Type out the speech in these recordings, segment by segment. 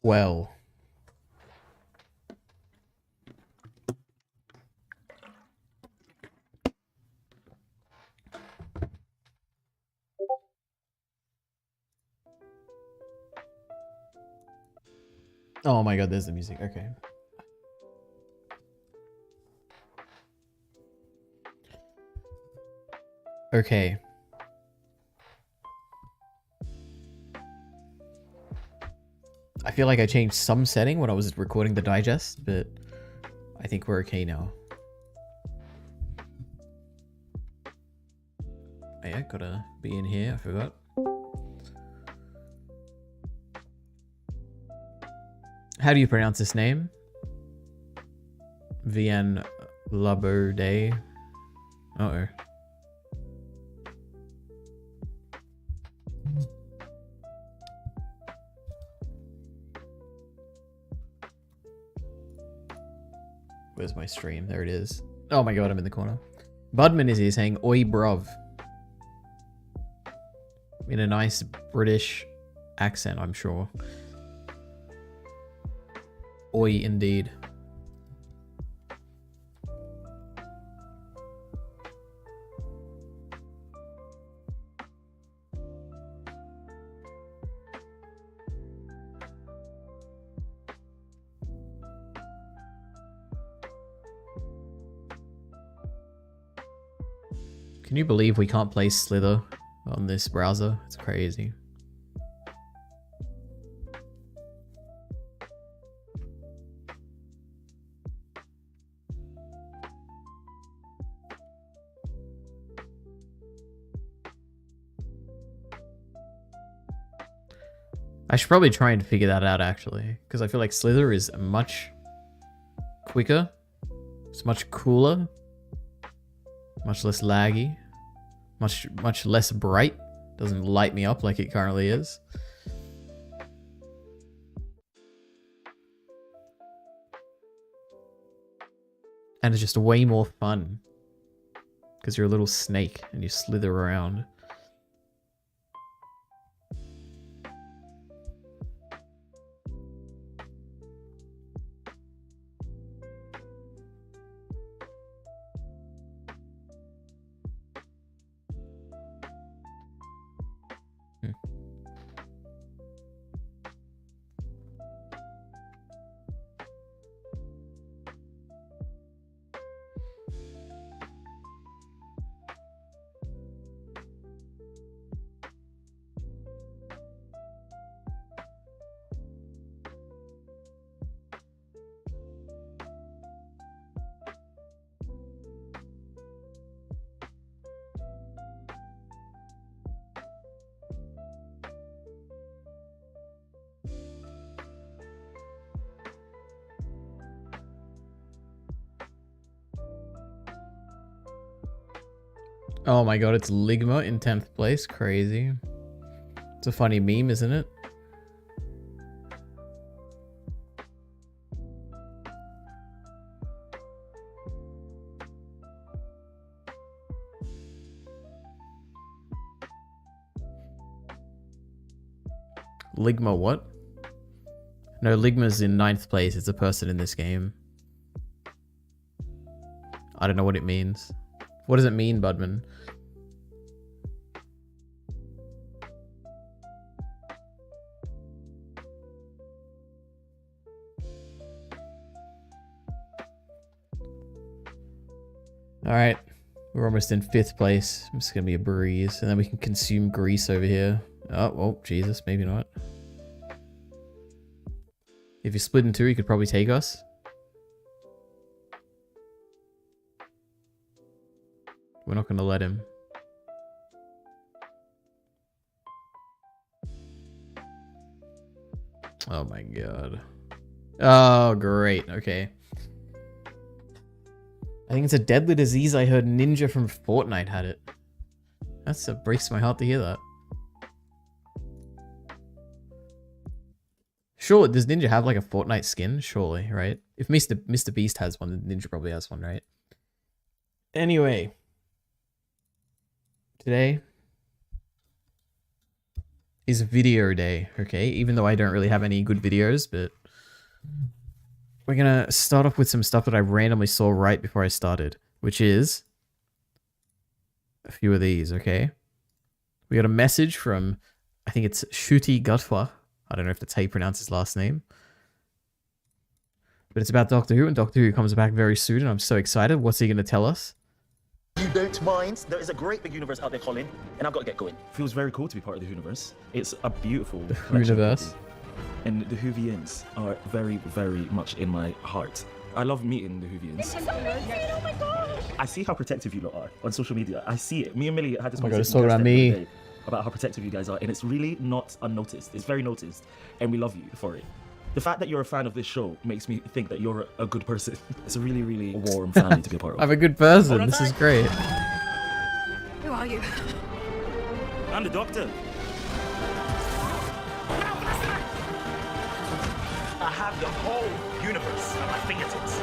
Well. Oh my god, there's the music. Okay. Okay. I feel like I changed some setting when I was recording the digest, but I think we're okay now. Oh yeah, gotta be in here, I forgot. How do you pronounce this name? Vian Laberde. Uh-oh. Where's my stream? There it is. Oh my god, I'm in the corner. Budman is here saying, oi bruv. In a nice British accent, I'm sure. Oi, indeed. Can you believe we can't play Slither on this browser? It's crazy. I should probably try and figure that out actually, because I feel like Slither is much quicker. It's much cooler. Much less laggy. Much less bright. Doesn't light me up like it currently is. And it's just way more fun. Because you're a little snake and you slither around. Oh my god, it's Ligma in 10th place. Crazy. It's a funny meme, isn't it? Ligma what? No, Ligma's in 9th place. It's a person in this game. I don't know what it means. What does it mean, Budman? Alright. We're almost in 5th place. It's gonna be a breeze. And then we can consume grease over here. Oh, Jesus. Maybe not. If you split in two, you could probably take us. We're not gonna let him. Oh my god. Oh, great. Okay. I think it's a deadly disease. I heard Ninja from Fortnite had it. That breaks my heart to hear that. Sure, does Ninja have like a Fortnite skin? Surely, right? If Mr. Beast has one, then Ninja probably has one, right? Anyway. Today is video day, okay? Even though I don't really have any good videos, but we're gonna start off with some stuff that I randomly saw right before I started, which is a few of these, okay? We got a message from, I think it's Shuti Gutwa. I don't know if that's how you pronounce his last name. But it's about Doctor Who, and Doctor Who comes back very soon, and I'm so excited. What's he going to tell us? You don't mind? There is a great big universe out there, Colin, and I've got to get going. Feels very cool to be part of the universe. It's a beautiful universe. And the Whovians are very, very much in my heart. I love meeting the Whovians. Oh my gosh! I see how protective you lot are on social media. I see it. Me and Millie had this conversation the about other me. day about how protective you guys are, and it's really not unnoticed. It's very noticed, and we love you for it. The fact that you're a fan of this show makes me think that you're a good person. It's a really, really warm family to be a part of. I'm a good person. This is great. Who are you? I'm the Doctor. I have the whole universe at my fingertips.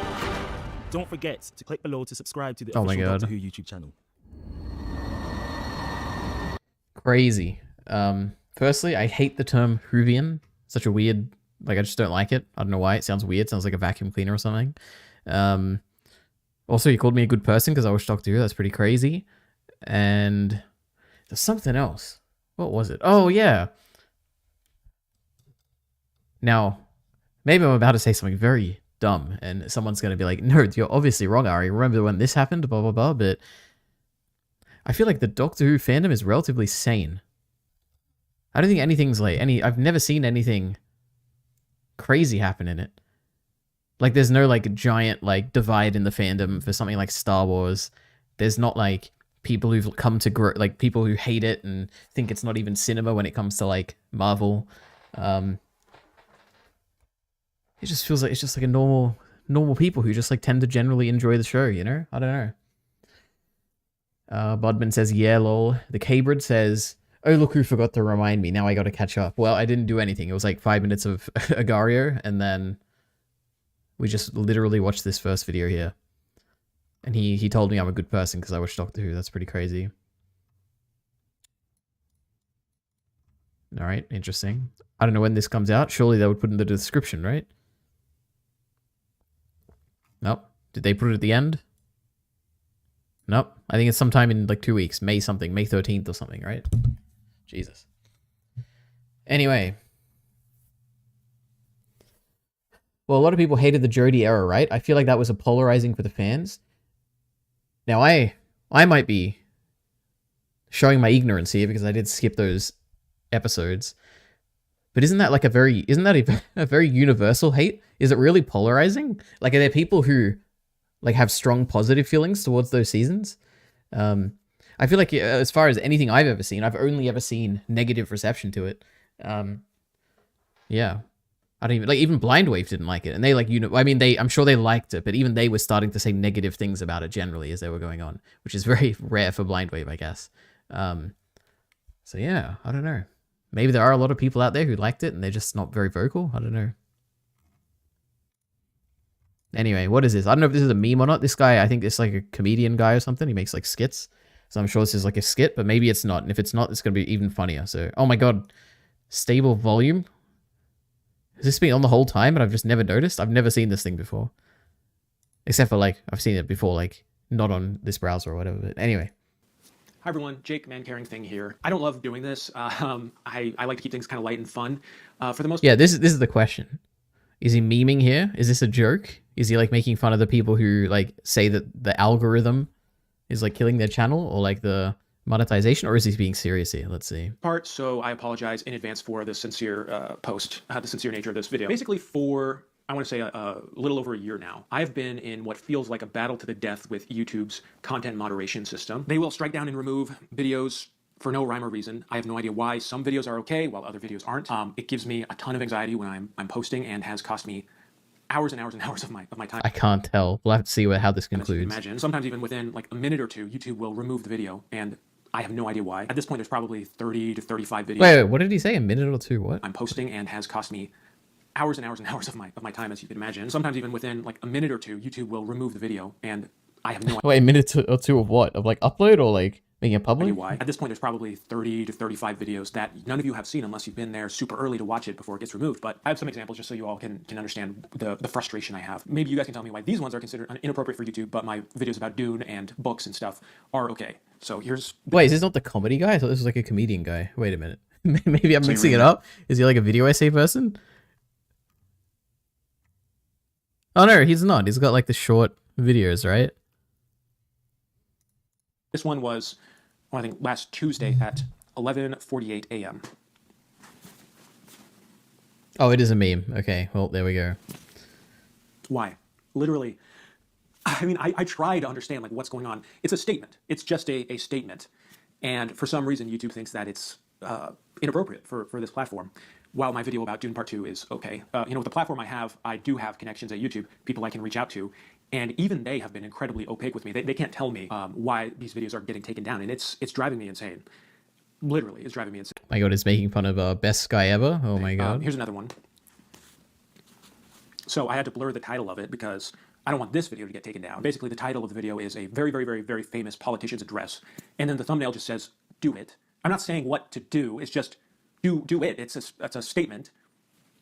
Don't forget to click below to subscribe to the Oh my official God. Doctor Who YouTube channel. Crazy. Firstly, I hate the term Whovian. Such a weird, like, I just don't like it. I don't know why. It sounds weird. It sounds like a vacuum cleaner or something. Also, he called me a good person because I watched Doctor Who. That's pretty crazy. And there's something else. What was it? Oh, yeah. Now, maybe I'm about to say something very dumb, and someone's going to be like, no, you're obviously wrong, Ari. Remember when this happened? Blah, blah, blah. But I feel like the Doctor Who fandom is relatively sane. I don't think anything's like I've never seen anything crazy happen in it. Like, there's no like giant like divide in the fandom for something like Star Wars. There's not like people who've come to grow, like people who hate it and think it's not even cinema when it comes to like Marvel. It just feels like it's just like a normal people who just like tend to generally enjoy the show, you know? I don't know. Bodman says, yeah, lol. The Cabrid says, oh, look who forgot to remind me. Now I got to catch up. Well, I didn't do anything. It was like 5 minutes of Agario, and then we just literally watched this first video here. And he told me I'm a good person because I watched Doctor Who. That's pretty crazy. All right, interesting. I don't know when this comes out. Surely they would put it in the description, right? Nope. Did they put it at the end? Nope. I think it's sometime in like 2 weeks. May something. May 13th or something, right? Jesus. Anyway. Well, a lot of people hated the Jodie era, right? I feel like that was a polarizing for the fans. Now, I might be showing my ignorance here because I did skip those episodes. But isn't that like a very universal hate? Is it really polarizing? Like, are there people who like have strong positive feelings towards those seasons? I feel like as far as anything I've ever seen, I've only ever seen negative reception to it. Yeah. I don't even like, even Blind Wave didn't like it, and they like, you know, I mean, I'm sure they liked it, but even they were starting to say negative things about it generally as they were going on, which is very rare for Blind Wave, I guess. So yeah, I don't know. Maybe there are a lot of people out there who liked it and they're just not very vocal. I don't know. Anyway, what is this? I don't know if this is a meme or not. This guy, I think it's like a comedian guy or something. He makes like skits. So I'm sure this is like a skit, but maybe it's not. And if it's not, it's going to be even funnier. So, oh my God. Stable volume. Has this been on the whole time, but I've just never noticed? I've never seen this thing before. Except for like, I've seen it before, like not on this browser or whatever. But anyway. Hi everyone, Jake Man Caring Thing here. I don't love doing this. I like to keep things kind of light and fun. For the most Yeah, this is the question. Is he memeing here? Is this a joke? Is he like making fun of the people who like say that the algorithm is like killing their channel or like the monetization, or is he being serious here? Let's see. part, so I apologize in advance for the sincere post, the sincere nature of this video. Basically for, I want to say a little over a year now, I've been in what feels like a battle to the death with YouTube's content moderation system. They will strike down and remove videos for no rhyme or reason. I have no idea why. Some videos are okay while other videos aren't. It gives me a ton of anxiety when I'm posting, and has cost me hours and hours and hours of my time. I can't tell. We'll have to see how this As you can concludes. imagine, sometimes even within like a minute or two, YouTube will remove the video, and I have no idea why. At this point, there's probably 30 to 35 videos Wait, what did he say? A minute or two? What? I'm posting, and has cost me hours and hours and hours of my time, as you can imagine. Sometimes even within like a minute or two, YouTube will remove the video, and I have no Wait, a minute or two of what? Of like upload or like Making it Tell you public? why. At this point, there's probably 30 to 35 videos that none of you have seen unless you've been there super early to watch it before it gets removed. But I have some examples just so you all can understand the frustration I have. Maybe you guys can tell me why these ones are considered inappropriate for YouTube, but my videos about Dune and books and stuff are okay. So here's... Wait, is this not the comedy guy? I thought this was like a comedian guy. Wait a minute. Maybe I'm So mixing you're it up. Is he like a video essay person? Oh no, he's not. He's got like the short videos, right? This one was, I think, last Tuesday at 11:48 a.m. Oh, it is a meme. Okay, well, there we go. Why? Literally, I mean, I try to understand like what's going on. It's a statement. It's just a statement. And for some reason, YouTube thinks that it's inappropriate for this platform. While my video about Dune Part 2 is okay. With the platform I do have connections at YouTube, people I can reach out to. And even they have been incredibly opaque with me. They can't tell me why these videos are getting taken down. And it's driving me insane. Literally, it's driving me insane. My god, it's making fun of best guy ever. Oh my god. Here's another one. So I had to blur the title of it because I don't want this video to get taken down. Basically, the title of the video is a very, very, very, very famous politician's address. And then the thumbnail just says, do it. I'm not saying what to do. It's just, do it. It's a statement.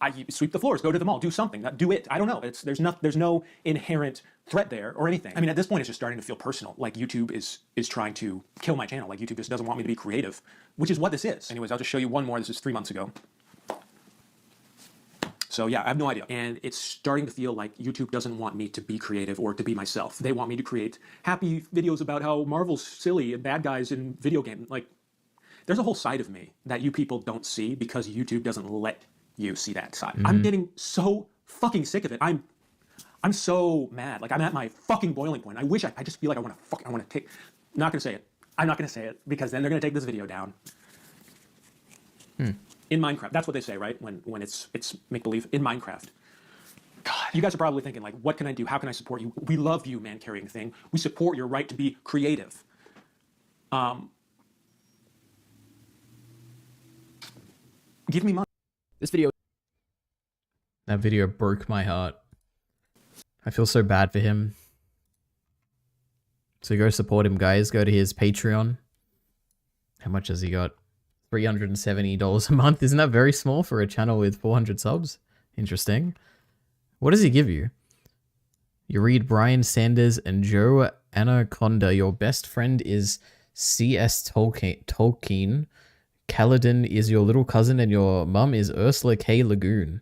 I sweep the floors, go to the mall, do something, do it. I don't know. There's no inherent threat there or anything. I mean, at this point, it's just starting to feel personal. Like YouTube is trying to kill my channel. Like YouTube just doesn't want me to be creative, which is what this is. Anyways, I'll just show you one more. This is 3 months ago. So yeah, I have no idea. And it's starting to feel like YouTube doesn't want me to be creative or to be myself. They want me to create happy videos about how Marvel's silly and bad guys in video games. Like, there's a whole side of me that you people don't see because YouTube doesn't let you see that side. I'm getting so fucking sick of it. I'm so mad. Like, I'm at my fucking boiling point. I wish I just feel like I want to take, not gonna say it. I'm not gonna say it because then they're gonna take this video down. In Minecraft, that's what they say, right? When it's make-believe in Minecraft. God, you guys are probably thinking like, what can I do? How can I support you? We love you, man carrying thing. We support your right to be creative. Give me money. This video That video broke my heart. I feel so bad for him. So go support him, guys. Go to his Patreon. How much has he got? $370 a month. Isn't that very small for a channel with 400 subs? Interesting. What does he give you? You read Brian Sanders and Joe Anaconda. Your best friend is C.S. Tolkien. Kaladin is your little cousin and your mum is Ursula K. Lagoon.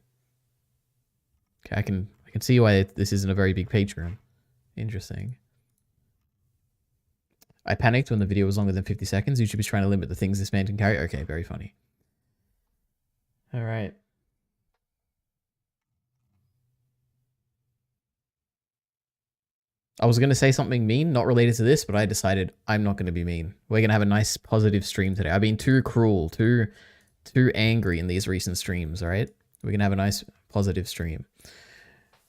Okay, I can see why this isn't a very big Patreon. Interesting. I panicked when the video was longer than 50 seconds. YouTube is trying to limit the things this man can carry. Okay, very funny. All right. I was going to say something mean, not related to this, but I decided I'm not going to be mean. We're going to have a nice positive stream today. I've been too cruel, too angry in these recent streams, all right? We're going to have a nice positive stream.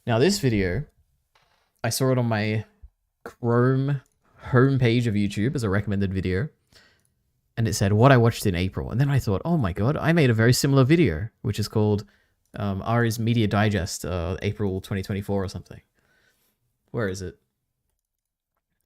Now, this video, I saw it on my Chrome homepage of YouTube as a recommended video, and it said what I watched in April. And then I thought, oh my god, I made a very similar video, which is called Ari's Media Digest, April 2024 or something. Where is it?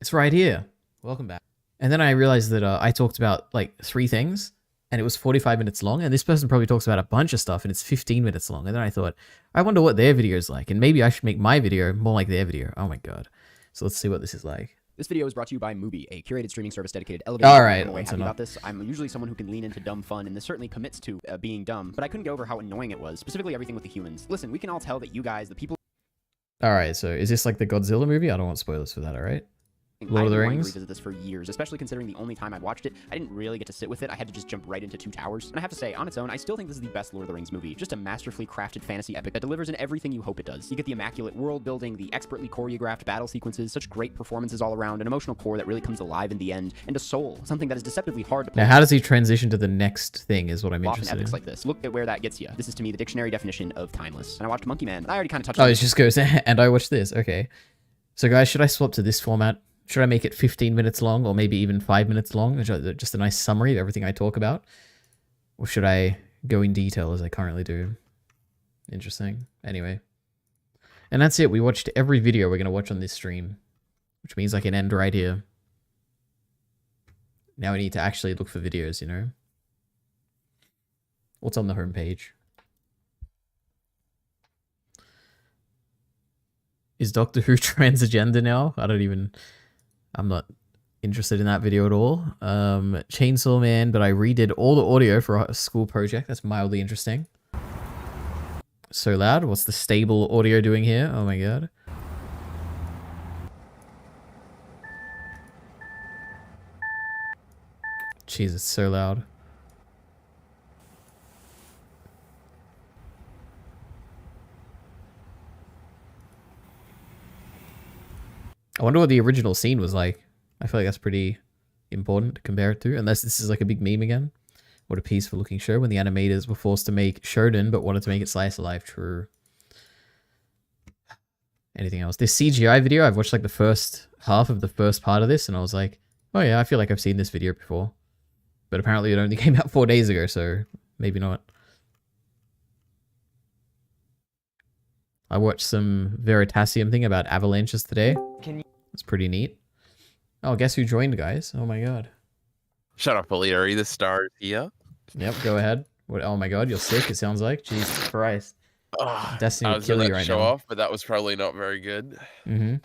It's right here. Welcome back. And then I realized that I talked about like 3 things, and it was 45 minutes long, and this person probably talks about a bunch of stuff, and it's 15 minutes long. And then I thought, I wonder what their video is like, and maybe I should make my video more like their video. Oh my god. So let's see what this is like. This video is brought to you by Mubi, a curated streaming service dedicated to elevating. All right, I'm way that's happy enough. about this. I'm usually someone who can lean into dumb fun, and this certainly commits to being dumb, but I couldn't go over how annoying it was, specifically everything with the humans. Listen, we can all tell that you guys, the people... All right, so is this like the Godzilla movie? I don't want spoilers for that, all right? Lord of the I've been wanting to Rings? revisit this for years, especially considering the only time I'd watched it, I didn't really get to sit with it. I had to just jump right into Two Towers. And I have to say, on its own, I still think this is the best Lord of the Rings movie. Just a masterfully crafted fantasy epic that delivers in everything you hope it does. You get the immaculate world building, the expertly choreographed battle sequences, such great performances all around, an emotional core that really comes alive in the end, and a soul, something that is deceptively hard to play. Now, how does he transition to the next thing is what I'm Often interested epics in. like this. Look at where that gets you. This is to me the dictionary definition of timeless. And I watched Monkey Man. I already kind of touched Oh, on it just goes, and I watched this. Okay. So, guys, should I swap to this format? Should I make it 15 minutes long or maybe even 5 minutes long? Just a nice summary of everything I talk about? Or should I go in detail as I currently do? Interesting. Anyway. And that's it. We watched every video we're going to watch on this stream, which means I can end right here. Now we need to actually look for videos, you know? What's on the homepage? Is Doctor Who transgender now? I'm not interested in that video at all. Chainsaw Man, but I redid all the audio for a school project. That's mildly interesting. So loud. What's the stable audio doing here? Oh my god. Jeez, it's so loud. I wonder what the original scene was like. I feel like that's pretty important to compare it to, unless this is like a big meme again. What a peaceful looking show when the animators were forced to make Shonen but wanted to make it slice of life. True. Anything else? This CGI video, I've watched like the first half of the first part of this and I was like, oh yeah, I feel like I've seen this video before. But apparently it only came out 4 days ago, so maybe not. I watched some Veritasium thing about avalanches today. It's pretty neat. Oh, guess who joined, guys? Oh my god. Shut up, Alita. The star is here. Yep, go ahead. What? Oh my god, you're sick, it sounds like. Jesus Christ. Oh, Destiny I would was kill about you to right show now. off, but that was probably not very good. Mm-hmm.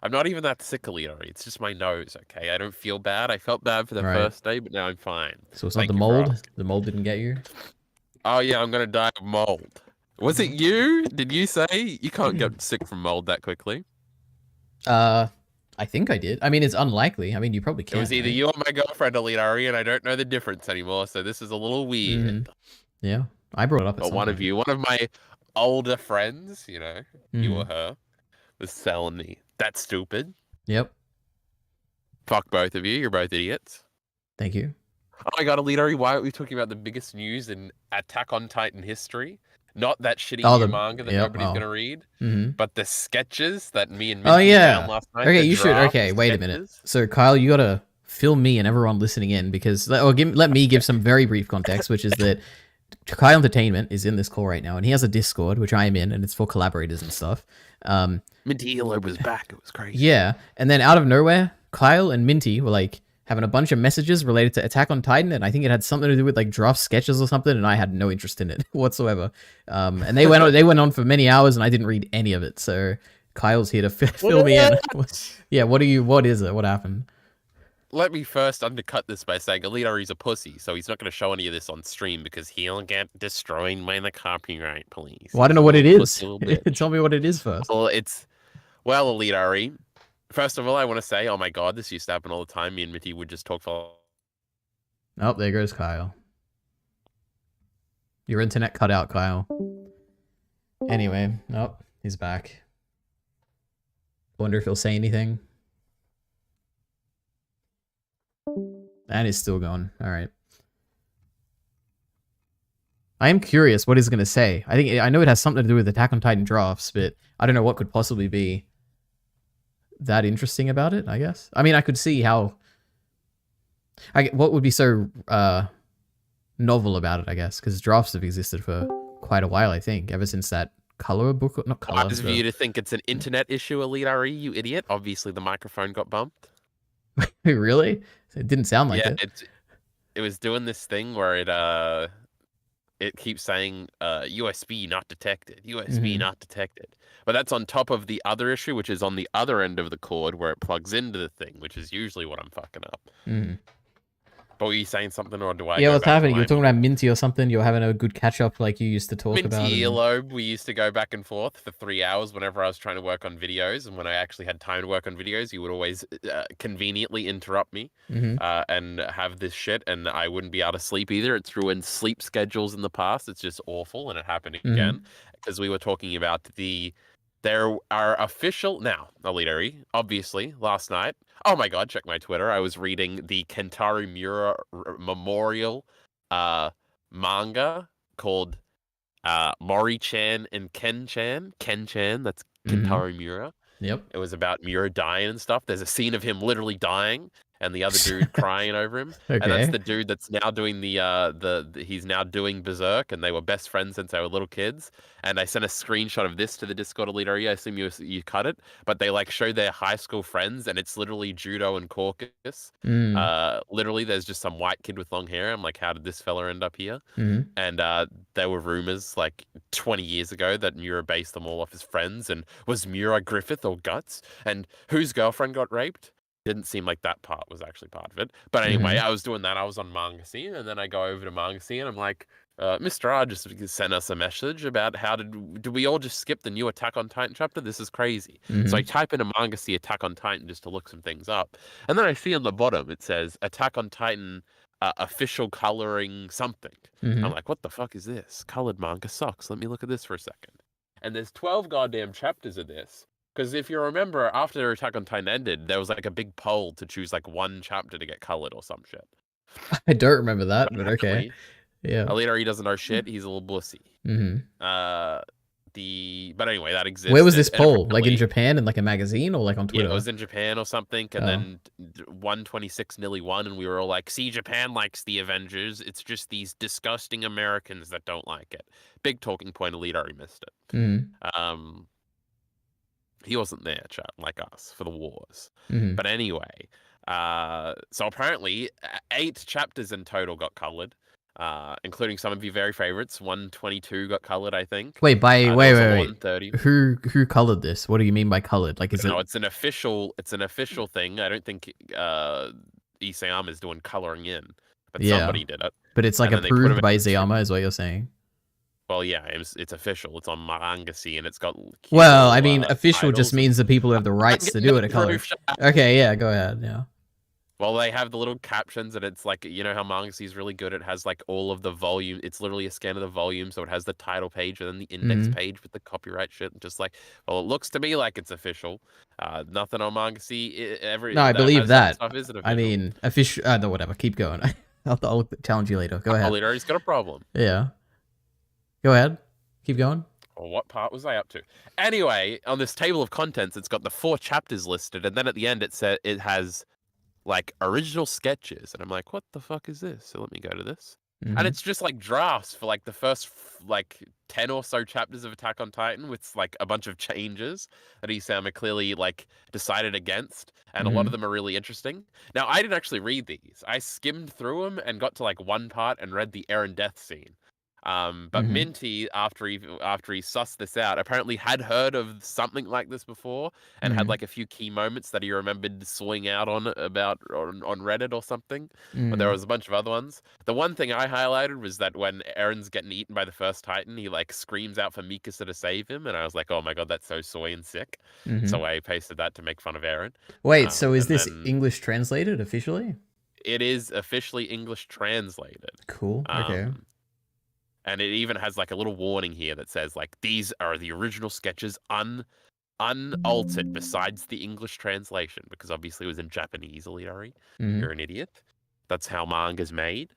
I'm not even that sick, Alita. It's just my nose, okay? I don't feel bad. I felt bad for the Right. first day, but now I'm fine. So it's not Thank the you for mold? asking. The mold didn't get you? Oh yeah, I'm gonna die of mold. Was it you? Did you say you can't get sick from mold that quickly? I think I did. I mean, it's unlikely. I mean, you probably It can. was either right? you or my girlfriend, Alita, and I don't know the difference anymore, so this is a little weird. Yeah, I brought it up at But some one point. of you, one of my older friends, you know, you Mhm. or her, was telling me, that's stupid. Yep. Fuck both of you, you're both idiots. Thank you. Oh my god, Alita, why aren't we talking about the biggest news in Attack on Titan history? Not that shitty new manga that nobody's gonna read, but the sketches that me and Minty found last night. Okay, the you should. draft Okay, wait a minute. sketches. So, Kyle, you gotta fill me and everyone listening in because, let me give some very brief context, which is that Kyle Entertainment is in this call right now, and he has a Discord, which I am in, and it's for collaborators and stuff. Minty Elo was back. It was crazy. Yeah, and then out of nowhere, Kyle and Minty were like having a bunch of messages related to Attack on Titan, and I think it had something to do with like draft sketches or something, and I had no interest in it whatsoever. And they went on for many hours, and I didn't read any of it. So Kyle's here to fill me in. Yeah, what is it? What happened? Let me first undercut this by saying Alita is a pussy, so he's not going to show any of this on stream because he'll get destroyed by the copyright police. Well, I don't know what it is. Pussy little bitch. Tell me what it is first. Well, Alita, first of all, I want to say, oh my god, this used to happen all the time. Me and Mitty would just talk for... Oh, there goes Kyle. Your internet cut out, Kyle. Anyway, oh, he's back. Wonder if he'll say anything. And he's still going. All right. I am curious what he's going to say. I know it has something to do with Attack on Titan drafts, but I don't know what could possibly be that interesting about it, I guess. I mean, I could see how... what would be so novel about it, I guess, because drafts have existed for quite a while, I think, ever since that color book... Not color, Wise of you to think it's an internet issue, Alita, you idiot. Obviously, the microphone got bumped. Really? It didn't sound like yeah, it. It was doing this thing where it keeps saying USB not detected, USB not detected. But that's on top of the other issue, which is on the other end of the cord where it plugs into the thing, which is usually what I'm fucking up. But were you saying something, or do I? Yeah, go what's back to happening? You were my- talking about Minty or something. You were having a good catch up, like you used to talk about. Minty and- earlobe. We used to go back and forth for 3 hours whenever I was trying to work on videos, and when I actually had time to work on videos, you would always conveniently interrupt me and have this shit, and I wouldn't be able to sleep either. It's ruined sleep schedules in the past. It's just awful, and it happened again because we were talking about there are official now, Alita, obviously, last night. Oh my god, check my Twitter. I was reading the Kentaro Miura memorial manga called Mori-chan and Ken-chan. Ken-chan, that's Kentaro Miura. Yep. It was about Miura dying and stuff. There's a scene of him literally dying, and the other dude crying over him. And that's Okay. the dude that's now doing he's now doing Berserk, and they were best friends since they were little kids. And I sent a screenshot of this to the Discord elite area. I assume you cut it, but they like show their high school friends, and it's literally Judo and Caucus. Literally, there's just some white kid with long hair. I'm like, how did this fella end up here? And there were rumors like 20 years ago that Mura based them all off his friends. And was Mura Griffith or Guts? And whose girlfriend got raped? Didn't seem like that part was actually part of it. But anyway, I was doing that. I was on Manga Scene, and then I go over to Manga Scene, and I'm like, Mr. R just sent us a message about how did we all just skip the new Attack on Titan chapter? This is crazy. So I type in a Manga Scene Attack on Titan just to look some things up. And then I see on the bottom, it says Attack on Titan official coloring something. I'm like, what the fuck is this? Colored manga sucks. Let me look at this for a second. And there's 12 goddamn chapters of this. Because if you remember, after Attack on Titan ended, there was like a big poll to choose like one chapter to get colored or some shit. I don't remember that, but okay. Yeah. Alita, he doesn't know shit. He's a little bussy. But anyway, that exists. Where was this poll? Like in Japan, in like a magazine, or like on Twitter? Yeah, it was in Japan or something, and then 126 nearly won, and we were all like, "See, Japan likes the Avengers. It's just these disgusting Americans that don't like it." Big talking point. Alita already missed it. He wasn't there, chat, like us, for the wars. But anyway, so apparently 8 chapters in total got colored, including some of your very favorites. 122 got colored, I think. Wait, wait. 130. Who colored this? What do you mean by colored? Like, is it? No, it's an official thing. I don't think Isayama is doing coloring in, but somebody did it. But it's like approved by Isayama, is what you're saying. Well, yeah, it's official. It's on Manga and it's got. Well, I mean, official just means the people who have the rights to do it are colored. Okay, yeah, go ahead. Yeah. Well, they have the little captions, and it's like, you know how Manga is really good. It has like all of the volume. It's literally a scan of the volume, so it has the title page and then the index page with the copyright shit. And just like, well, it looks to me like it's official. Nothing on Manga. No, I believe that. Stuff isn't official. I mean, official. No, whatever. Keep going. I'll challenge you later. Go ahead. Later, he's got a problem. Yeah. Go ahead. Keep going. Well, what part was I up to? Anyway, on this table of contents, it's got the 4 chapters listed, and then at the end it has like original sketches, and I'm like, what the fuck is this? So let me go to this, and it's just like drafts for like the first like 10 or so chapters of Attack on Titan, with like a bunch of changes that Isayama clearly like decided against, and a lot of them are really interesting. Now, I didn't actually read these. I skimmed through them and got to like one part and read the Eren death scene. But Minty, after he sussed this out, apparently had heard of something like this before, and had like a few key moments that he remembered sawing out on Reddit or something. But there was a bunch of other ones. The one thing I highlighted was that when Eren's getting eaten by the first Titan, he like screams out for Mikasa to save him, and I was like, oh my god, that's so soy and sick. So I pasted that to make fun of Eren. Wait, so is this English translated officially? It is officially English translated. Cool. Okay. And it even has like a little warning here that says like, these are the original sketches unaltered besides the English translation, because obviously it was in Japanese, Alidari. You're an idiot. That's how manga's made.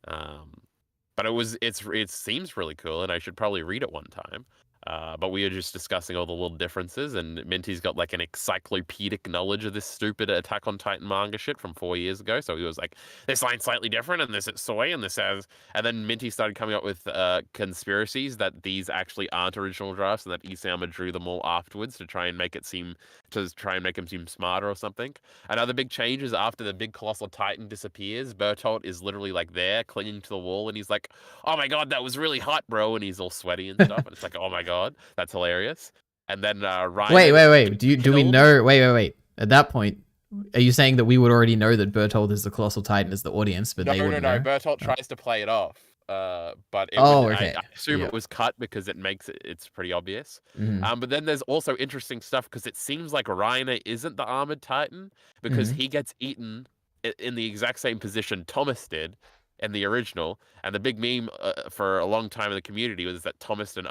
But it seems really cool, and I should probably read it one time. But we were just discussing all the little differences, and Minty's got like an encyclopedic knowledge of this stupid Attack on Titan manga shit from 4 years ago. So he was like, this line's slightly different, and this is soy, and this has. And then Minty started coming up with conspiracies that these actually aren't original drafts, and that Isayama drew them all afterwards to try and make him seem smarter or something. Another big change is after the big colossal Titan disappears, Bertolt is literally like there, clinging to the wall, and he's like, "Oh my god, that was really hot, bro," and he's all sweaty and stuff, and it's like, "Oh my god, that's hilarious." And then Ryan. Wait. Do we know? Wait. At that point, are you saying that we would already know that Bertolt is the colossal Titan as the audience, but they wouldn't know? Bertolt tries to play it off, but okay. I assume it was cut because it's pretty obvious. But then there's also interesting stuff because it seems like Reiner isn't the armored Titan because he gets eaten in the exact same position Thomas did in the original, and the big meme for a long time in the community was that Thomas and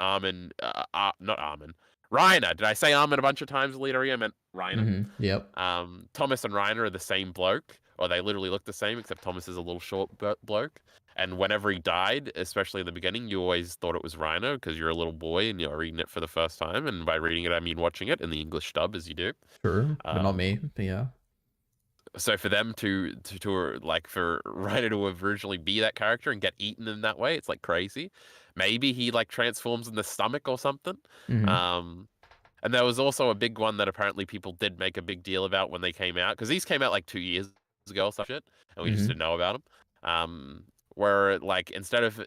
Reiner. Did I say Armin a bunch of times later? I meant Reiner. Yep. Thomas and Reiner are the same bloke, or they literally look the same, except Thomas is a little short bloke. And whenever he died, especially in the beginning, you always thought it was Reiner because you're a little boy and you're reading it for the first time. And by reading it, I mean watching it in the English dub, as you do. Sure, but not me. But yeah. So for them to like for Reiner to originally be that character and get eaten in that way, it's like crazy. Maybe he like transforms in the stomach or something. Mhm. And there was also a big one that apparently people did make a big deal about when they came out, because these came out like 2 years ago or some shit, and we just Mhm. didn't know about them. Where like instead of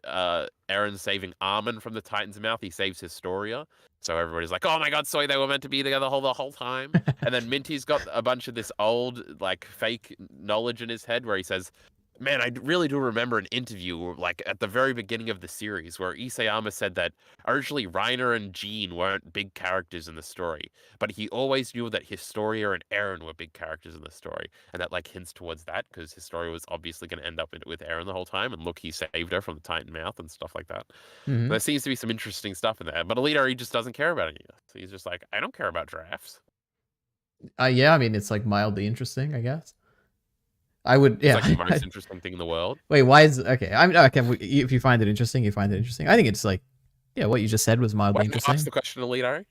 Eren saving Armin from the Titan's mouth, he saves Historia. So everybody's like, "Oh my God, Soy, they were meant to be together the whole time." And then Minty's got a bunch of this old like fake knowledge in his head where he says, "Man, I really do remember an interview like at the very beginning of the series where Isayama said that originally Reiner and Jean weren't big characters in the story, but he always knew that Historia and Eren were big characters in the story, and that like hints towards that because Historia was obviously going to end up with Eren the whole time, and look, he saved her from the Titan mouth and stuff like that. Mhm. There seems to be some interesting stuff in there, but Alita, he just doesn't care about it. So he's just like, I don't care about drafts. Yeah, I mean, it's like mildly interesting, I guess. I would, It's yeah. like the most interesting thing in the world. Wait, why is okay? I mean, okay. If you find it interesting, you find it interesting. I think it's like, yeah, what you just said was mildly Why interesting. ask the question, Alita?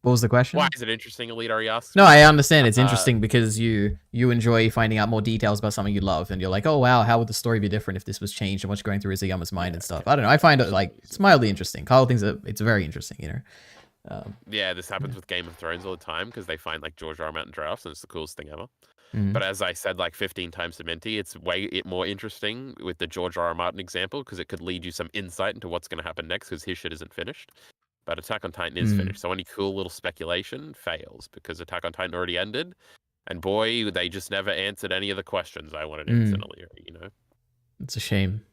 What was the question? Why is it interesting, Alita? He asks. No, I understand it's interesting because you enjoy finding out more details about something you love, and you're like, oh wow, how would the story be different if this was changed, and what's going through Isayama's mind and stuff. I don't know. I find it like it's mildly interesting. Kyle thinks that it's very interesting, you know. Yeah, this happens with Game of Thrones all the time because they find like George R. R. Martin drafts, and it's the coolest thing ever. Mhm. But as I said like 15 times to Minty, it's way more interesting with the George R. R. Martin example because it could lead you some insight into what's going to happen next because his shit isn't finished. But Attack on Titan is finished, so any cool little speculation fails because Attack on Titan already ended, and boy, they just never answered any of the questions I wanted answered earlier. You know, It's a shame.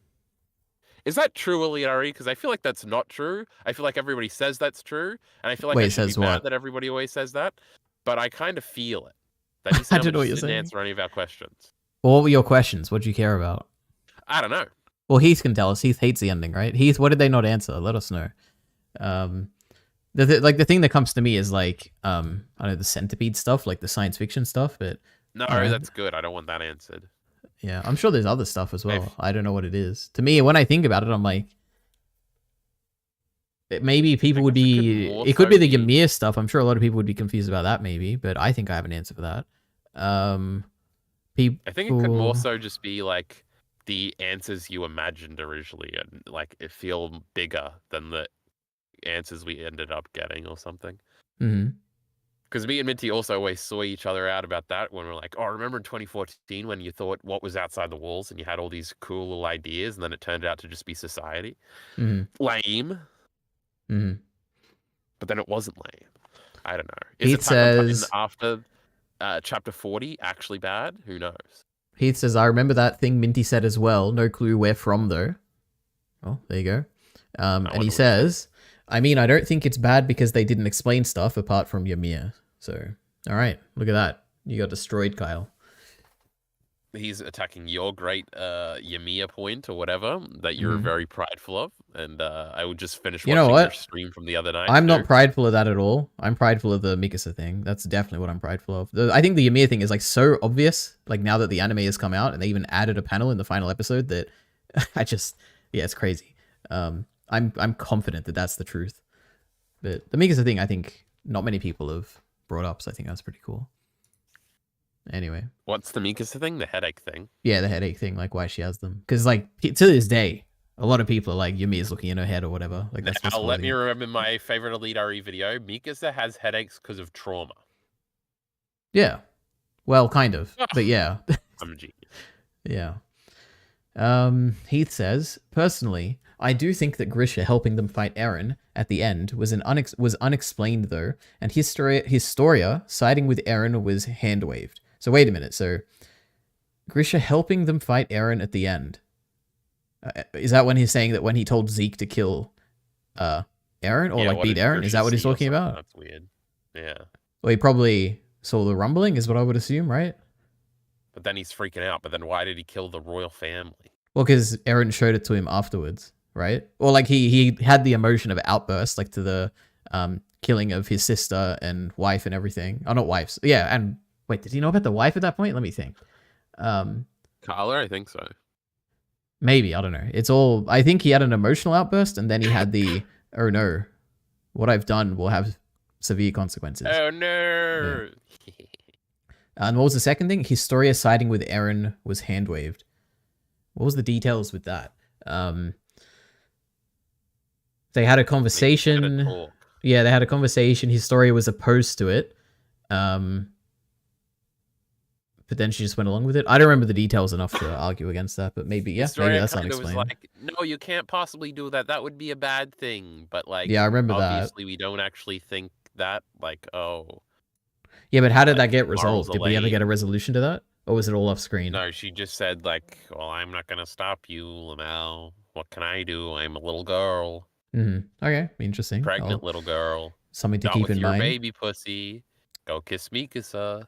is that true, Aliari? Because I feel like that's not true. I feel like everybody says that's true, and I feel like Wait, I should says be mad what? that everybody always says that. But I kind of feel it. That I don't know what you're didn't saying. answer any of our questions. Well, what were your questions? What do you care about? I don't know. Well, Heath can tell us. Heath hates the ending, right? Heath, what did they not answer? Let us know. The thing that comes to me is like I don't know, the centipede stuff, like the science fiction stuff, but No, Alright. that's good. I don't want that answered. yeah, I'm sure there's other stuff as well. I don't know what it is. To me, when I think about it, I'm like, maybe people would be. It could be the Ymir stuff. I'm sure a lot of people would be confused about that, maybe, but I think I have an answer for that. People. I think it could more so just be like the answers you imagined originally, and like it feel bigger than the answers we ended up getting or something. Mm-hmm. Because me and Minty also always saw each other out about that when we're like, oh, remember in 2014 when you thought what was outside the walls and you had all these cool little ideas and then it turned out to just be society? Mm-hmm. Lame. Mm-hmm. But then it wasn't lame. I don't know. Is Heath Attack on Titan says after chapter 40 actually bad? Who knows? Heath says I remember that thing Minty said as well. No clue where from though. Oh, there you go. And he says, I mean, I don't think it's bad because they didn't explain stuff apart from Ymir. So, all right, look at that. You got destroyed, Kyle. He's attacking your great Ymir point or whatever that you're very prideful of, and I would just finish watching your stream from the other night. I'm not prideful of that at all. I'm prideful of the Mikasa thing. That's definitely what I'm prideful of. I think the Ymir thing is like so obvious. Like now that the anime has come out and they even added a panel in the final episode that it's crazy. I'm confident that that's the truth. But the Mikasa thing, I think not many people have brought up, so I think that's pretty cool. Anyway. What's the Mikasa thing? The headache thing? Yeah, the headache thing, like why she has them. Because like to this day, a lot of people are like, Yumi's looking in her head or whatever. Like that's now, let me remember my favorite Elite RE video. Mikasa has headaches because of trauma. Yeah. Well, kind of. But yeah. I'm a genius. Yeah. Heath says, personally, I do think that Grisha helping them fight Eren at the end was unexplained though, and Historia siding with Eren was hand-waved. So wait a minute, so Grisha helping them fight Eren at the end. Is that when he's saying that when he told Zeke to kill Eren or like beat Eren? Is that what he's talking about? That's weird. Yeah. Well, he probably saw the rumbling is what I would assume, right? But then he's freaking out. But then why did he kill the royal family? Well, because Eren showed it to him afterwards, right? Or like he had the emotion of outburst, like to the killing of his sister and wife and everything. Oh, not wives. Yeah, and wait, did he know about the wife at that point? Let me think. Carla, I think so. Maybe, I don't know. It's all, I think he had an emotional outburst and then he had the, oh no, what I've done will have severe consequences. Oh no. Yeah. And what was the second thing? Historia siding with Eren was hand waved. What was the details with that? They had a conversation. Yeah, they had a conversation. Historia was opposed to it. But then she just went along with it. I don't remember the details enough to argue against that, but maybe, yeah, maybe that's unexplained. Was like, no, you can't possibly do that. That would be a bad thing. But like, yeah, I remember obviously we don't actually think that. Like, oh. Yeah, but how did that get resolved? Did we ever get a resolution to that? Or was it all off screen? No, she just said like, well, I'm not going to stop you, Lamel. What can I do? I'm a little girl. Okay, interesting. Pregnant little girl. Something to keep in mind. Baby pussy. Go kiss Mikasa.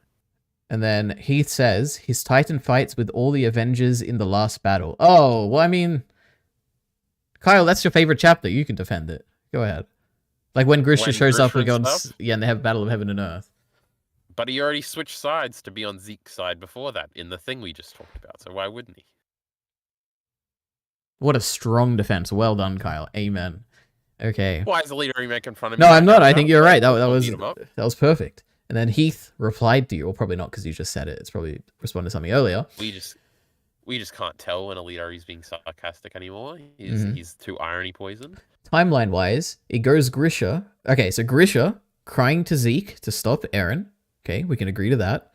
And then Heath says, his Titan fights with all the Avengers in the last battle. Oh, well, I mean, Kyle, that's your favorite chapter. You can defend it. Go ahead. Like when Grisha shows up and they have Battle of Heaven and Earth. But he already switched sides to be on Zeke's side before that in the thing we just talked about. So why wouldn't he? What a strong defense. Well done, Kyle. Amen. Okay. Why is the leader making fun of me? No, I'm not. I think you're right. That was perfect. And then Heath replied to you, or probably not because you just said it. It's probably responded to something earlier. We just can't tell when a leader is being sarcastic anymore. He's too irony poisoned. Timeline wise, it goes Grisha. Okay, so Grisha crying to Zeke to stop Eren. Okay, we can agree to that.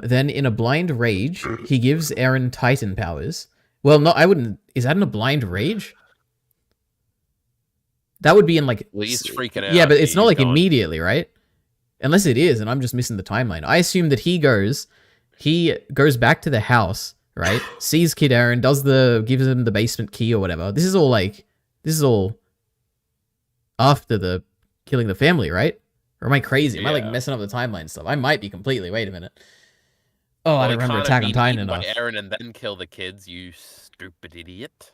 Then in a blind rage, he gives Eren Titan powers. Well, no, I wouldn't. Is that in a blind rage? That would be in like. Well, he's freaking out. Yeah, but it's not like immediately, right? Unless it is, and I'm just missing the timeline. I assume that he goes back to the house, right? Sees Kid Eren, gives him the basement key or whatever. This is all after the killing the family, right? Or am I crazy? Am I like messing up the timeline stuff? I might be completely. Wait a minute. Oh, I don't remember Attack on Titan enough. Eren and then kill the kids, you stupid idiot.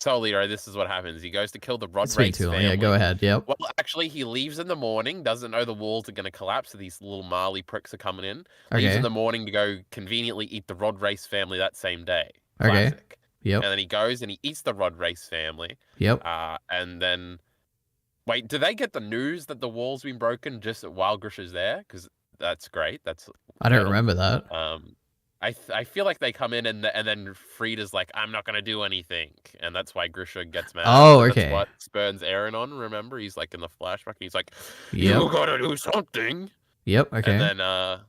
So, Leroy, this is what happens. He goes to kill the Rod Race family. Yeah, go ahead. Yep. Well, actually, he leaves in the morning, doesn't know the walls are going to collapse, so these little Marley pricks are coming in. Leaves in the morning to go conveniently eat the Rod Race family that same day. Classic. Okay. Yep. And then he goes and he eats the Rod Race family. Yep. And then... Wait, do they get the news that the wall's been broken just while Grisha's there? Because that's great. I don't remember that. I feel like they come in and then Frida's like, I'm not going to do anything. And that's why Grisha gets mad. Oh, okay. That's what spurns Eren on, remember? He's like in the flashback and he's like, you got to do something. Yep, okay.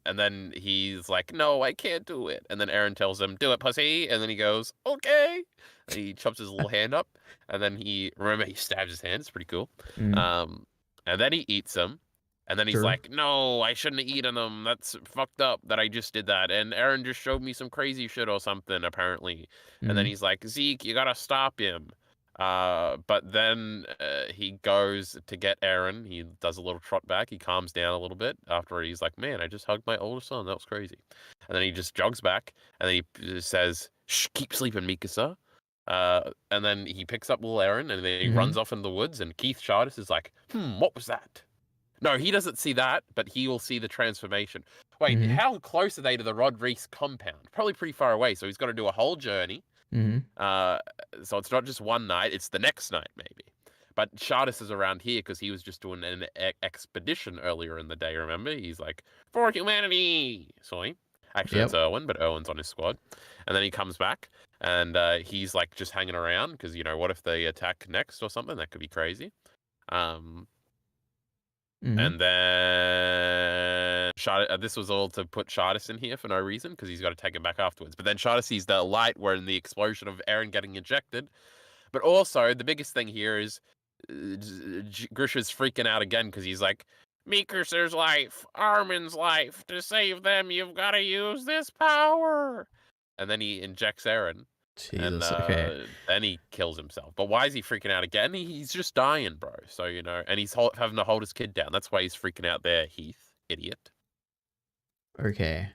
And then he's like, no, I can't do it. And then Eren tells him, do it, pussy. And then he goes, okay. And he chops his little hand up. And then he stabs his hand. It's pretty cool. And then he eats him. And then he's like, no, I shouldn't have eaten them. That's fucked up that I just did that. And Eren just showed me some crazy shit or something, apparently. And then he's like, Zeke, you gotta stop him. But then he goes to get Eren. He does a little trot back. He calms down a little bit after he's like, man, I just hugged my older son. That was crazy. And then he just jogs back. And then he says, shh, keep sleeping, Mikasa. And then he picks up little Eren. And then he runs off in the woods. And Keith Shardis is like, what was that? No, he doesn't see that, but he will see the transformation. Wait, how close are they to the Rod Reese compound? Probably pretty far away, so he's got to do a whole journey. So it's not just one night, it's the next night, maybe. But Shardis is around here because he was just doing an expedition earlier in the day, remember? He's like, for humanity! Sorry. Actually, it's Erwin, but Erwin's on his squad. And then he comes back, and he's like just hanging around because, you know, what if they attack next or something? That could be crazy. And then this was all to put Shardis in here for no reason because he's got to take him back afterwards. But then Shardis sees the light where in the explosion of Eren getting ejected. But also the biggest thing here is Grisha's freaking out again because he's like, Mikasa's life, Armin's life. To save them, you've got to use this power. And then he injects Eren. Jesus, and then he kills himself. But why is he freaking out again? He's just dying, bro. So, you know, and he's having to hold his kid down. That's why he's freaking out there, Heath. Idiot. Okay,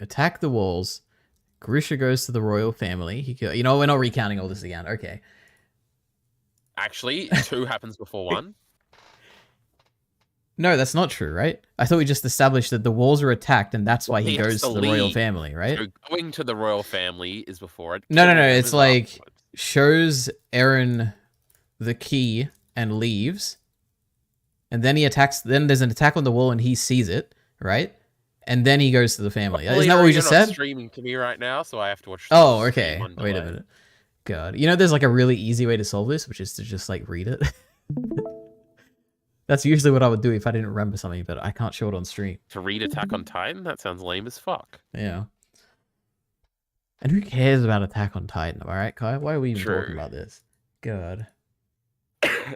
attack the walls. Grisha goes to the royal family. You know, we're not recounting all this again. Okay. Actually, 2 happens before 1. No, that's not true, right? I thought we just established that the walls are attacked, and that's why he goes to the royal family, right? So going to the royal family is before it. No. It's like afterwards. Shows Eren the key and leaves, and then he attacks. Then there's an attack on the wall, and he sees it, right? And then he goes to the family. Isn't that what we just said? You're streaming to me right now, so I have to watch. Oh, okay. Wait a minute. God, you know, there's like a really easy way to solve this, which is to just like read it. That's usually what I would do if I didn't remember something, but I can't show it on stream. To read Attack on Titan? That sounds lame as fuck. Yeah. And who cares about Attack on Titan? All right, Kai. Why are we even talking about this? God.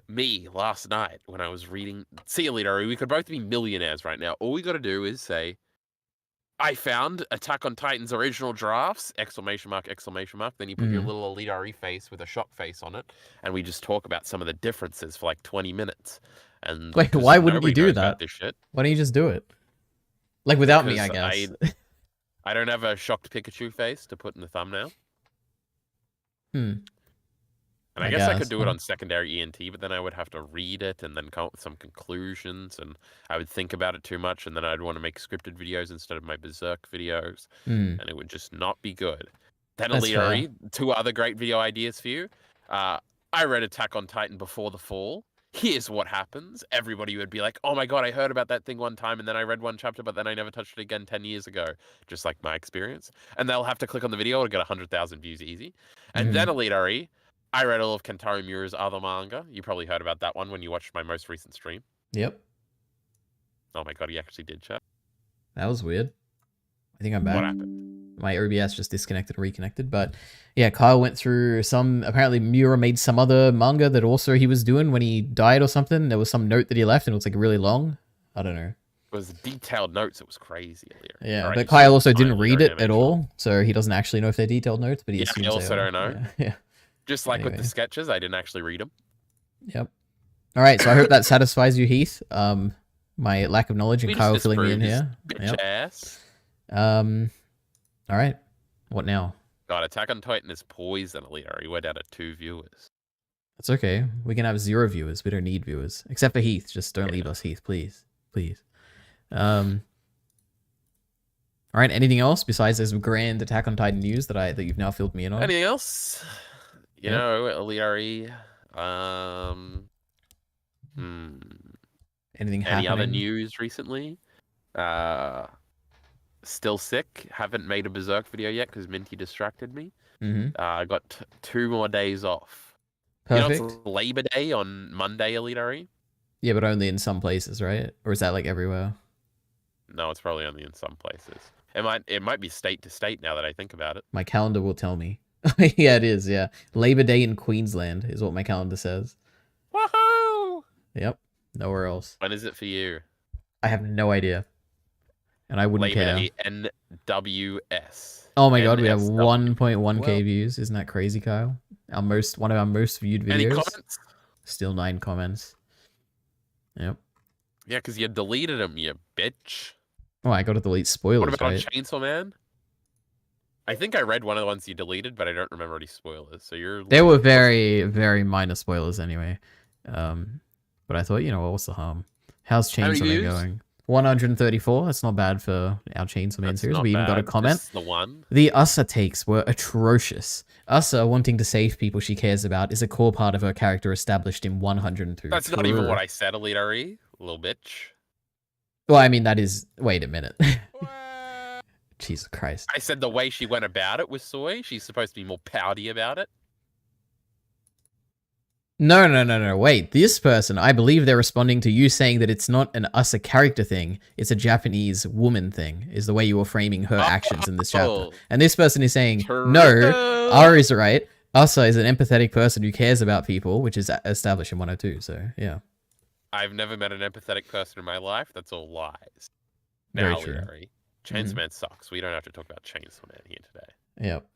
Me last night when I was reading. See you later. We could both be millionaires right now. All we got to do is say, I found Attack on Titan's original drafts, exclamation mark, exclamation mark. Then you put your little Elite RE face with a shock face on it. And we just talk about some of the differences for like 20 minutes. And wait, why wouldn't you do that? Why don't you just do it? Like without me, I guess. I don't have a shocked Pikachu face to put in the thumbnail. And I guess I could do it on secondary ENT, but then I would have to read it and then come up with some conclusions, and I would think about it too much, and then I'd want to make scripted videos instead of my Berserk videos, and it would just not be good. Then Elite, 2 other great video ideas for you. I read Attack on Titan before the fall. Here's what happens. Everybody would be like, oh my god, I heard about that thing one time, and then I read one chapter, but then I never touched it again 10 years ago. Just like my experience. And they'll have to click on the video to get 100,000 views easy. And then Elite RE, I read all of Kentaro Miura's other manga. You probably heard about that one when you watched my most recent stream. Yep. Oh my god, he actually did, chat. That was weird. I think I'm back. What happened? My OBS just disconnected and reconnected. But yeah, Kyle went through some... Apparently Miura made some other manga that also he was doing when he died or something. There was some note that he left and it was like really long. I don't know. It was detailed notes. It was crazy. Yeah, but Kyle also didn't read it at all. So he doesn't actually know if they're detailed notes, but he assumes he also don't know. Yeah. Just like with the sketches, I didn't actually read them. Yep. All right, so I hope that satisfies you, Heath. My lack of knowledge and Kyle filling me in here. Bitch ass. All right. What now? God, Attack on Titan is poison, Elite. He went out of 2 viewers. That's okay. We can have 0 viewers. We don't need viewers. Except for Heath. Just don't leave us, Heath, please. Please. All right, anything else besides this grand Attack on Titan news that you've now filled me in on? Anything else? You know, Elite RE. Anything happening? Any other news recently? Still sick. Haven't made a Berserk video yet because Minty distracted me. I got 2 more days off. Perfect. You know, it's Labor Day on Monday, Elite RE. Yeah, but only in some places, right? Or is that like everywhere? No, it's probably only in some places. It might be state to state now that I think about it. My calendar will tell me. Yeah, it is, yeah. Labor Day in Queensland is what my calendar says. Woohoo! Yep. Nowhere else. When is it for you? I have no idea. And I wouldn't care. Labor Day NWS. Oh my god, we have 1.1k views. Isn't that crazy, Kyle? One of our most viewed videos. Any comments? Still 9 comments. Yep. Yeah, because you deleted them, you bitch. Oh, I got to delete spoilers, What about right? Chainsaw Man? I think I read one of the ones you deleted, but I don't remember any spoilers. So They were very, very minor spoilers anyway. But I thought, you know, what's the harm? How's Chainsaw Man going? 134. That's not bad for our Chainsaw Man series. We even got a comment. That's the one. The Usa takes were atrocious. Usa wanting to save people she cares about is a core part of her character established in 102. That's not even what I said, Elite RE. Little bitch. Well, I mean, that is... Wait a minute. Jesus Christ. I said the way she went about it was soy. She's supposed to be more pouty about it. No. Wait, this person, I believe they're responding to you saying that it's not an us a character thing. It's a Japanese woman thing, is the way you were framing her actions in this chapter. And this person is saying, no, R is right. Usa is an empathetic person who cares about people, which is established in 102. So, yeah. I've never met an empathetic person in my life. That's all lies. Very now, true. Chainsaw Man sucks. We don't have to talk about Chainsaw Man here today. Yep.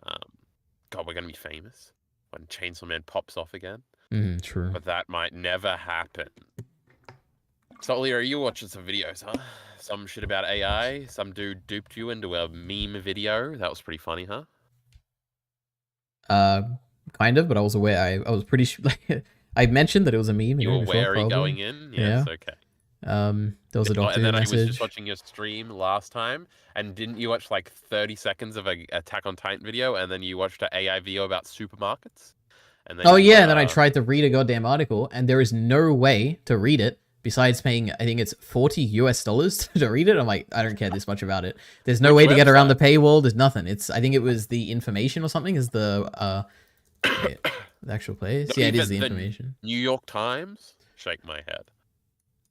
God, we're going to be famous when Chainsaw Man pops off again. True. But that might never happen. So, Leo, you watching some videos, huh? Some shit about AI. Some dude duped you into a meme video. That was pretty funny, huh? Kind of, but I was aware. I was pretty sure. Like, I mentioned that it was a meme. You were wary going in? Yes, yeah. Okay. There was a doctor And then message. I was just watching your stream last time, and didn't you watch like 30 seconds of a Attack on Titan video, and then you watched an AI video about supermarkets? And then and then I tried to read a goddamn article, and there is no way to read it besides paying, I think it's $40 US to read it. I'm like, I don't care this much about it. There's no Which way to get around the website? paywall. There's nothing. I think it was the information or something is wait, the actual place. Not Yeah, it is even the information. New York Times? Shake my head.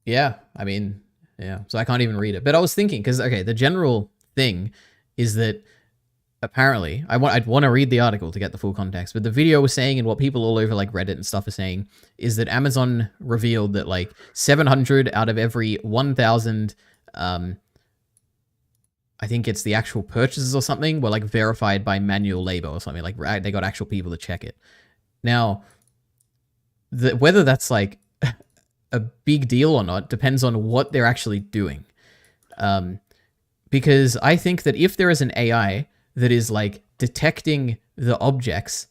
Yeah, I mean, yeah. So I can't even read it. But I was thinking, because, okay, the general thing is that apparently, I'd want to read the article to get the full context, but the video was saying, and what people all over like Reddit and stuff are saying, is that Amazon revealed that like 700 out of every 1,000, I think it's the actual purchases or something, were like verified by manual labor or something. Like they got actual people to check it. Now, whether that's like a big deal or not depends on what they're actually doing. Because I think that if there is an AI that is like detecting the objects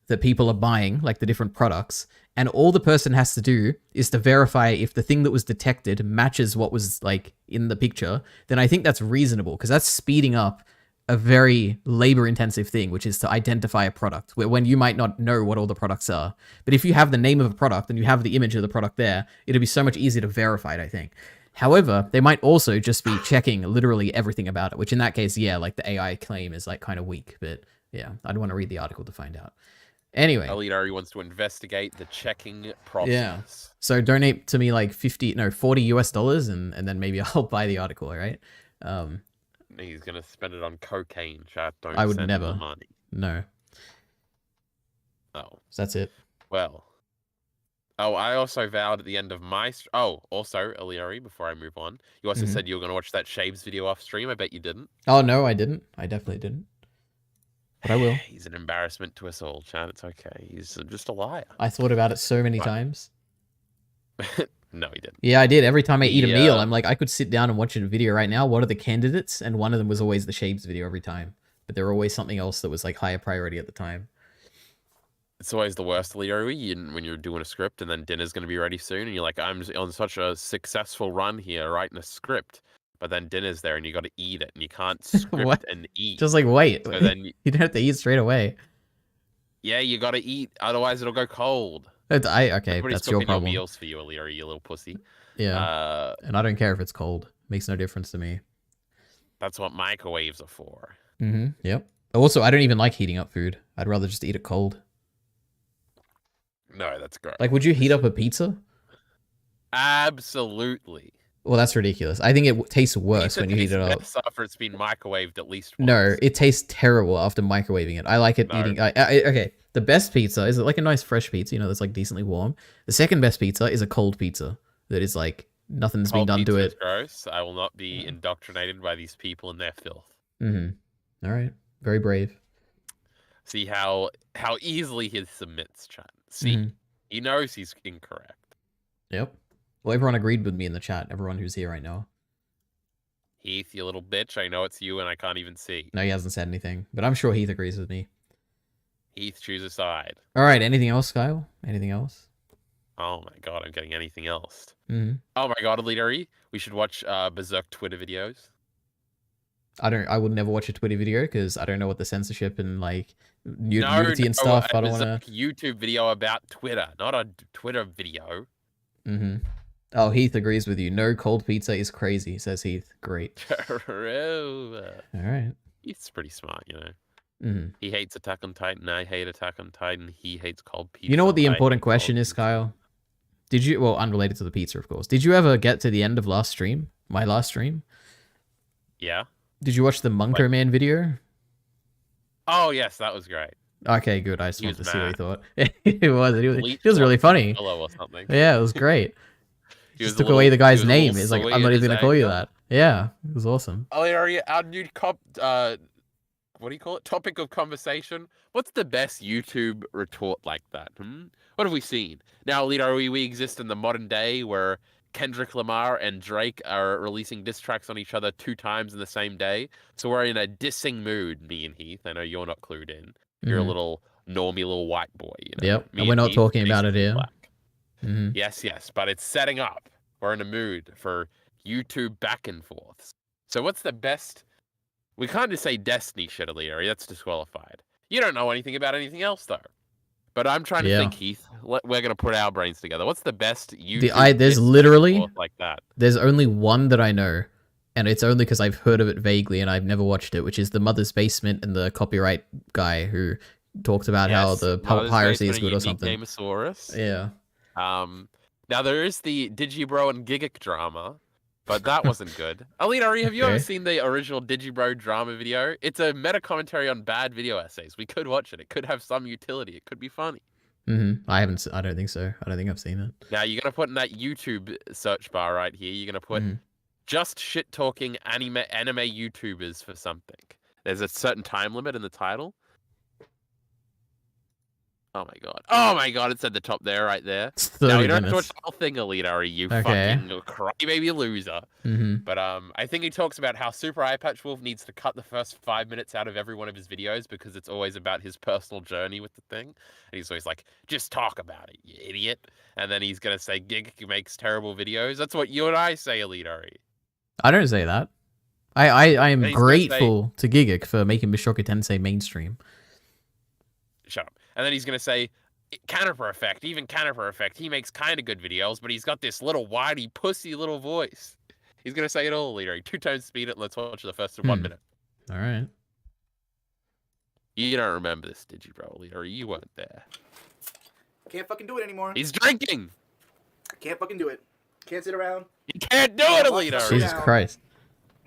that people are buying, like the different products, and all the person has to do is to verify if the thing that was detected matches what was like in the picture, then I think that's reasonable, because that's speeding up a very labor-intensive thing, which is to identify a product, when you might not know what all the products are. But if you have the name of a product and you have the image of the product there, it'll be so much easier to verify it, I think. However, they might also just be checking literally everything about it, which in that case, yeah, like the AI claim is like kind of weak, but yeah, I'd want to read the article to find out. Anyway. Elite Ari wants to investigate the checking process. Yeah. So donate to me like $40 US, and then maybe I'll buy the article, all right? He's gonna spend it on cocaine, chat. Don't I would send never. him the money. No. Oh. So that's it. Well. Oh, I also vowed at the end of my... also, Eliari, before I move on, you also said you were going to watch that Shaves video off stream. I bet you didn't. Oh, no, I didn't. I definitely didn't. But I will. He's an embarrassment to us all, chat. It's okay. He's just a liar. I thought about it so many times. No, he didn't. Yeah, I did. Every time I eat a meal, I'm like, I could sit down and watch a video right now. What are the candidates? And one of them was always the Shaves video every time. But there were always something else that was like higher priority at the time. It's always the worst, Leo, when you're doing a script and then dinner's going to be ready soon. And you're like, I'm on such a successful run here writing a script. But then dinner's there and you got to eat it. And you can't script and eat. Just like, wait. So then you don't have to eat straight away. Yeah, you got to eat. Otherwise, it'll go cold. Okay, Everybody's that's your problem. Meals for you, Leo, you little pussy. Yeah. And I don't care if it's cold. Makes no difference to me. That's what microwaves are for. Mm-hmm. Yep. Also, I don't even like heating up food. I'd rather just eat it cold. No, that's great. Like, would you heat up a pizza? Absolutely. Well, that's ridiculous. I think it tastes worse when you heat it up. After it's been microwaved at least once. No, it tastes terrible after microwaving it. I like it eating... okay, the best pizza is like a nice fresh pizza, you know, that's like decently warm. The second best pizza is a cold pizza that is like nothing's been done to it. Gross. I will not be indoctrinated by these people and their filth. Mm-hmm. All right. Very brave. See how easily he submits, chat. See, he knows he's incorrect. Yep. Well, everyone agreed with me in the chat. Everyone who's here right now. Heath, you little bitch. I know it's you and I can't even see. No, he hasn't said anything, but I'm sure Heath agrees with me. Heath, choose a side. All right. Anything else, Kyle? Anything else? Oh my god, I'm getting anything else. Mm-hmm. Oh my god, Elite, we should watch Berserk Twitter videos. I would never watch a Twitter video because I don't know what the censorship and like nudity and stuff. I don't want to. YouTube video about Twitter, not a Twitter video. Mm-hmm. Oh, Heath agrees with you. No cold pizza is crazy, says Heath. Great. All right. He's pretty smart, you know. Mm-hmm. He hates Attack on Titan. I hate Attack on Titan. He hates cold pizza. You know what the important question is, Kyle? Did you, well, unrelated to the pizza, of course. Did you ever get to the end of last stream? My last stream? Yeah. Did you watch the Munker Man video? Oh, yes, that was great. Okay, good. I just wanted to see what he thought. It was really funny. Or something. Yeah, it was great. He just took away the guy's name. He's like, I'm not even going to call you that. Yeah, it was awesome. Oh, our new what do you call it? Topic of conversation. What's the best YouTube retort like that? What have we seen? Now, Lito, we exist in the modern day where Kendrick Lamar and Drake are releasing diss tracks on each other 2 times in the same day. So we're in a dissing mood, me and Heath. I know you're not clued in. You're a little normie little white boy. You know? Yep, and we're not talking about it here. Yes, but it's setting up. We're in a mood for YouTube back and forths. So what's the best... We can't just say Destiny shit, Aliyah. That's disqualified. You don't know anything about anything else, though. But I'm trying to Yeah. think, Heath. We're gonna put our brains together. What's the best YouTube? There's bit literally like that. There's only one that I know, and it's only because I've heard of it vaguely and I've never watched it, which is the Mother's Basement and the copyright guy who talked about how the piracy is good or something. Gamesaurus. Yeah. Now there is the Digibro and Gigic drama, but that wasn't good. Alina, have you ever seen the original Digibro drama video? It's a meta commentary on bad video essays. We could watch it. It could have some utility. It could be funny. I don't think so. I don't think I've seen it. Now you're gonna put in that YouTube search bar right here. You're gonna put just shit talking anime YouTubers for something. There's a certain time limit in the title. Oh my god! Oh my god! It's at the top there, right there. Now you don't have to watch the whole thing, Alita. You fucking crybaby loser. But I think he talks about how Super Eye Patch Wolf needs to cut the first 5 minutes out of every one of his videos because it's always about his personal journey with the thing. And he's always like, "Just talk about it, you idiot." And then he's gonna say Gigic makes terrible videos. That's what you and I say, Alita. I don't say that. I am grateful to Gigic for making Bishoku Tensei mainstream. Shut up. And then he's going to say, Caniper Effect, even Caniper Effect, he makes kind of good videos, but he's got this little whitey pussy little voice. He's going to say it all, Leader. 2 times speed it, and let's watch the first 1 minute. All right. You don't remember this, did you, bro, Leader? You weren't there. Can't fucking do it anymore. He's drinking! Can't fucking do it. Can't sit around. You can't do it, Leader! Jesus Christ.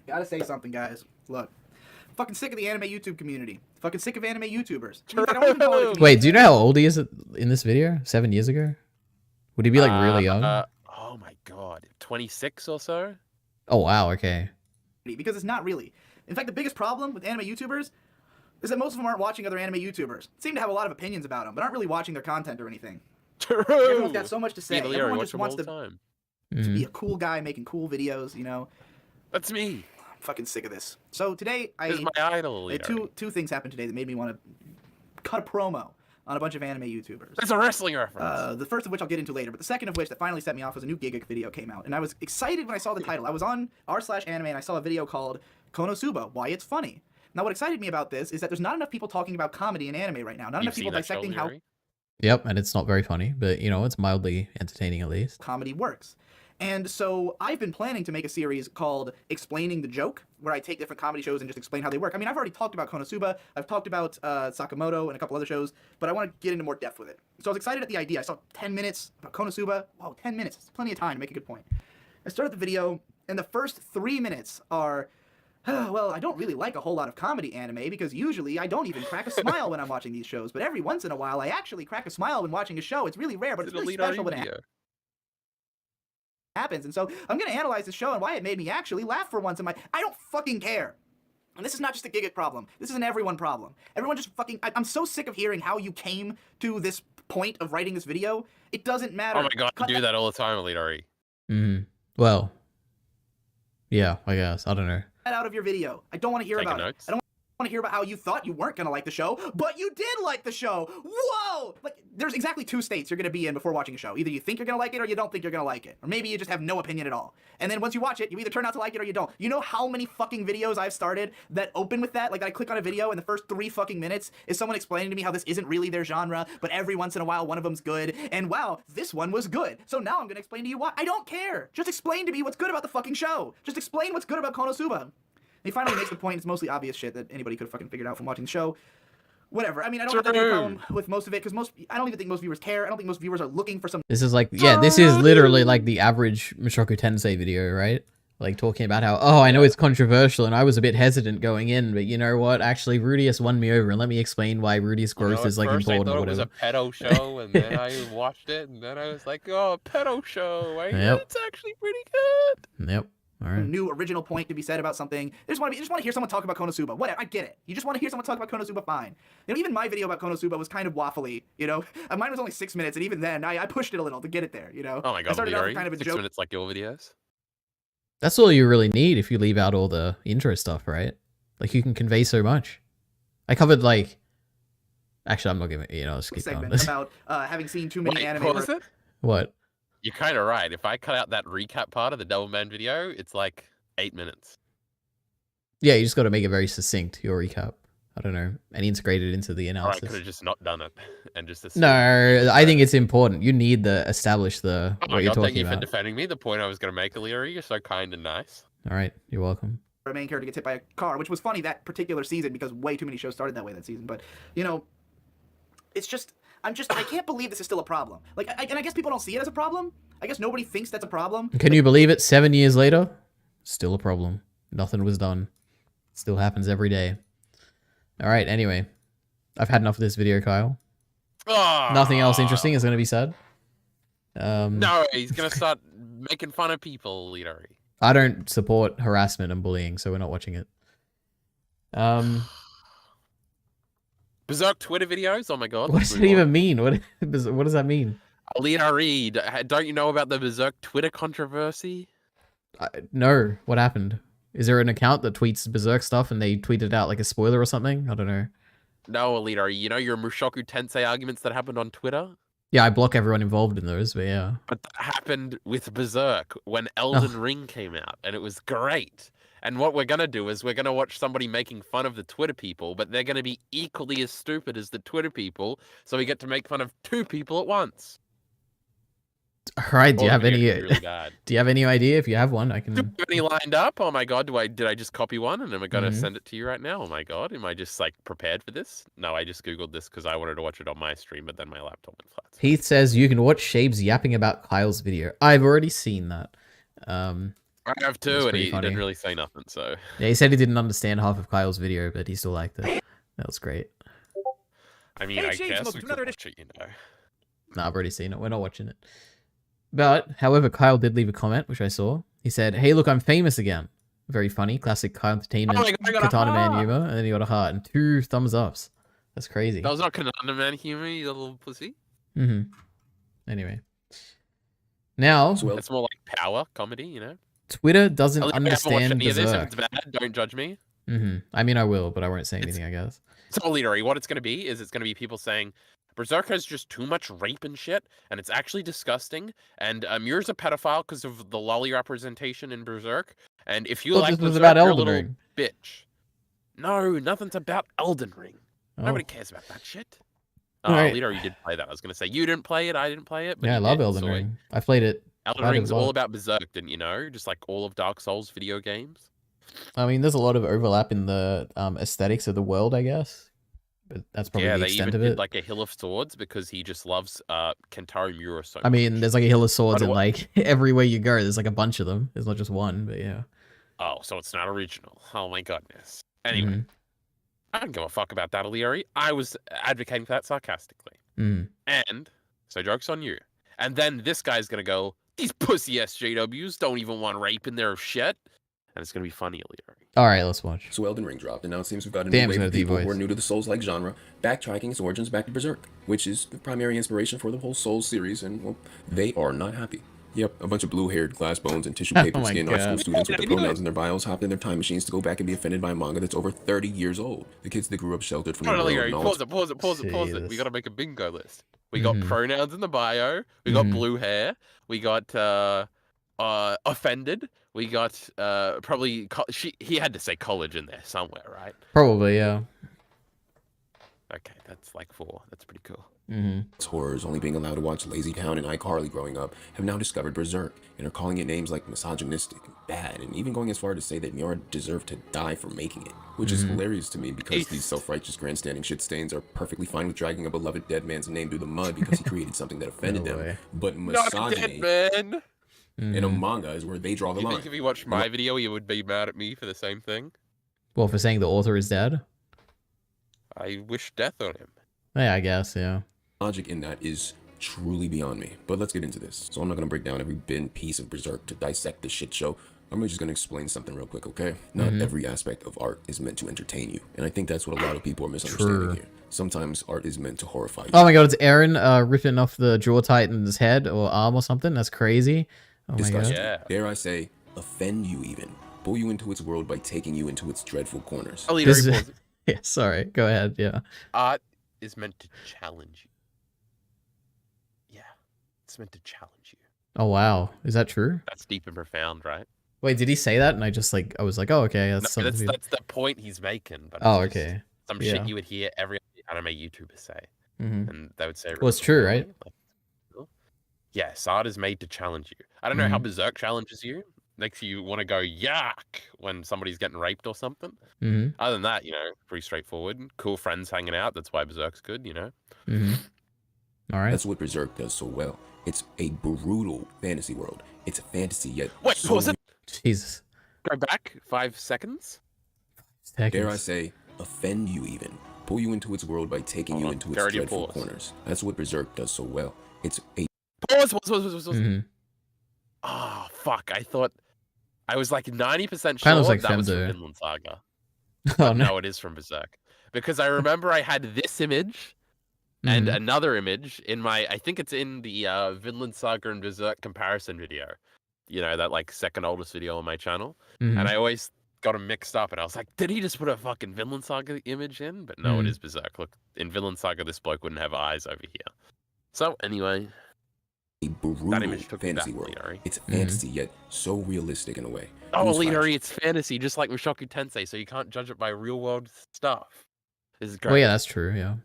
Gotta say something, guys. Look. I'm fucking sick of the anime YouTube community. Fucking sick of anime YouTubers. Wait, do you know how old he is in this video? 7 years ago? Would he be like really young? Oh my god. 26 or so? Oh wow, okay. Because it's not really. In fact, the biggest problem with anime YouTubers is that most of them aren't watching other anime YouTubers. Seem to have a lot of opinions about them, but aren't really watching their content or anything. True. Everyone's got so much to say. Yeah, Everyone just wants to be a cool guy making cool videos, you know? That's me. I'm fucking sick of this. So today, This is my idol, Leader. Two things happened today that made me want to cut a promo on a bunch of anime YouTubers. That's a wrestling reference. The first of which I'll get into later, but the second of which that finally set me off was a new Gigic video came out, and I was excited when I saw the title. I was on r/anime and I saw a video called Konosuba, Why It's Funny. Now what excited me about this is that there's not enough people talking about comedy in anime right now. Not enough people dissecting how... Yep, and it's not very funny, but you know, it's mildly entertaining at least. Comedy works. And so I've been planning to make a series called Explaining the Joke, where I take different comedy shows and just explain how they work. I mean, I've already talked about Konosuba, I've talked about Sakamoto and a couple other shows, but I want to get into more depth with it. So I was excited at the idea. I saw 10 minutes about Konosuba. Whoa, 10 minutes. It's plenty of time to make a good point. I started the video, and the first 3 minutes are, well, I don't really like a whole lot of comedy anime, because usually I don't even crack a smile when I'm watching these shows, but every once in a while I actually crack a smile when watching a show. It's really rare, but it's really special when it happens. And so I'm going to analyze the show and why it made me actually laugh for once in my... I don't fucking care. And this is not just a Gigic problem. This is an everyone problem. Everyone just fucking... I'm so sick of hearing how you came to this point of writing this video. It doesn't matter. Oh my god, you do that all the time, Alidari. Well, yeah, I guess. I don't know. That out of your video. I don't want to hear about it. I don't want to hear about how you thought you weren't going to like the show, but you did like the show. Whoa! Like, there's exactly 2 states you're going to be in before watching a show. Either you think you're going to like it or you don't think you're going to like it. Or maybe you just have no opinion at all. And then once you watch it, you either turn out to like it or you don't. You know how many fucking videos I've started that open with that? Like, I click on a video and the first 3 fucking minutes is someone explaining to me how this isn't really their genre, but every once in a while one of them's good. And wow, this one was good. So now I'm going to explain to you why. I don't care. Just explain to me what's good about the fucking show. Just explain what's good about Konosuba. He finally makes the point. It's mostly obvious shit that anybody could have fucking figured out from watching the show. Whatever. I mean, I don't have that big problem with most of it, because I don't even think most viewers care. I don't think most viewers are looking for some... This is like, yeah, this is literally like the average Mushoku Tensei video, right? Like talking about how, oh, I know it's controversial and I was a bit hesitant going in, but you know what? Actually, Rudius won me over, and let me explain why Rudius growth is like important or whatever. I thought it was a pedo show, and then I watched it, and then I was like, oh, a pedo show. It's actually pretty good. Yep. All right. New original point to be said about something. You just want to hear someone talk about Konosuba. Whatever, I get it. You just want to hear someone talk about Konosuba, fine. You know, even my video about Konosuba was kind of waffly, you know? Mine was only 6 minutes, and even then, I pushed it a little to get it there, you know? Oh my god, I started out with kind of a 6 joke. minutes like your videos? That's all you really need if you leave out all the intro stuff, right? Like, you can convey so much. I covered, like... Actually, I'm not giving... You know, let's keep going. About having seen too many anime... What was it? What? You're kind of right. If I cut out that recap part of the Double Man video, it's like 8 minutes. Yeah, you just got to make it very succinct, your recap. I don't know, and integrate it into the Or I analysis. could have just not done it and just assumed. No, I think it's important. You need to establish Oh what my you're god, thank talking you for about. defending me. The point I was going to make, Leary, you're so kind and nice. All right, you're welcome. A main character gets hit by a car, which was funny that particular season because way too many shows started that way that season. But you know, it's just I can't believe this is still a problem. Like, and I guess people don't see it as a problem. I guess nobody thinks that's a problem. Can you believe it? 7 years later, still a problem. Nothing was done. Still happens every day. All right. Anyway, I've had enough of this video, Kyle. Nothing else interesting is going to be said. No, he's going to start making fun of people, Leary. I don't support harassment and bullying, so we're not watching it. Berserk Twitter videos? Oh my god. What does it even mean? What does that mean? Leary, don't you know about the Berserk Twitter controversy? No. What happened? Is there an account that tweets Berserk stuff and they tweet it out like a spoiler or something? I don't know. No, Leary, you know your Mushoku Tensei arguments that happened on Twitter? Yeah, I block everyone involved in those, but yeah. But that happened with Berserk when Elden Ring came out, and it was great. And what we're going to do is we're going to watch somebody making fun of the Twitter people, but they're going to be equally as stupid as the Twitter people, so we get to make fun of two people at once. All right, do you have any really bad. Do you have any idea? If you have one, I can. Do you have any lined up? Oh my god, did I just copy one and am I going to send it to you right now? Oh my god, am I just like prepared for this? No, I just googled this because I wanted to watch it on my stream, but then my laptop went flat. Heath says you can watch Shabes yapping about Kyle's video. I've already seen that. I have too, and he didn't really say nothing. So yeah, he said he didn't understand half of Kyle's video, but he still liked it. That was great. I mean, I guess we could watch it, you know. No, I've already seen it. We're not watching it. But, however, Kyle did leave a comment, which I saw. He said, "Hey, look, I'm famous again." Very funny, classic Kyle Entertainment, Katana Man humor, and then he got a heart and 2 thumbs ups. That's crazy. That was not Katana Man humor, you little pussy. Anyway. Now, it's more like power comedy, you know? Twitter doesn't understand any of this. If Berserk. it's bad, don't judge me. I mean, I will, but I won't say anything, I guess. So, Leary, what it's going to be is it's going to be people saying, Berserk has just too much rape and shit, and it's actually disgusting, and Muir's a pedophile because of the lolly representation in Berserk, and if you like Berserk, about you're a Elden little Ring. bitch. No, nothing's about Elden Ring. Nobody cares about that shit. Oh, Alright. Leader, you did play that. I was going to say, you didn't play it, I didn't play it. But Yeah, I you love did, Elden so Ring. I played it. Elden Ring's all about Berserk, didn't you know? Just like all of Dark Souls video games. I mean, there's a lot of overlap in the aesthetics of the world, I guess. But that's probably the extent of it. Did like a Hill of Swords because he just loves Kentaro Miura so much. I mean, there's like a Hill of Swords and like everywhere you go, there's like a bunch of them. There's not just one, but yeah. Oh, so it's not original. Oh my goodness. Anyway, I don't give a fuck about that, Leary. I was advocating for that sarcastically. And so joke's on you. And then this guy's gonna go, these pussy SJWs don't even want rape in their shit. And it's gonna be funny, Leary. All right, let's watch. So Elden Ring dropped, and now it seems we've got a new wave of people who are new to the Souls-like genre, backtracking its origins back to Berserk, which is the primary inspiration for the whole Souls series, and, well, they are not happy. Yep, a bunch of blue-haired, glass bones, and tissue paper skin art school students with the pronouns in their bios hopped in their time machines to go back and be offended by a manga that's over 30 years old. The kids that grew up sheltered from the world. Leary, pause it. We gotta make a bingo list. We got pronouns in the bio. We got blue hair. We got offended. We got probably he had to say college in there somewhere, right? Probably, yeah. Okay, that's like 4. That's pretty cool. Horrors, only being allowed to watch Lazy Town and iCarly growing up, have now discovered Berserk and are calling it names like misogynistic and bad, and even going as far to say that Miura deserved to die for making it, which is hilarious to me because these self-righteous grandstanding shit stains are perfectly fine with dragging a beloved dead man's name through the mud because he created something that offended them. But misogyny in a manga is where they draw the line. You think if you watched my video, you would be mad at me for the same thing? Well, for saying the author is dead? I wish death on him. Yeah, I guess, yeah. Logic in that is truly beyond me, but let's get into this. So I'm not going to break down every piece of Berserk to dissect this shit show. I'm just going to explain something real quick, okay? Not every aspect of art is meant to entertain you, and I think that's what a lot of people are misunderstanding here. Sometimes art is meant to horrify you. Oh my god, it's Aaron ripping off the Jaw Titan's head or arm or something? That's crazy. Oh my god. Yeah. Dare I say, offend you even. Pull you into its world by taking you into its dreadful corners. Yeah, sorry. Go ahead, yeah. Art is meant to challenge you. Yeah, it's meant to challenge you. Oh wow, is that true? That's deep and profound, right? Wait, did he say that? And I was like, oh okay, that's something. That's the point he's making. But okay. some Yeah. shit you would hear every anime YouTuber say, and they would say, Well, it's true, right? Like, yeah, Sad is made to challenge you. I don't know how Berserk challenges you. Makes you want to go yuck when somebody's getting raped or something. Other than that, pretty straightforward. Cool friends hanging out. That's why Berserk's good, All right. That's what Berserk does so well. It's a brutal fantasy world. It's a fantasy yet. Wait, so was it? Jesus. Go back 5 seconds. Dare I say, offend you even. Pull you into its world by taking you into its dreadful corners. That's what Berserk does so well. It's a Pause. Oh, fuck. I was like 90% sure looks like that was from Femdo. Vinland Saga. Oh, No, it is from Berserk. Because I remember I had this image and another image in I think it's in the Vinland Saga and Berserk comparison video. That like second oldest video on my channel. And I always got them mixed up and I was like, did he just put a fucking Vinland Saga image in? But no, it is Berserk. Look, in Vinland Saga, this bloke wouldn't have eyes over here. So anyway, a brutal fantasy world. It's fantasy yet so realistic in a way. Oh, Elite it's fantasy, just like Mushoku Tensei, so you can't judge it by real world stuff. This is great. Oh yeah, that's true. Yeah.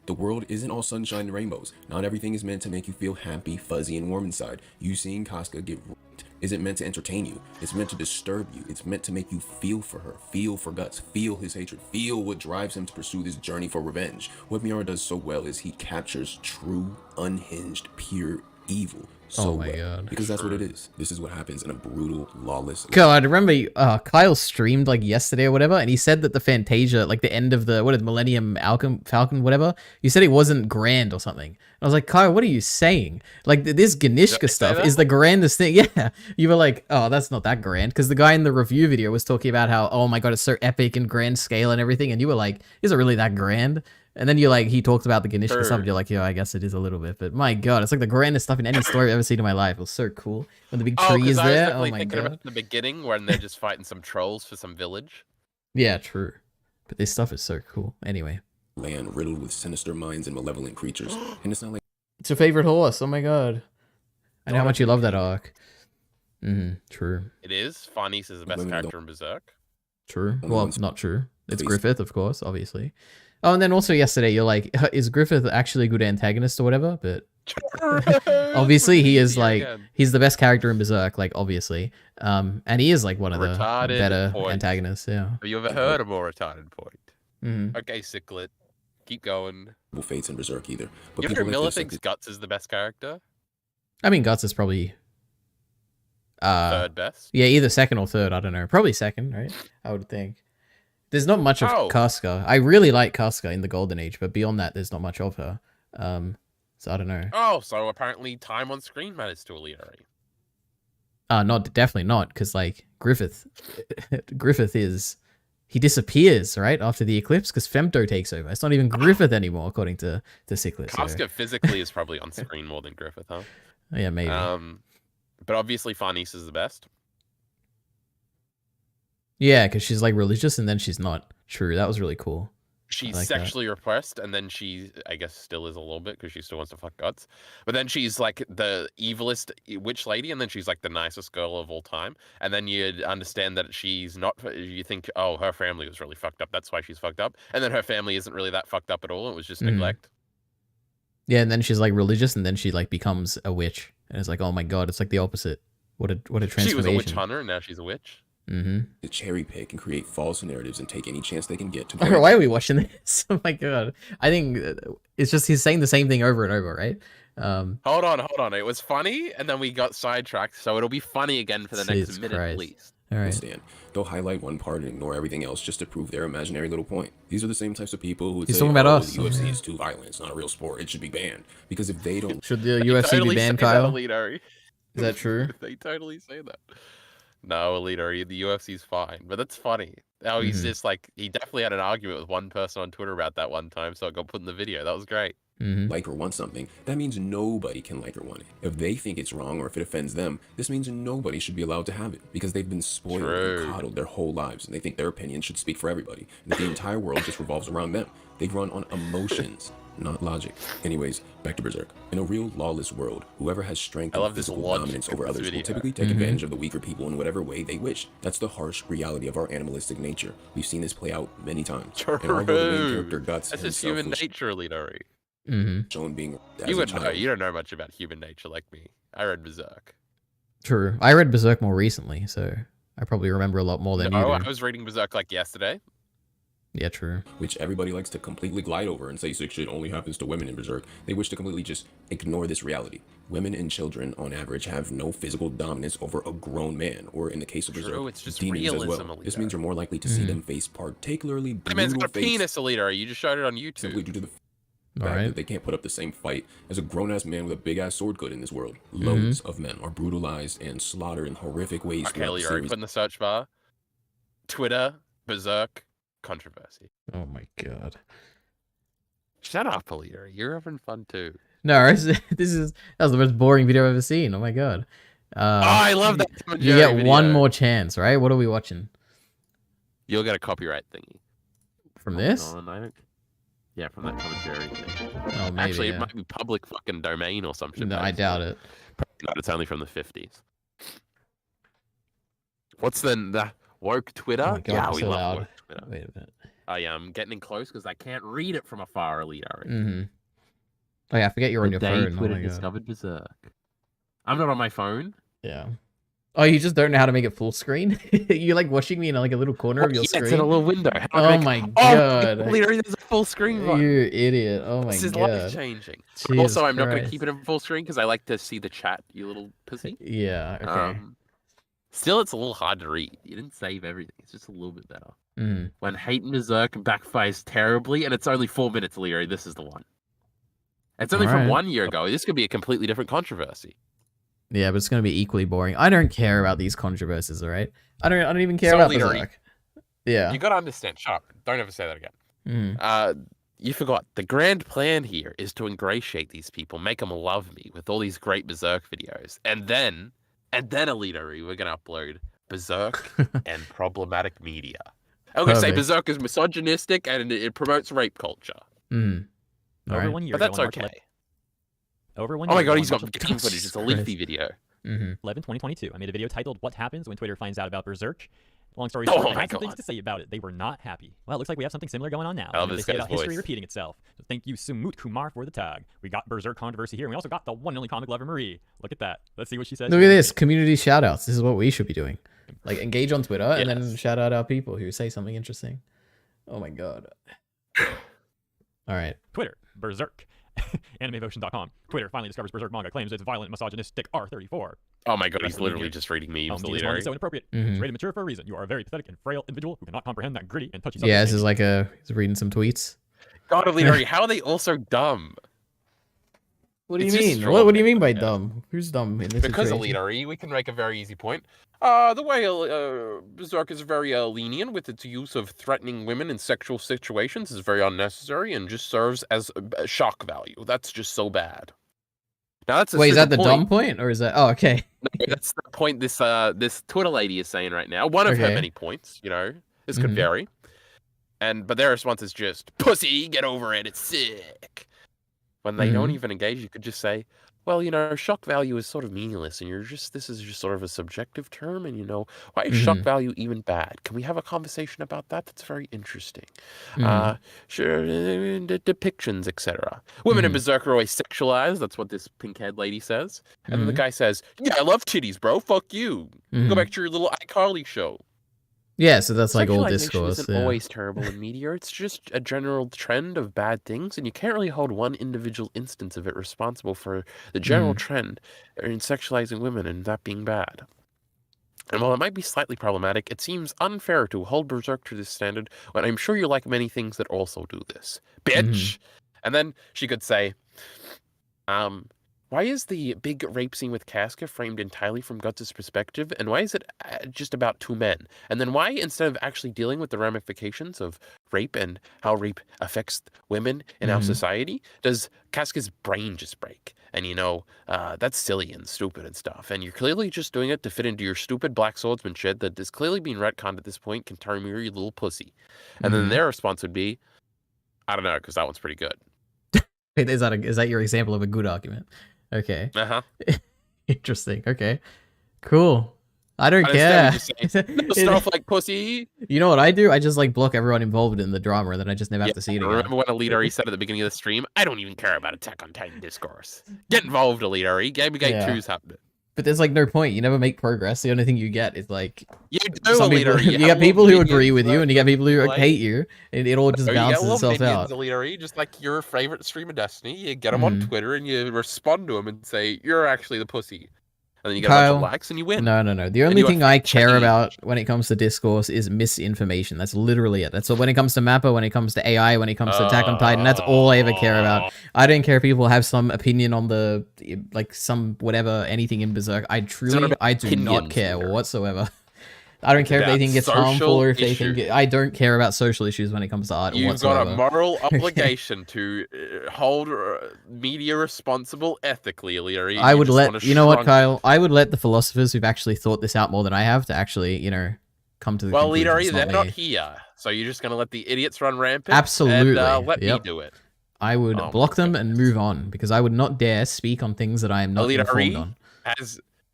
The world isn't all sunshine and rainbows. Not everything is meant to make you feel happy, fuzzy, and warm inside. You seeing Casca get raped isn't meant to entertain you. It's meant to disturb you. It's meant to make you feel for her, feel for Guts, feel his hatred, feel what drives him to pursue this journey for revenge. What Miura does so well is he captures true, unhinged, pure evil so God. Because that's what it is. This is what happens in a brutal, lawless. God, I remember Kyle streamed like yesterday or whatever, and he said that the Fantasia, like the end of the Millennium Falcon, whatever, you said it wasn't grand or something. And I was like, Kyle, what are you saying? Like this Ganishka stuff is the grandest thing. Yeah, you were like, oh, that's not that grand, because the guy in the review video was talking about how, oh my God, it's so epic and grand scale and everything, and you were like, is it really that grand? And then he talked about the Ganishka stuff, and you're like, yeah, I guess it is a little bit. But my God, it's like the grandest stuff in any story I've ever seen in my life. It was so cool. When the big tree is there. Oh my God. About the beginning when they're just fighting some trolls for some village. Yeah, true. But this stuff is so cool. Anyway. Land riddled with sinister minds and malevolent creatures. And it's not like... It's your favorite horse. Oh my God. I know how much you love that arc. True. It is. Farnese is the best character in Berserk. True. Well, not true. It's Griffith, of course, obviously. Oh, and then also yesterday, you're like, is Griffith actually a good antagonist or whatever? But obviously he is he's the best character in Berserk, like obviously. And he is like one of the better antagonists, yeah. Have you ever heard a more retarded point? Okay, Ciclet. Keep going. Fates in Berserk either. But you know Miller thinks Guts is the best character? I mean, Guts is probably... third best? Yeah, either second or third, I don't know. Probably second, right? I would think. There's not much of Casca. I really like Casca in the Golden Age, but beyond that, there's not much of her. So I don't know. Oh, so apparently time on screen matters to Elitari. Definitely not, because like Griffith is... He disappears, right, after the eclipse, because Femto takes over. It's not even Griffith anymore, according to Ciclet. Casca physically is probably on screen more than Griffith, huh? Yeah, maybe. But obviously Farnese is the best. Yeah, because she's like religious and then she's not. True, that was really cool. She's sexually repressed, and then she, I guess, still is a little bit because she still wants to fuck Guts. But then she's like the evilest witch lady, and then she's like the nicest girl of all time. And then you'd understand that she's not. You think, oh, her family was really fucked up. That's why she's fucked up. And then her family isn't really that fucked up at all. It was just neglect. Yeah, and then she's like religious, and then she like becomes a witch, and it's like, oh my God, it's like the opposite. What a transformation. She was a witch hunter, and now she's a witch. To cherry pick and create false narratives and take any chance they can get to. Why are we watching this? Oh my God! I think it's just he's saying the same thing over and over, right? Hold on. It was funny, and then we got sidetracked, so it'll be funny again for the next minute at least. All right. Understand? They'll highlight one part and ignore everything else just to prove their imaginary little point. These are the same types of people who would He's say, talking about us. The UFC is too violent. It's not a real sport. It should be banned. Because if they don't... Should the UFC be banned, Kyle? Is that true? They totally say that. No, Elite, the UFC's fine, but that's funny. Oh, he's just like, he definitely had an argument with one person on Twitter about that one time, so it got put in the video. That was great. like or want something, that means nobody can like or want it. If they think it's wrong or if it offends them, this means nobody should be allowed to have it because they've been spoiled and coddled their whole lives, and they think their opinion should speak for everybody, and that the entire world just revolves around them. They run on emotions, not logic. Anyways, back to Berserk. In a real lawless world, whoever has strength and physical dominance over others will typically take advantage of the weaker people in whatever way they wish. That's the harsh reality of our animalistic nature. We've seen this play out many times. True. And although the main character Guts That's himself just human was nature, Lidari. shown being You would know. You don't know much about human nature like me. I read Berserk. True. I read Berserk more recently, so I probably remember a lot more than you do. I was reading Berserk like yesterday. Yeah, true. Which everybody likes to completely glide over and say sick shit only happens to women in Berserk. They wish to completely just ignore this reality. Women and children, on average, have no physical dominance over a grown man, or in the case of Berserk, it's just demons realism, as well. Alita. This means you're more likely to see them face particularly That man's brutal got a penis, Alita. You just showed it on YouTube. simply due to the fact that they can't put up the same fight as a grown-ass man with a big-ass sword could in this world. Loads of men are brutalized and slaughtered in horrific ways Okay, throughout the Alita, series. put in the search bar. Twitter, Berserk, controversy. Oh my god. Shut up, Alita. You're having fun too. No, that was the most boring video I've ever seen. Oh my god. I love that. Tom and You Jerry get one video. more chance, right? What are we watching? You'll get a copyright thingy. From this? Yeah, from that Tom and Jerry thing. Oh, maybe, Actually, yeah. it might be public fucking domain or something. No, I doubt it. Probably not. It's only from the 50s. What's the woke Twitter? Oh my god, Yeah, it's we so love loud. woke Twitter. Wait a minute. I am getting in close because I can't read it from afar, Alita. Oh yeah, I forget you're on your phone. Twitter Oh my god. discovered Berserk. I'm not on my phone. Yeah. Oh, you just don't know how to make it full screen? You're like watching me in like a little corner of your screen? It's in a little window. Oh my god. Alita, there's a full screen button. You idiot. Oh my god. This is life changing. Jesus Also, I'm not going to Christ. keep it in full screen because I like to see the chat, you little pussy. Yeah, okay. Still, it's a little hard to read. You didn't save everything. It's just a little bit better. Mm. When Hate and Berserk backfires terribly, and it's only 4 minutes, Leary, this is the one. It's only from Alright. 1 year ago. This could be a completely different controversy. Yeah, but it's gonna be equally boring. I don't care about these controversies, alright? I don't even care about Leary, Berserk. Yeah. You gotta understand. Shut up. Don't ever say that again. You forgot. The grand plan here is to ingratiate these people, make them love me with all these great Berserk videos. And then Alita, we're gonna upload Berserk and problematic media. I'm gonna say Perfect. Berserk is misogynistic and it promotes rape culture. Mm. Over Alright. 1 year But that's ago, on March okay. Over 1 Oh year my ago, god, on he's got March game footage. It's a leafy video. 11, 2022. I made a video titled "What Happens When Twitter Finds Out About Berserk." Long story Oh short, I my had some things God. to say about it. They were not happy. Well, it looks like we have something similar going on now. I love And this they say guy's about history voice. repeating itself. So thank you, Sumut Kumar, for the tag. We got Berserk controversy here, and we also got the one and only comic lover Marie. Look at that. Let's see what she says. Look at this. Community shoutouts. This is what we should be doing. Like engage on Twitter and then shout out our people who say something interesting. Oh my god. Alright. Twitter, Berserk. AnimeVotion.com. Twitter finally discovers Berserk manga, claims it's violent, misogynistic R34. Oh my god, he's Rest of the literally video. just reading memes, the This leader. one is so inappropriate. It's rated mature for a reason. You are a very pathetic and frail individual who cannot comprehend that gritty and touchy subject. Yeah, this is like he's reading some tweets. God, Alita, how are they all so dumb? What do you It's just mean? straw What do you mean by man. dumb? Who's dumb in this Because situation? Alita, we can make a very easy point. The way Berserk is very lenient with its use of threatening women in sexual situations is very unnecessary and just serves as shock value. That's just so bad. Now that's a Wait, is that stupid the dumb point? Or is that... Oh, okay. No, that's the point this this Twitter lady is saying right now. One of her Okay. many points, you know. This could Mhm. vary. But their response is just, pussy, get over it, it's sick. When they don't even engage, you could just say, well, you know, shock value is sort of meaningless, and this is just sort of a subjective term, and, you know, why is shock value even bad? Can we have a conversation about that? That's very interesting. Sure, depictions, etc. Women in Berserk are always sexualized, that's what this pink-haired lady says. And then the guy says, yeah, I love titties, bro, fuck you. Go back to your little iCarly show. Yeah, so that's like all Sexualization discourse. isn't Yeah. always terrible in media. It's just a general trend of bad things, and you can't really hold one individual instance of it responsible for the general trend in sexualizing women and that being bad. And while it might be slightly problematic, it seems unfair to hold Berserk to this standard when I'm sure you like many things that also do this. Bitch! And then she could say, why is the big rape scene with Casca framed entirely from Guts' perspective, and why is it just about two men? And then why, instead of actually dealing with the ramifications of rape and how rape affects women in our society, does Casca's brain just break? And that's silly and stupid and stuff. And you're clearly just doing it to fit into your stupid black swordsman shit that is clearly being retconned at this point. Kentarmir, you little pussy. And then their response would be, I don't know, because that one's pretty good. Wait, is that your example of a good argument? Okay. Interesting. Okay. Cool. I don't care. Stuff like pussy. You know what I do? I just like block everyone involved in the drama, and then I just never have to see it again. Remember when Elite said at the beginning of the stream, I don't even care about Attack on Titan discourse. Get involved, Elite Gamergate 2's happening. But there's like no point. You never make progress. The only thing you get is like you get people who agree with you, and you get people who hate you, and it all just balances itself out. Elite, just like your favorite streamer Destiny, you get them on Twitter and you respond to them and say you're actually the pussy. And then you get a bunch of likes and you win. No. The only thing I care about when it comes to discourse is misinformation. That's literally it. That's when it comes to Mappa, when it comes to AI, when it comes to Attack on Titan, that's all I ever care about. I don't care if people have some opinion on the, like, some whatever, anything in Berserk. I do not care whatsoever. I don't care if they think it's harmful or if they think I don't care about social issues when it comes to art whatsoever. You've got a moral obligation to hold media responsible ethically, Illyri. I would you know what, Kyle? I would let the philosophers who've actually thought this out more than I have to actually, come to the conclusion. Well, Illyri, they're not here. So you're just going to let the idiots run rampant? Absolutely. And let me do it. I would block them and move on because I would not dare speak on things that I am not informed on.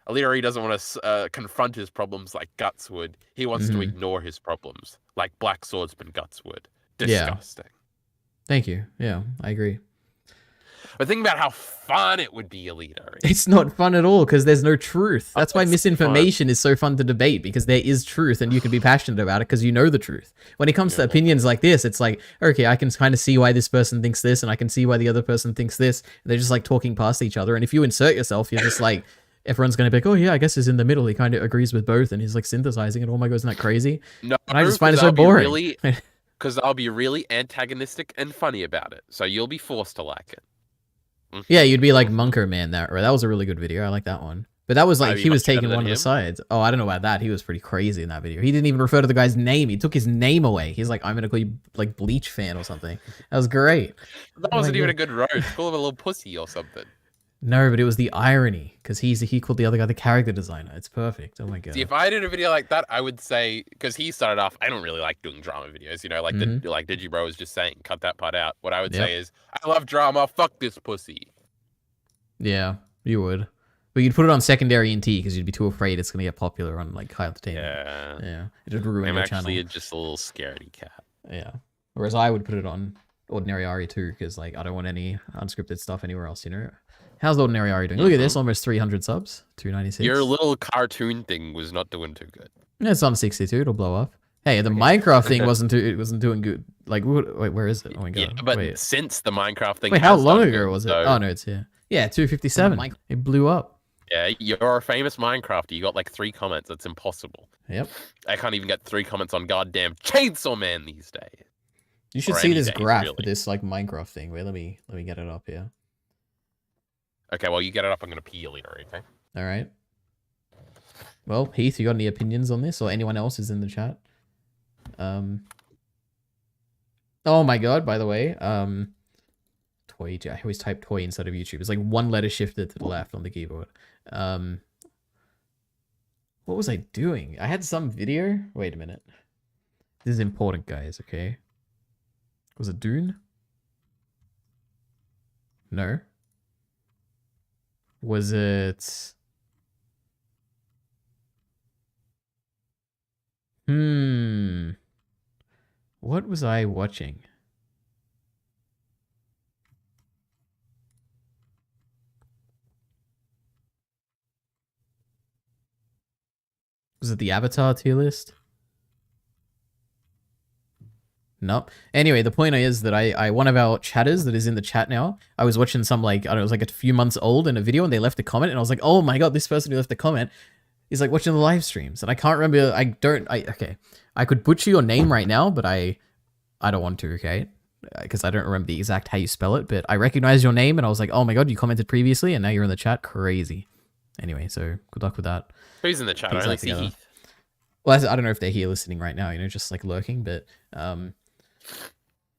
Illyri doesn't want to confront his problems like Guts would. He wants to ignore his problems like Black Swordsman Guts would. Disgusting. Yeah. Thank you. Yeah, I agree. But think about how fun it would be, Illyri. It's not fun at all because there's no truth. That's why misinformation is so fun to debate because there is truth and you can be passionate about it because you know the truth. When it comes to opinions like this, it's like, okay, I can kind of see why this person thinks this and I can see why the other person thinks this. And they're just like talking past each other. And if you insert yourself, you're just like... Everyone's going to be like, oh yeah, I guess he's in the middle. He kind of agrees with both and he's like synthesizing it. Oh my God, isn't that crazy? No, and I just find it so boring. Because I'll be really antagonistic and funny about it. So you'll be forced to like it. Yeah, you'd be like Munker Man. That was a really good video. I like that one. But that was like, he was taking one of the sides. Oh, I don't know about that. He was pretty crazy in that video. He didn't even refer to the guy's name. He took his name away. He's like, I'm going to call you like Bleach fan or something. That was great. That wasn't even a good roast. Call him a little pussy or something. No, but it was the irony because he called the other guy the character designer. It's perfect. Oh my God. See, if I did a video like that, I would say, because he started off, I don't really like doing drama videos, like like Digibro was just saying, cut that part out. What I would say is, I love drama, fuck this pussy. Yeah, you would. But you'd put it on secondary in T because you'd be too afraid it's going to get popular on like high entertainment. Yeah. It'd ruin your channel. I'm actually just a little scaredy cat. Yeah. Whereas I would put it on Ordinary Ari too because like I don't want any unscripted stuff anywhere else, How's Ordinary Ari doing? Look at this, almost 300 subs, 296. Your little cartoon thing was not doing too good. It's on 62. It'll blow up. Hey, the Minecraft thing wasn't doing good. Like, wait, where is it? Oh my God. Yeah, but since the Minecraft thing. Wait, how long ago was it? Oh no, it's here. Yeah, 257. It blew up. Yeah, you're a famous Minecrafter. You got like 3 comments. That's impossible. Yep. I can't even get 3 comments on goddamn Chainsaw Man these days. You should see this graph for this like Minecraft thing. Wait, let me get it up here. Okay, well, you get it up. I'm going to pee you later, okay? All right. Well, Heath, you got any opinions on this or anyone else is in the chat? Oh my God, by the way, toy, I always type toy instead of YouTube. It's like one letter shifted to the left on the keyboard. What was I doing? I had some video. Wait a minute. This is important, guys, okay? Was it Dune? No. Was it... What was I watching? Was it the Avatar tier list? Nope. Anyway, the point is that I one of our chatters that is in the chat now, I was watching some like, I don't know, it was like a few months old in a video and they left a comment and I was like, oh my God, this person who left a comment is like watching the live streams. And I can't remember, okay. I could butcher your name right now, but I don't want to, okay? Because I don't remember the exact how you spell it, but I recognize your name and I was like, oh my God, you commented previously and now you're in the chat. Crazy. Anyway, so good luck with that. Who's in the chat? I only see Heath. Well, I don't know if they're here listening right now, just like lurking, but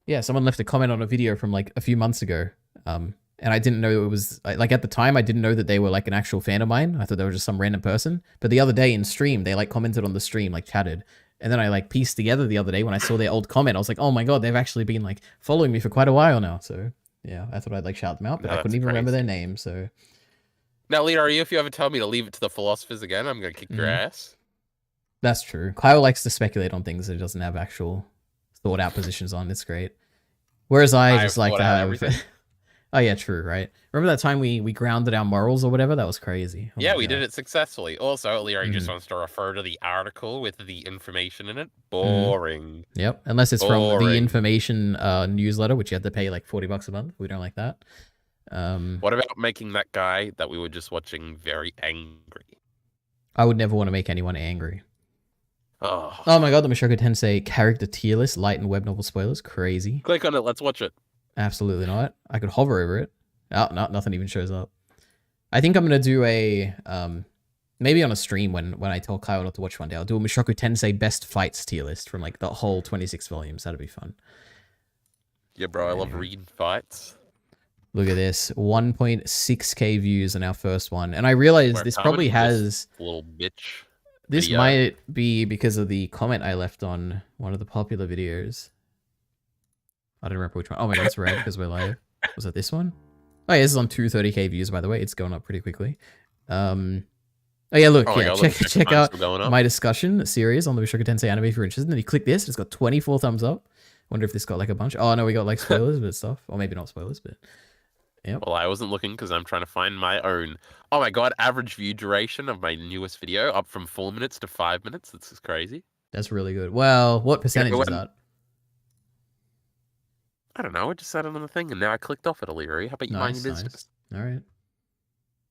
Yeah, someone left a comment on a video from like a few months ago. And I didn't know it was like at the time I didn't know that they were like an actual fan of mine. I thought they were just some random person. But the other day in stream, they like commented on the stream, like chatted. And then I like pieced together the other day when I saw their old comment. I was like, oh my god, they've actually been like following me for quite a while now. So yeah, I thought I'd like shout them out, but I couldn't even remember their name. So now, Leader, if you ever tell me to leave it to the philosophers again, I'm gonna kick your ass. That's true. Kyle likes to speculate on things that he doesn't have actual thought out positions on. It's great. Whereas I just like to have. Oh yeah, true, right? Remember that time we grounded our morals or whatever? That was crazy. Oh yeah, we did it successfully. Also, Leary just wants to refer to the article with the information in it. Boring. Yep, unless it's from the information newsletter, which you have to pay like $40 a month. We don't like that. What about making that guy that we were just watching very angry? I would never want to make anyone angry. Oh my god, the Mushoku Tensei character tier list, light and web novel spoilers, crazy. Click on it, let's watch it. Absolutely not. I could hover over it. Oh, no, nothing even shows up. I think I'm going to do a, maybe on a stream when I tell Kyle not to watch one day, I'll do a Mushoku Tensei best fights tier list from like the whole 26 volumes. That'd be fun. Yeah, bro, I love reading fights. Look at this, 1.6k views on our first one. And I realized this probably has... Little bitch. This might be because of the comment I left on one of the popular videos. I don't remember which one. Oh my god, it's red because we're live. Was it this one? Oh yeah, this is on 230k views, by the way. It's going up pretty quickly. Oh yeah, look, check out my discussion series on the Mushoku Tensei anime if you're interested. And then you click this, it's got 24 thumbs up. Wonder if this got like a bunch. Oh no, we got like spoilers but stuff. Or maybe not spoilers, but yeah. Well, I wasn't looking because I'm trying to find my own. Oh my god, average view duration of my newest video up from 4 minutes to 5 minutes. This is crazy. That's really good. Well, what percentage is that? I don't know. I just sat on the thing and now I clicked off it, O'Leary. How about you mind your business? All right.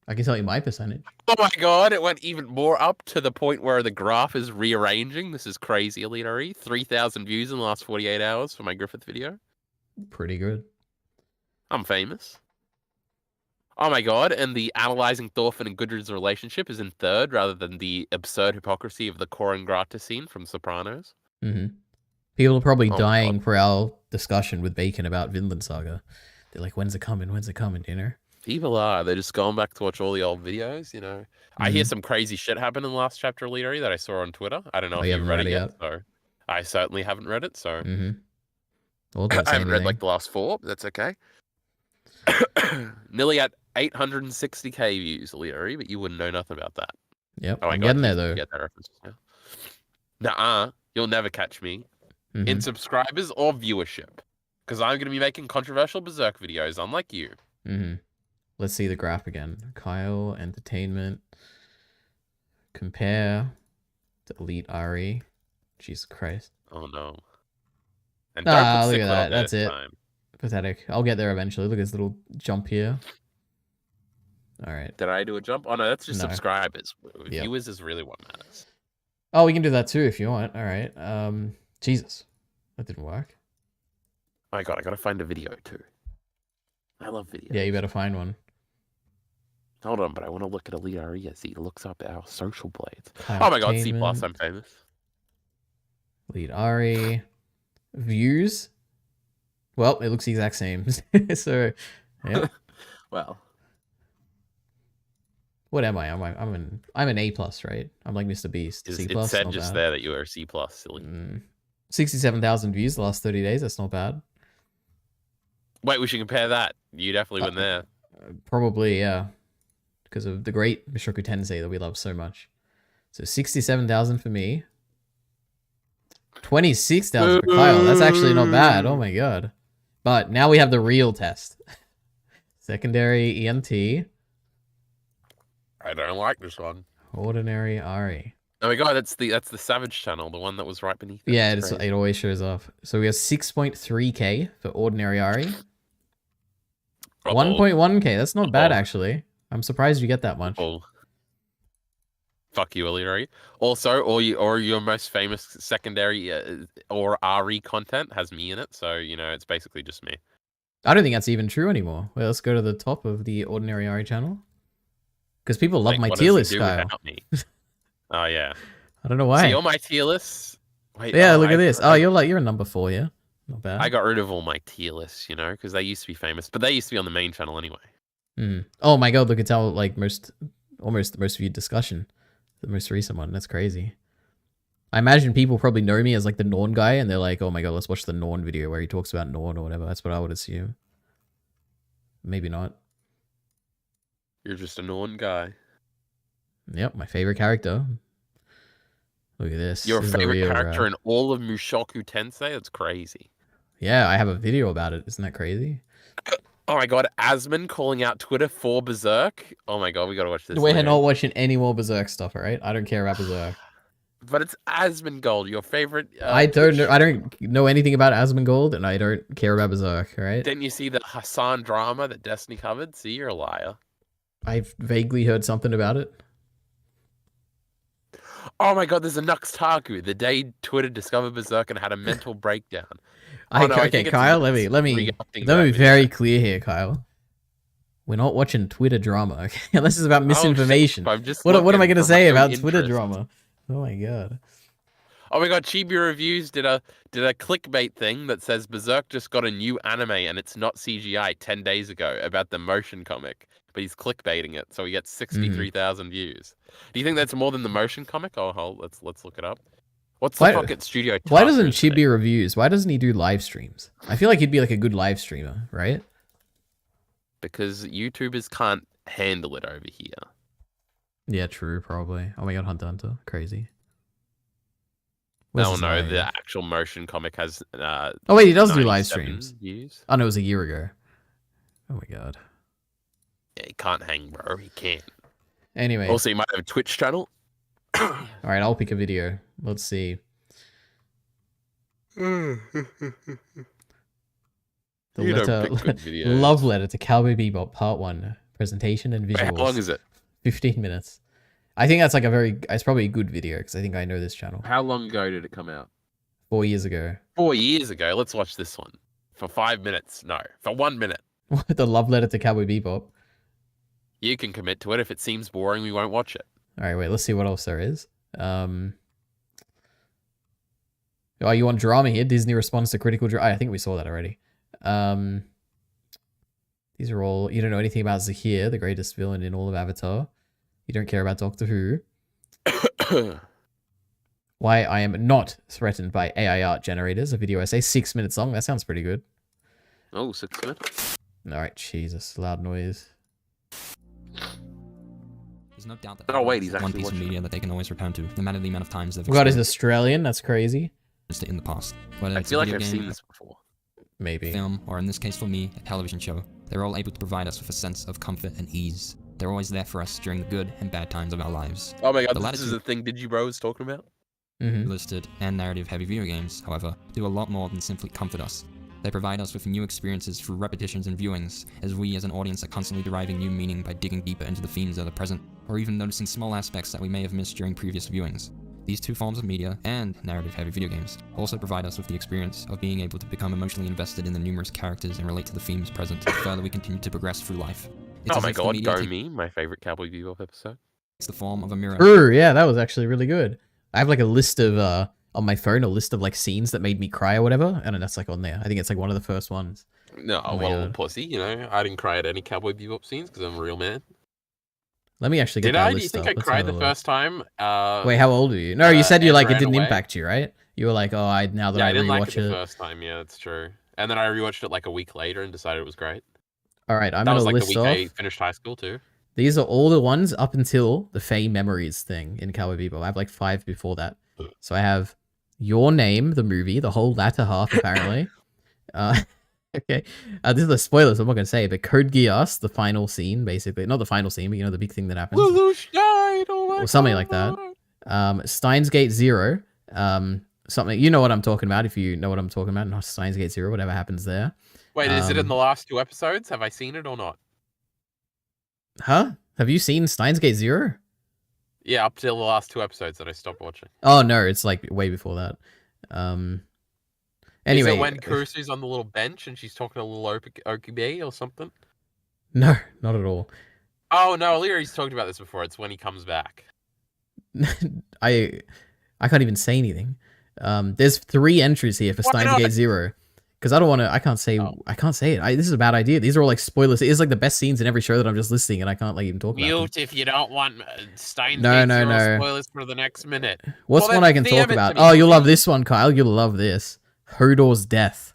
I can tell you my percentage. Oh my god, it went even more up to the point where the graph is rearranging. This is crazy, O'Leary. 3,000 views in the last 48 hours for my Griffith video. Pretty good. I'm famous. Oh my god, and the analyzing Thorfinn and Gudrun's relationship is in third rather than the absurd hypocrisy of the Corin Grata scene from Sopranos. Mm-hmm. People are probably dying for our discussion with Bacon about Vinland Saga. They're like, when's it coming? When's it coming, you know? People are. They're just going back to watch all the old videos, you know. I hear some crazy shit happen in the last chapter of Leadery that I saw on Twitter. I don't know if you've read it yet. So I certainly haven't read it, so... I haven't read like the last 4, but that's okay. Nearly at 860k views, Leadery, but you wouldn't know nothing about that. Yep, I'm getting there, though. Get that reference now. Nuh-uh, you'll never catch me. In subscribers or viewership, because I'm going to be making controversial Berserk videos, unlike you. Let's see the graph again. Kyle, entertainment, compare, delete Ari. Jesus Christ. Oh no. And look at that. That's it. Pathetic. I'll get there eventually. Look at this little jump here. All right. Did I do a jump? Oh no, that's just subscribers. Viewers is really what matters. Oh, we can do that too if you want. All right. Jesus, that didn't work. Oh my god, I gotta find a video too. I love videos. Yeah, you better find one. Hold on, but I want to look at Elite Ari as he looks up our social blades. Oh my god, C+, I'm famous. Elite Ari. Views? Well, it looks the exact same. So, yeah. Well. What am I? I'm an A+, right? I'm like Mr. Beast. C+, it said just there that you were a C+, silly. 67,000 views the last 30 days. That's not bad. Wait, we should compare that. You definitely win there. Probably, yeah. Because of the great Mushoku Tensei that we love so much. So 67,000 for me. 26,000 for Kyle. That's actually not bad. Oh my god. But now we have the real test. Secondary ENT. I don't like this one. Ordinary Ari. Oh my god, that's the Savage channel, the one that was right beneath it. Yeah, it always shows up. So we have 6.3k for Ordinary Ari. 1.1k. That's not bad, actually. I'm surprised you get that much. Fuck you, Illyri. Also, or your most famous secondary or RE content has me in it, so you know it's basically just me. I don't think that's even true anymore. Well, let's go to the top of the Ordinary Ari channel. Because people love my tier list, Kyle. Oh yeah. I don't know why. See all my tier lists. Wait, yeah, look at this. Oh, you're a number 4, yeah. Not bad. I got rid of all my tier lists, you know, because they used to be famous, but they used to be on the main channel anyway. Oh my god, look at how like almost the most viewed discussion, the most recent one. That's crazy. I imagine people probably know me as like the Norn guy, and they're like, "Oh my god, let's watch the Norn video where he talks about Norn or whatever." That's what I would assume. Maybe not. You're just a Norn guy. Yep, my favorite character. Look at this. Your This is a favorite real, character in all of Mushoku Tensei? That's crazy. Yeah, I have a video about it. Isn't that crazy? Oh my god, Asmon calling out Twitter for Berserk. Oh my god, we gotta watch this. We're later. not watching any more Berserk stuff, alright? I don't care about Berserk. But it's Asmongold, your favorite. I don't know anything about Asmongold, and I don't care about Berserk, alright? Didn't you see the Hassan drama that Destiny covered? See, you're a liar. I've vaguely heard something about it. Oh my god, there's a Nuxtaku. The day Twitter discovered Berserk and had a mental breakdown. Oh, no, Okay, Kyle, let me be very clear here, Kyle. We're not watching Twitter drama, okay? This is about misinformation. I'm just what am I going to say about interest. Twitter drama? Oh my god. Oh my god, Chibi Reviews did a clickbait thing that says Berserk just got a new anime and it's not CGI 10 days ago about the motion comic. But he's clickbaiting it, so he gets 63,000 views. Do you think that's more than the motion comic? Oh, let's look it up. What's the fucking studio? Why doesn't Chibi Reviews? Why doesn't he do live streams? I feel like he'd be like a good live streamer, right? Because YouTubers can't handle it over here. Yeah, true, probably. Oh my god, Hunter Hunter, crazy. No, the actual motion comic has. Oh wait, he does do live 97 streams. views. Oh no, it was a year ago. Oh my god. Yeah, he can't hang, bro. He can't. Anyway. Also, he might have a Twitch channel. All right, I'll pick a video. Let's see. The love letter to Cowboy Bebop Part 1. Presentation and visuals. Wait, how long is it? 15 minutes. I think that's like it's probably a good video because I think I know this channel. How long ago did it come out? 4 years ago. 4 years ago. Let's watch this one. For 5 minutes. No, for 1 minute. The love letter to Cowboy Bebop. You can commit to it. If it seems boring, we won't watch it. All right, wait. Let's see what else there is. Oh, you want drama here? Disney responds to critical drama. I think we saw that already. These are all... You don't know anything about Zahir, the greatest villain in all of Avatar. You don't care about Doctor Who. Why I am not threatened by AI art generators. A video essay, 6 minutes long. That sounds pretty good. Oh, 6 minutes. All right, Jesus, loud noise. There's no doubt that oh wait, he's one actually piece of media that they can always return to, no matter the amount of times they've God, is Australian? That's crazy. It in the past. Whether I it's feel a like video I've game, seen this before. Maybe. Film, or in this case for me, a television show. They're all able to provide us with a sense of comfort and ease. They're always there for us during the good and bad times of our lives. Oh my god, this is the thing Digibro was talking about? Listed and narrative-heavy video games, however, do a lot more than simply comfort us. They provide us with new experiences through repetitions and viewings, as we as an audience are constantly deriving new meaning by digging deeper into the themes of the present, or even noticing small aspects that we may have missed during previous viewings. These two forms of media, and narrative-heavy video games, also provide us with the experience of being able to become emotionally invested in the numerous characters and relate to the themes present, the further we continue to progress through life. It's oh my god, Go Me, my favorite Cowboy Bebop episode. It's the form of a mirror. True, yeah, that was actually really good. I have like a list of, on my phone, a list of like scenes that made me cry or whatever, and that's like on there. I think it's like one of the first ones. No, well, pussy, you know, I didn't cry at any Cowboy Bebop scenes because I'm a real man. Let me actually get that list Do you up. think I cried the first time? Wait, how old are you? No, you said you like it didn't impact you, right? You were like, oh, I didn't like it the first time. Yeah, that's true. And then I rewatched it like a week later and decided it was great. All right, I'm gonna list off. I finished high school too. These are all the ones up until the Faye Memories thing in Cowboy Bebop. I have like 5 before that. So I have Your Name, the movie, the whole latter half apparently. Okay, this is the spoilers. I'm not gonna say it, but Code Geass, the final scene, basically not the final scene, but you know the big thing that happens, or something like that. Steins Gate Zero, something you know what I'm talking about. If you know what I'm talking about, not Steins Gate Zero, whatever happens there. Wait, is it in the last 2 episodes? Have I seen it or not? Huh? Have you seen Steins Gate Zero? Yeah, up till the last 2 episodes that I stopped watching. Oh no, it's like way before that. Anyway, is it when Kurusu's on the little bench and she's talking to little Okube or something? No, not at all. Oh no, Leary's talked about this before. It's when he comes back. I can't even say anything. There's 3 entries here for Steins Gate Zero. Because I don't want to. I can't say it. This is a bad idea. These are all like spoilers. It's like the best scenes in every show that I'm just listing, and I can't like even talk about them. Mute if you don't want Steins No. spoilers for the next minute. What's one I can talk about? Oh, you'll love this one, Kyle. You'll love this. Hodor's death.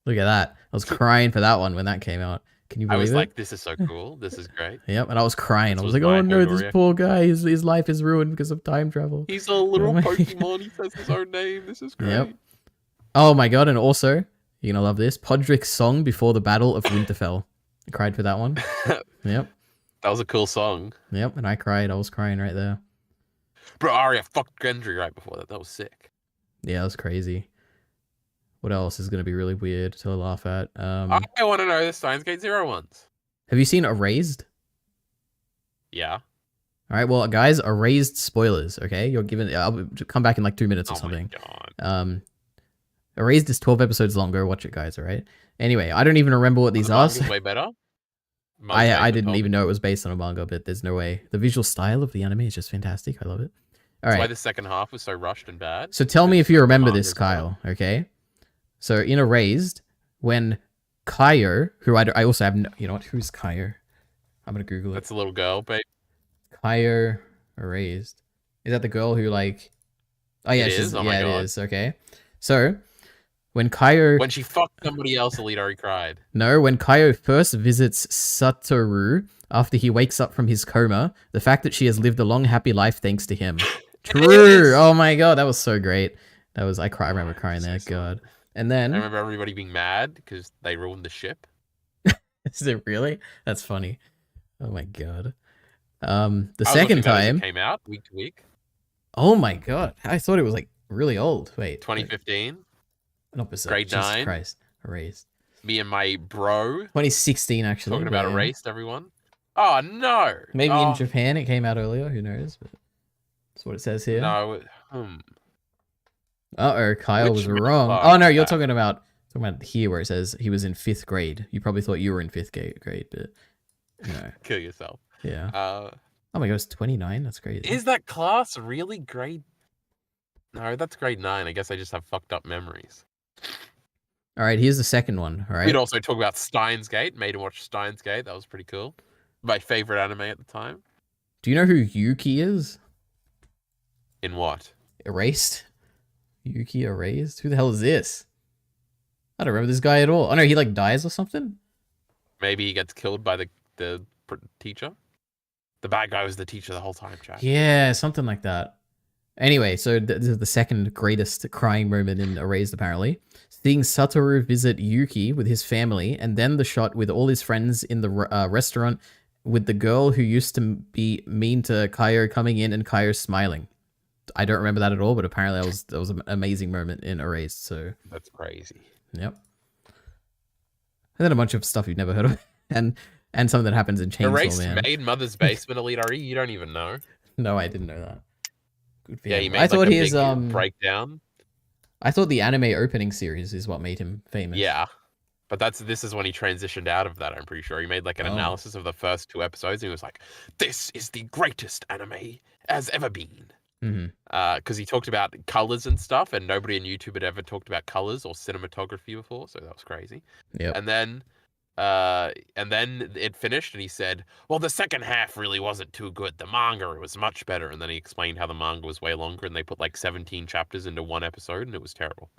Look at that. I was crying for that one when that came out. Can you believe it? I was like, this is so cool. This is great. Yep, and I was crying. I was like, oh no, this poor guy. His life is ruined because of time travel. He's a little Pokemon. He says his own name. This is great. Yep. Oh my god, and also, you're gonna love this. Podrick's song before the Battle of Winterfell. I cried for that one. Yep. That was a cool song. Yep, and I cried. I was crying right there. Bro, Arya fucked Gendry right before that. That was sick. Yeah, that was crazy. What else is gonna be really weird to laugh at? I want to know the Steins Gate Zero ones. Have you seen Erased? Yeah. All right, well, guys, Erased spoilers. Okay, you're given. I'll come back in like 2 minutes or something. My God. Erased is 12 episodes long. Go watch it, guys. All right. Anyway, I don't even remember what these are. Way better. I didn't even know it was based on a manga, but there's no way. The visual style of the anime is just fantastic. I love it. All right. That's why the second half was so rushed and bad. So tell me if you remember this, Kyle. Okay. So in Erased, when Kaio, who I also have, you know what? Who's Kaio? I'm gonna Google it. That's a little girl, babe. Kaio Erased. Is that the girl who like? Oh yeah, it is. Oh my God. It is. Okay. So when Kaio, when she fucked somebody else, Elite already cried. No, when Kaio first visits Satoru after he wakes up from his coma, the fact that she has lived a long, happy life thanks to him. True. Oh my god, that was so great. That was I remember crying there. God. And then I remember everybody being mad because they ruined the ship. Is it really? That's funny. Oh my god. The second time it came out week to week. Oh my god. I thought it was like really old. Wait. 2015. Not Berserk. Grade Jesus 9. Christ. Erased. Me and my bro. 2016 actually. Talking about Erased, everyone. Oh no. Maybe in Japan it came out earlier, who knows, but that's what it says here. No. Uh-oh, Kyle was wrong. Oh no, you're talking about here where it says he was in 5th grade. You probably thought you were in 5th grade, but no. Kill yourself. Yeah. Oh my god, it's 29? That's crazy. Is that class really grade? No, that's grade 9. I guess I just have fucked up memories. All right, here's the second one. All right. We'd also talk about Steins Gate. Made him watch Steins Gate. That was pretty cool. My favorite anime at the time. Do you know who Yuki is? In what? Erased? Yuki Erased? Who the hell is this? I don't remember this guy at all. Oh no, he like dies or something? Maybe he gets killed by the teacher? The bad guy was the teacher the whole time, Jack. Yeah, something like that. Anyway, so this is the second greatest crying moment in Erased, apparently. Seeing Satoru visit Yuki with his family, and then the shot with all his friends in the restaurant with the girl who used to be mean to Kaio coming in and Kaio smiling. I don't remember that at all, but apparently that was an amazing moment in Erased. So that's crazy. Yep. And then a bunch of stuff you've never heard of, and something that happens in Chainsaw Erased Man. made Mother's Basement Elite RE. You don't even know. No, I didn't know that. Good for yeah, him. he made I thought his breakdown. I thought the anime opening series is what made him famous. Yeah. But this is when he transitioned out of that, I'm pretty sure. He made like an analysis of the first 2 episodes, and he was like, this is the greatest anime has ever been. Because he talked about colors and stuff, and nobody on YouTube had ever talked about colors or cinematography before, so that was crazy. Yeah. And then it finished, and he said, well, the second half really wasn't too good. The manga was much better. And then he explained how the manga was way longer, and they put like 17 chapters into 1 episode, and it was terrible.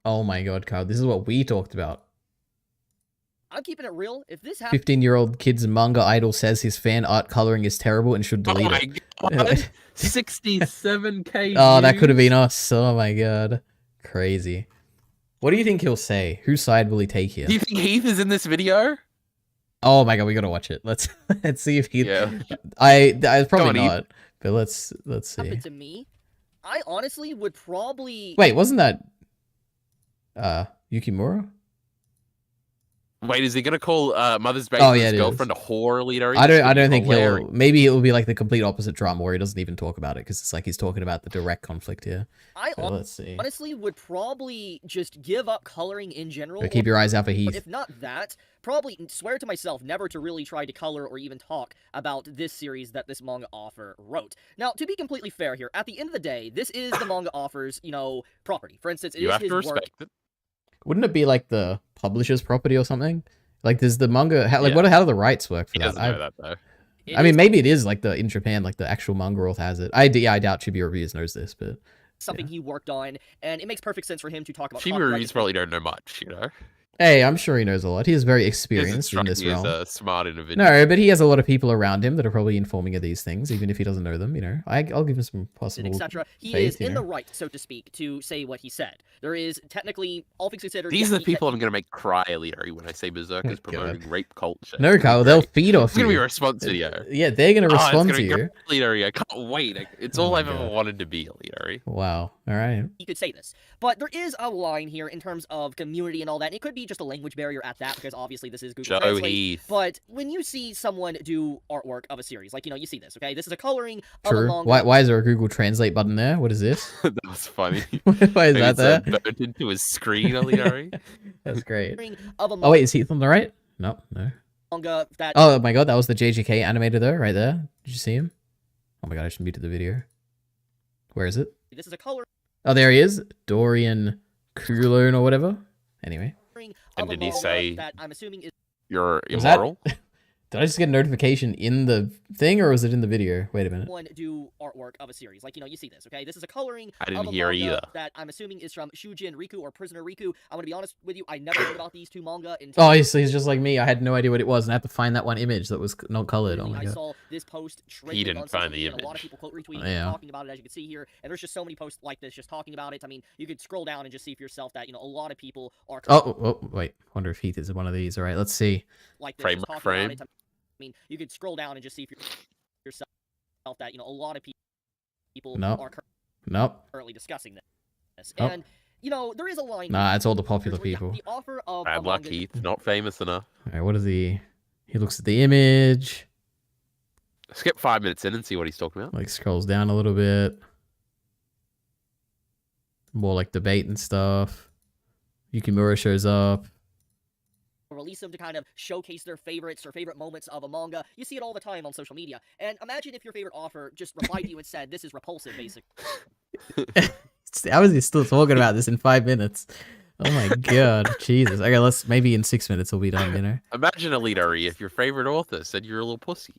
Oh my god, Kyle, this is what we talked about. I'm keeping it real. If this happens, 15-year-old kid's manga idol says his fan art coloring is terrible and should delete it. Oh my god. 67k. Oh, that could have been us. Oh my god. Crazy. What do you think he'll say? Whose side will he take here? Do you think Heath is in this video? Oh my god, we gotta watch it. Let's see if Heath. Yeah. I probably not. But let's see. happened to me, I honestly would probably. Wait, wasn't that Yukimura? Wait, is he gonna call Mother's Oh, yeah, Basement's it girlfriend a whore leader? I don't think he'll. Maybe it will be like the complete opposite drama where he doesn't even talk about it because it's like he's talking about the direct conflict here. Let's see. Honestly would probably just give up coloring in general. But keep your eyes out for Heath. If not that, probably swear to myself never to really try to color or even talk about this series that this manga author wrote. Now, to be completely fair here, at the end of the day, this is the manga author's, property. For instance, it is his work. Wouldn't it be like the publisher's property or something? Like, does the manga how do the rights work for that? He doesn't know that though. I mean, maybe it is like in Japan, like the actual manga author has it. I doubt Chibi Reviews knows this, but something he worked on, and it makes perfect sense for him to talk about. Chibi Reviews probably don't know much, you know. Hey, I'm sure he knows a lot. He is very experienced in this realm. He's a smart individual. No, but he has a lot of people around him that are probably informing of these things, even if he doesn't know them. You know, I'll give him some possible. Etc. He is in the right, so to speak, to say what he said. There is technically, all things considered. These are the people I'm going to make cry, Leary, when I say Berserk is promoting rape culture. No, Kyle, they'll feed off you. It's going to be a response video. Yeah, they're going to respond to you. Leary, I can't wait. It's all I've ever wanted to be, Leary. Wow. All right. You could say this, but there is a line here in terms of community and all that. And it could be just a language barrier at that, because obviously this is Google Translate. But when you see someone do artwork of a series, like, you see this, okay? This is a coloring of a manga. Why is there a Google Translate button there? What is this? That was funny. Why is that there? Burnt into his screen, Leary. That's great. Oh, wait, is he on the right? No. Manga that... Oh my god, that was the JJK animator there, right there. Did you see him? Oh my god, I just muted the video. Where is it? This is a color. Oh, there he is. Dorian Kulon or whatever. Anyway. And did he say that I'm assuming is you're immoral? Did I just get a notification in the thing, or was it in the video? Wait a minute. One do artwork of a series, like, you see this, okay? This is a coloring. I didn't hear either. That I'm assuming is from Shujin Riku or Prisoner Riku. I'm gonna be honest with you, I never heard about these two manga until. Oh, he's just like me. I had no idea what it was, and I had to find that one image that was not colored. Oh my god. I saw this post. He didn't find the image. A lot of people quote retweeting and talking about it, as you can see here, and there's just so many posts like this just talking about it. I mean, you could scroll down and just see for yourself that a lot of people are. Oh, wait. Wonder if Heath is one of these. All right, let's see. Like this, frame. I mean, you could scroll down and just see for yourself that a lot of people are currently discussing this. And there is a line. Nah, it's all the popular people. The offer of bad luck, Heath. Not famous enough. All right, what is he? He looks at the image. Skip 5 minutes in and see what he's talking about. Like scrolls down a little bit. More like debate and stuff. Yukimura shows up. Release them to kind of showcase their favorites or favorite moments of a manga. You see it all the time on social media. And imagine if your favorite author just replied to you and said, "This is repulsive," basically. How is he still talking about this in 5 minutes? Oh my god, Jesus. Okay, maybe in 6 minutes we'll be done, Imagine a leader if your favorite author said you're a little pussy.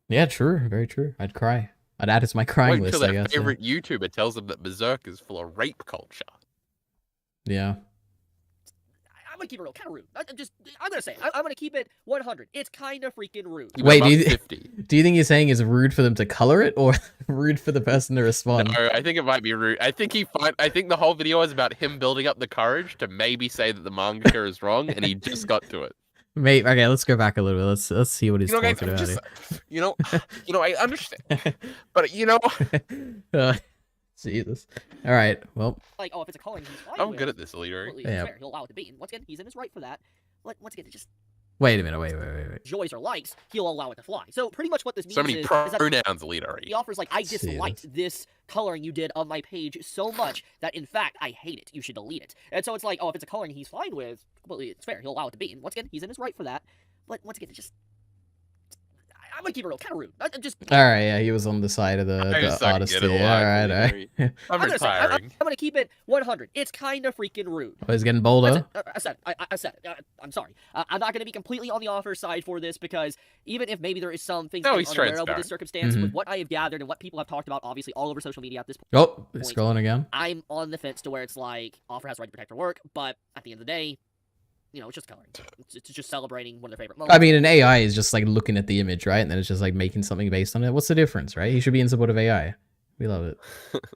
Yeah, true. Very true. I'd cry. I'd add it to my crying list, I guess. Their favorite YouTuber tells them that Berserk is full of rape culture. Yeah. I'm gonna keep it real, kind of rude. I'm gonna say, I'm gonna keep it 100. It's kind of freaking rude. Wait, do you think you're saying it's rude for them to color it, or rude for the person to respond? No, I think it might be rude. I think the whole video is about him building up the courage to maybe say that the mangaka is wrong, and he just got to it. Mate, okay, let's go back a little bit. Let's see what he's talking about. I understand, but Jesus. All right. Well. Like, if it's a calling, he's fine. I'm good at this, leader. Yeah. He'll allow it to be. And once again, he's in his right for that. Once again, just. Wait a minute. Wait. Joys or likes, he'll allow it to fly. So pretty much what this means so many is pronouns, leader. He offers I disliked this coloring you did of my page so much that in fact I hate it. You should delete it. And so it's like, if it's a coloring he's fine with, completely it's fair. He'll allow it to be. And once again, he's in his right for that. But once again, I'm gonna keep it real, kind of rude. All right, yeah, he was on the side of the artist. All right. I'm gonna keep it 100. It's kind of freaking rude. Oh, he's getting bolder. I said it. I'm sorry. I'm not gonna be completely on the author's side for this, because even if maybe there is some things I'm unaware of with this circumstance, with what I have gathered and what people have talked about, obviously all over social media at this point. Oh, it's scrolling again. I'm on the fence to where it's like, author has the right to protect her work, but at the end of the day, it's just coloring. It's just celebrating one of their favorite moments. I mean, an AI is just looking at the image, right? And then it's just making something based on it. What's the difference, right? He should be in support of AI. We love it.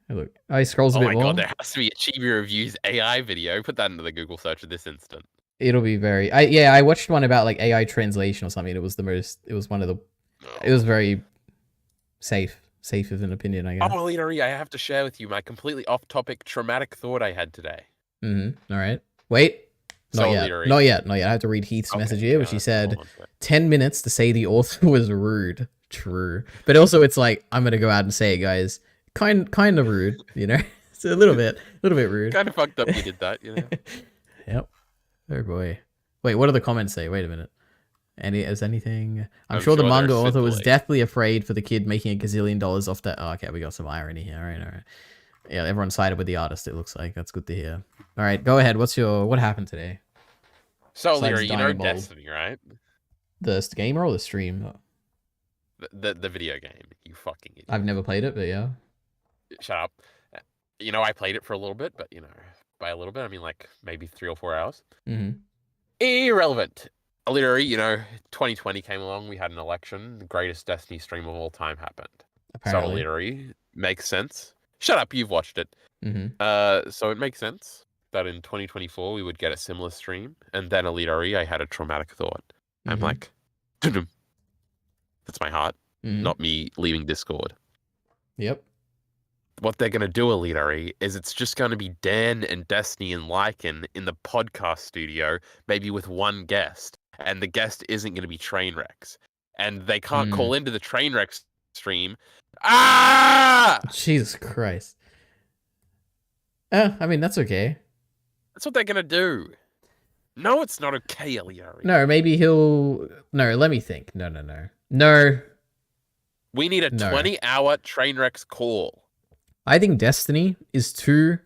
Hey, look. Oh, he scrolls a bit more. Oh my god, there has to be a Chibi Reviews AI video. Put that into the Google search at this instant. It'll be very... I watched one about AI translation or something. It was it was very safe of an opinion, I guess. Oh, leader, I have to share with you my completely off-topic traumatic thought I had today. All right. Wait. Not yet. Leadery. Not yet. Not yet. I have to read Heath's message here, which he said 10 minutes to say the author was rude. True. But also it's like, I'm going to go out and say it, guys. Kind of rude, you know? It's a little bit rude. Kind of fucked up you did that, you know? Yep. Oh boy. Wait, what do the comments say? Wait a minute. Is anything? I'm sure the manga author was deathly afraid for the kid making $1 gazillion off that. Oh, okay, we got some irony here. All right. Yeah, everyone sided with the artist, it looks like. That's good to hear. All right, go ahead. What happened today? So, Leary, you know Destiny, right? The game or the stream? The video game. You fucking idiot. I've never played it, but yeah. Shut up. You know, I played it for a little bit, but, you know, by a little bit, I mean, like, maybe 3 or 4 hours. Mm-hmm. Irrelevant. Literally, you know, 2020 came along, we had an election, the greatest Destiny stream of all time happened. Apparently. So, literally, makes sense. Shut up, you've watched it. Mm-hmm. So it makes sense that in 2024 we would get a similar stream, and then literally I had a traumatic thought. Mm-hmm. I'm like, dum-dum. That's my heart, Mm-hmm. not me leaving Discord. Yep. What they're going to do, Elitari, is it's just going to be Dan and Destiny and Lycan in the podcast studio, maybe with one guest. And the guest isn't going to be Trainwrecks. And they can't call into the Trainwrecks stream. Ah! Jesus Christ. I mean, that's okay. That's what they're going to do. No, it's not okay, Elitari. No, maybe he'll... No, let me think. No. We need a 20-hour Trainwrecks call. I think Destiny is too...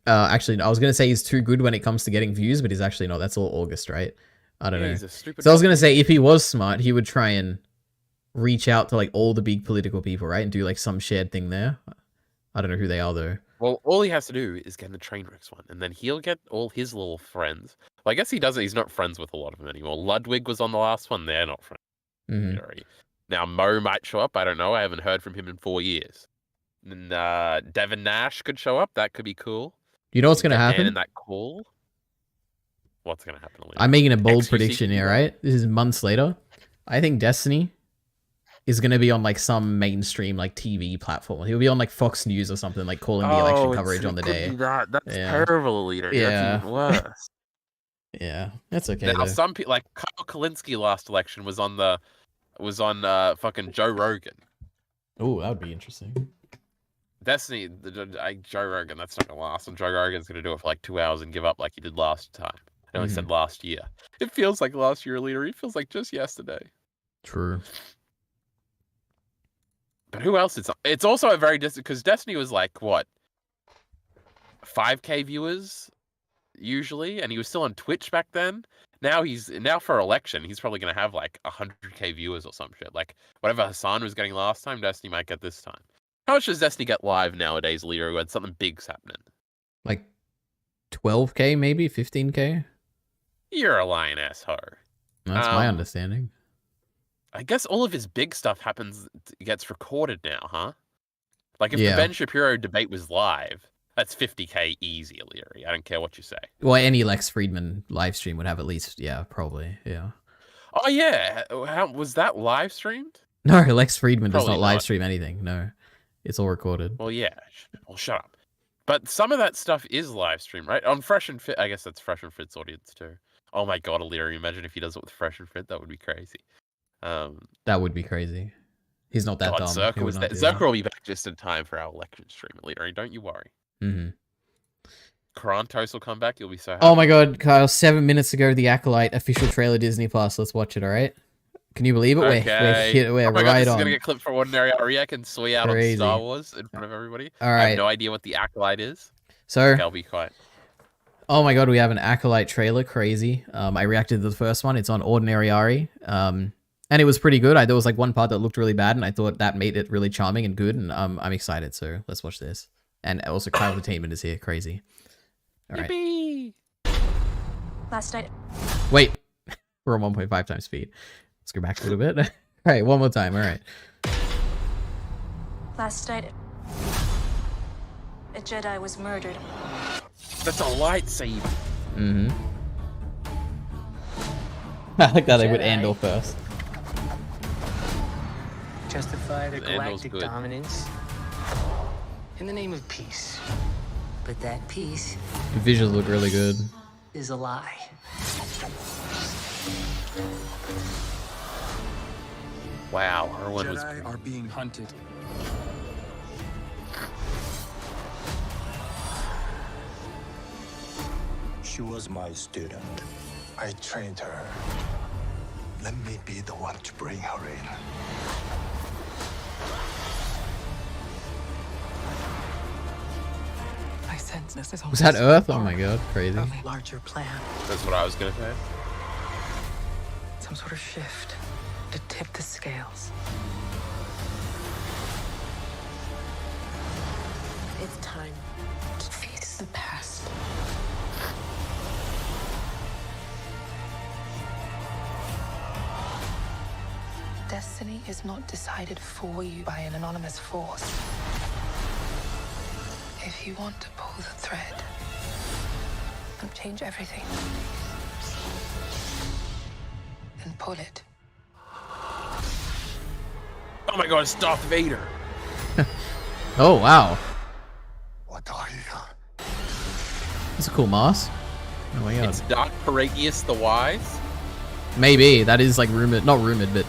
actually, I was going to say he's too good when it comes to getting views, but he's actually not. That's all August, right? I don't know. He's a stupid So I was going to say, if he was smart, he would try and reach out to like all the big political people, right? And do like some shared thing there. I don't know who they are, though. Well, all he has to do is get in the Trainwrecks one, and then he'll get all his little friends. Well, I guess he doesn't. He's not friends with a lot of them anymore. Ludwig was on the last one. They're not friends. Mm-hmm. Now, Mo might show up. I don't know. I haven't heard from him in 4 years. And Devin Nash could show up. That could be cool. You know what's going to happen? In that call. What's going to happen? I'm making a bold prediction here, right? This is months later. I think Destiny is going to be on like some mainstream like TV platform. He'll be on like Fox News or something, like calling the election coverage on the day. That's terrible, leader. Yeah. That's even worse. Yeah, that's okay. Now, some people like Kyle Kalinske last election was on fucking Joe Rogan. Oh, that would be interesting. Destiny, Joe Rogan, that's not gonna last. And Joe Rogan's gonna do it for like 2 hours and give up like he did last time. I only said last year. It feels like last year, leader. It feels like just yesterday. True. But who else? It's also a very distant because Destiny was like what 5K viewers usually, and he was still on Twitch back then. Now for election, he's probably gonna have like 100K viewers or some shit. Like whatever Hassan was getting last time, Destiny might get this time. How much does Destiny get live nowadays, Leo, when something big's happening? Like 12K, maybe 15K. You're a lying asshole. That's my understanding. I guess all of his big stuff gets recorded now, huh? Like if the Ben Shapiro debate was live, that's 50K easy, Leary. I don't care what you say. Well, any Lex Friedman live stream would have at least, probably, yeah. Oh yeah, was that live streamed? No, Lex Friedman does Probably not live stream anything. No, it's all recorded. Well, yeah. Well, shut up. But some of that stuff is live streamed, right? On Fresh and Fit, I guess that's Fresh and Fit's audience too. Oh my god, Leary, imagine if he does it with Fresh and Fit. That would be crazy. That would be crazy. He's not that dumb. Zerka will be back just in time for our election stream, Leary. Don't you worry. Mm-hmm. Karantos will come back. You'll be so happy. Oh my god, Kyle! 7 minutes ago, the Acolyte official trailer Disney Plus. Let's watch it. All right. Can you believe it? Okay. We're oh my right god, this on. is gonna get clipped for Ordinary Ariak and Sui out Crazy. on Star Wars in front of everybody. All right. I have no idea what the Acolyte is. So okay, I'll be quiet. Oh my god, we have an Acolyte trailer. Crazy. I reacted to the first one. It's on Ordinary Ari. And it was pretty good. There was like one part that looked really bad, and I thought that made it really charming and good. And I'm excited. So let's watch this. And also, Kyle Entertainment is here. Crazy. All right. Yippee! Last night. Wait, we're on 1.5 times speed. Let's go back a little bit. All right, one more time. All right. Last night, a Jedi was murdered. That's a lightsaber. Mm-hmm. I like that they would Andor first. Justify their galactic dominance in the name of peace. But that piece The visuals look really good. is a lie. Wow, Erwin was. Jedi are being hunted. She was my student. I trained her. Let me be the one to bring her in. I sense this is Was that Earth? Oh my god, crazy. of a larger plan. That's what I was gonna say. Some sort of shift to tip the scales. It's time to face the past. Destiny is not decided for you by an anonymous force. If you want to pull the thread and change everything, then pull it. Oh my god, it's Darth Vader. Oh wow. What are you? That's a cool mask. Oh my god. It's Darth Paragius the Wise. Maybe that is like rumored, not rumored, but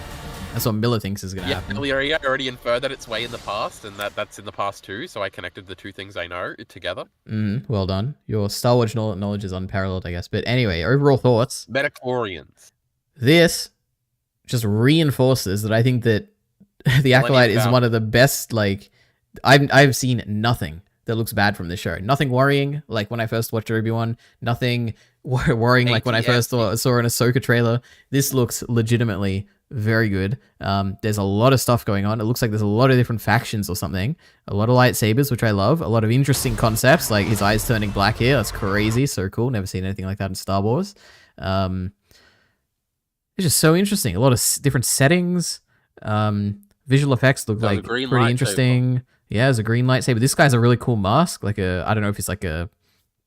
that's what Miller thinks is gonna Yeah, happen. earlier I already inferred that it's way in the past, and that's in the past too. So I connected the two things I know together. Well done. Your Star Wars knowledge is unparalleled, I guess. But anyway, overall thoughts. Metachlorians. This just reinforces that I think that the Acolyte is one of the best. Like, I've seen nothing that looks bad from this show. Nothing worrying, like when I first watched Obi-Wan. Nothing worrying, like when I first saw an Ahsoka trailer. This looks legitimately very good. There's a lot of stuff going on. It looks like there's a lot of different factions or something. A lot of lightsabers, which I love. A lot of interesting concepts, like his eyes turning black here. That's crazy. So cool. Never seen anything like that in Star Wars. It's just so interesting. A lot of different settings. Visual effects look like pretty interesting. Yeah, there's a green lightsaber. This guy's a really cool mask. Like a, I don't know if it's like a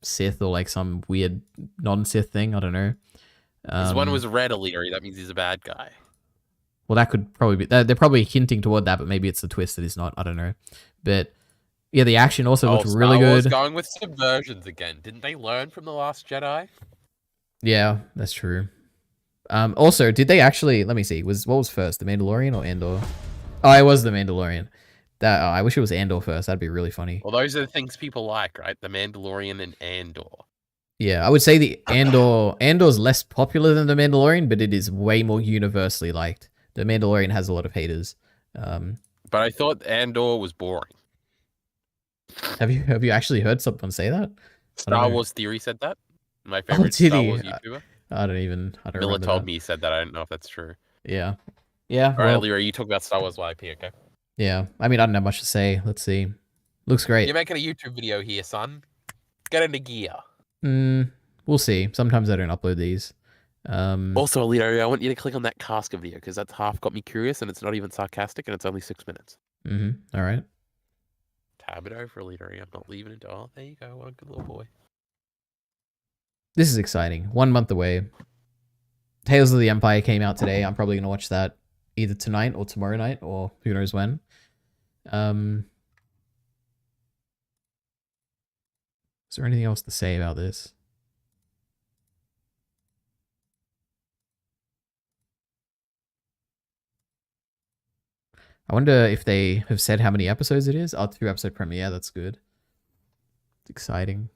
Sith or like some weird non-Sith thing. I don't know. His one was red, Illyri. That means he's a bad guy. Well, that could probably be. They're probably hinting toward that, but maybe it's the twist that he's not. I don't know. But yeah, the action also looked really Star Wars good. going with subversions again. Didn't they learn from The Last Jedi? Yeah, that's true. Also, did they actually? Let me see. What was first, The Mandalorian or Andor? Oh, it was The Mandalorian. I wish it was Andor first. That'd be really funny. Well, those are the things people like, right? The Mandalorian and Andor. Yeah, I would say the Andor's less popular than The Mandalorian, but it is way more universally liked. The Mandalorian has a lot of haters. But I thought Andor was boring. Have you actually heard someone say that? Star Wars Theory said that. My favorite did Star he? Wars YouTuber. I don't Miller remember told that. me he said that. I don't know if that's true. Yeah. All right, Well, Lyra, you talk about Star Wars YP, okay? yeah. I mean, I don't have much to say. Let's see. Looks great. You're making a YouTube video here, son. Get into gear. We'll see. Sometimes I don't upload these. Also, Leo, I want you to click on that Casca video because that's half got me curious and it's not even sarcastic and it's only 6 minutes. All right. Tab it over, Leo. I'm not leaving it. Oh, there you go. What a good little boy. This is exciting. 1 month away. Tales of the Empire came out today. I'm probably going to watch that either tonight or tomorrow night or who knows when. Is there anything else to say about this? I wonder if they have said how many episodes it is. Oh, 2-episode premiere. That's good. It's exciting.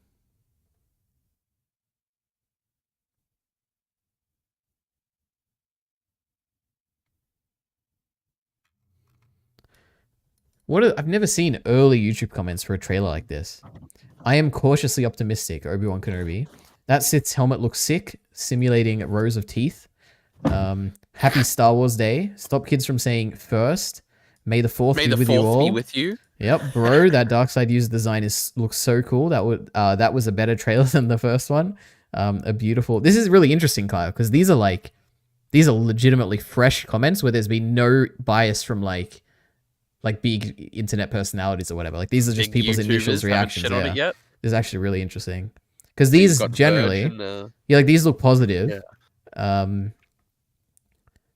I've never seen early YouTube comments for a trailer like this. I am cautiously optimistic, Obi-Wan Kenobi. That Sith's helmet looks sick, simulating rows of teeth. Happy Star Wars Day. Stop kids from saying first. May the 4th be with you all. Be with you. Yep, bro, that Darkseid user design looks so cool. That was a better trailer than the first one. This is really interesting, Kyle, because these are legitimately fresh comments where there's been no bias from like big internet personalities or whatever. Like these are just Big people's YouTubers initial haven't reactions. shit on it yet. This is actually really interesting because these generally, like these look positive. Yeah.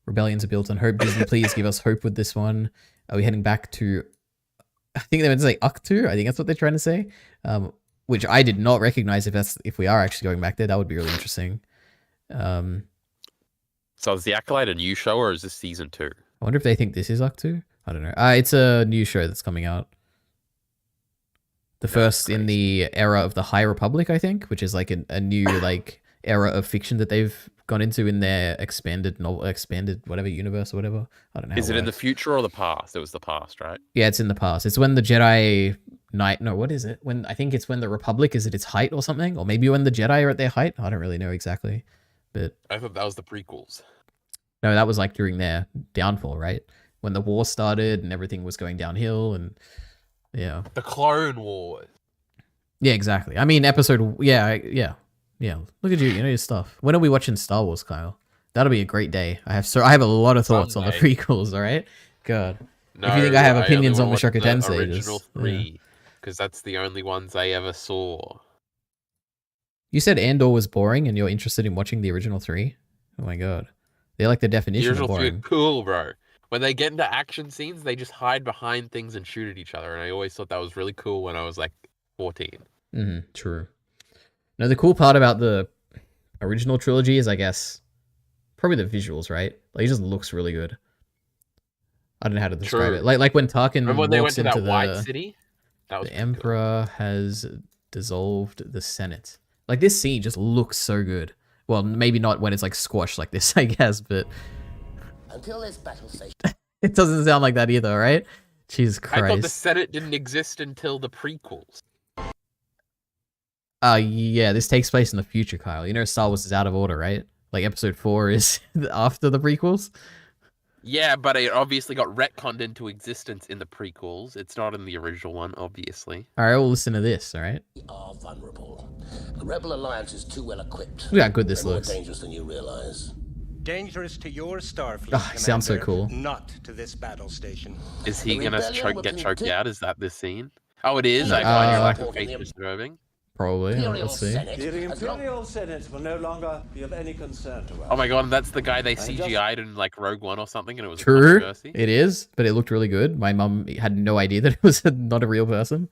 Rebellions are built on hope. Disney, please give us hope with this one. Are we heading back to? I think they meant to say Uktu. I think that's what they're trying to say. which I did not recognize. If we are actually going back there, that would be really interesting. So is the Acolyte a new show or is this season 2? I wonder if they think this is Act 2. I don't know. It's a new show that's coming out. The first in the era of the High Republic, I think, which is like a new like era of fiction that they've gone into in their expanded whatever universe or whatever. I don't know. Is it in the future or the past? It was the past, right? Yeah, it's in the past. It's when the Jedi Knight. No, what is it? I think it's when the Republic is at its height or something, or maybe when the Jedi are at their height. I don't really know exactly, but I thought that was the prequels. No, that was like during their downfall, right? When the war started and everything was going downhill, and yeah, the Clone Wars. Yeah, exactly. I mean, yeah. Look at you, you know your stuff. When are we watching Star Wars, Kyle? That'll be a great day. I have a lot of thoughts on the prequels. All right, God. No, if you think I have opinions on the Mushoku Tensei, original 3, because that's the only ones I ever saw. You said Andor was boring, and you're interested in watching the original 3. Oh my God, they're like the definition of boring. The original 3 are cool, bro. When they get into action scenes, they just hide behind things and shoot at each other, and I always thought that was really cool when I was like 14. True. No, the cool part about the original trilogy is, I guess, probably the visuals, right? Like, it just looks really good. I don't know how to describe it. Like when Tarkin Remember when they went walks to into that White City? That was the Emperor has dissolved the Senate. Like, this scene just looks so good. Well, maybe not when it's like squashed like this, I guess, but until this battle station. It doesn't sound like that either, right? Jesus Christ. I thought the Senate didn't exist until the prequels. Yeah, this takes place in the future, Kyle. You know Star Wars is out of order, right? Like episode 4 is after the prequels. Yeah, but it obviously got retconned into existence in the prequels. It's not in the original one, obviously. All right, we'll listen to this, all right? We are vulnerable. The Rebel Alliance is too well equipped. Look how good this They're looks. More dangerous than you realize. Dangerous to your Starfleet, Oh, it sounds so cool. Not to this battle station. Is he gonna get choked out? Is that this scene? Oh, it is. I find your lack of faith disturbing. Probably. Let's see. The Imperial Senate will no longer be of any concern to us. Oh my God, that's the guy they CGI'd in like Rogue One or something, and it was True. a controversy. It is, but it looked really good. My mum had no idea that it was not a real person,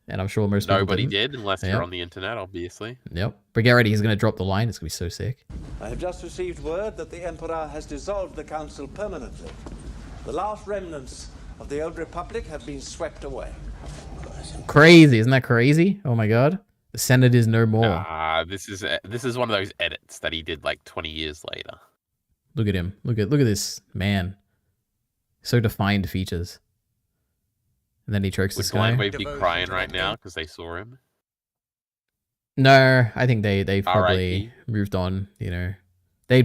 and I'm sure most people Nobody didn't. did, unless you're on the internet, obviously. Yep. But get ready, he's gonna drop the line. It's gonna be so sick. I have just received word that the Emperor has dissolved the Council permanently. The last remnants of the old Republic have been swept away. Crazy, isn't that crazy? Oh my God. The Senate is no more. This is one of those edits that he did like 20 years later. Look at him. Look at this man. So defined features. And then he chokes this guy. Would Blindwave be crying right now because they saw him? No, I think they probably moved on. You know, they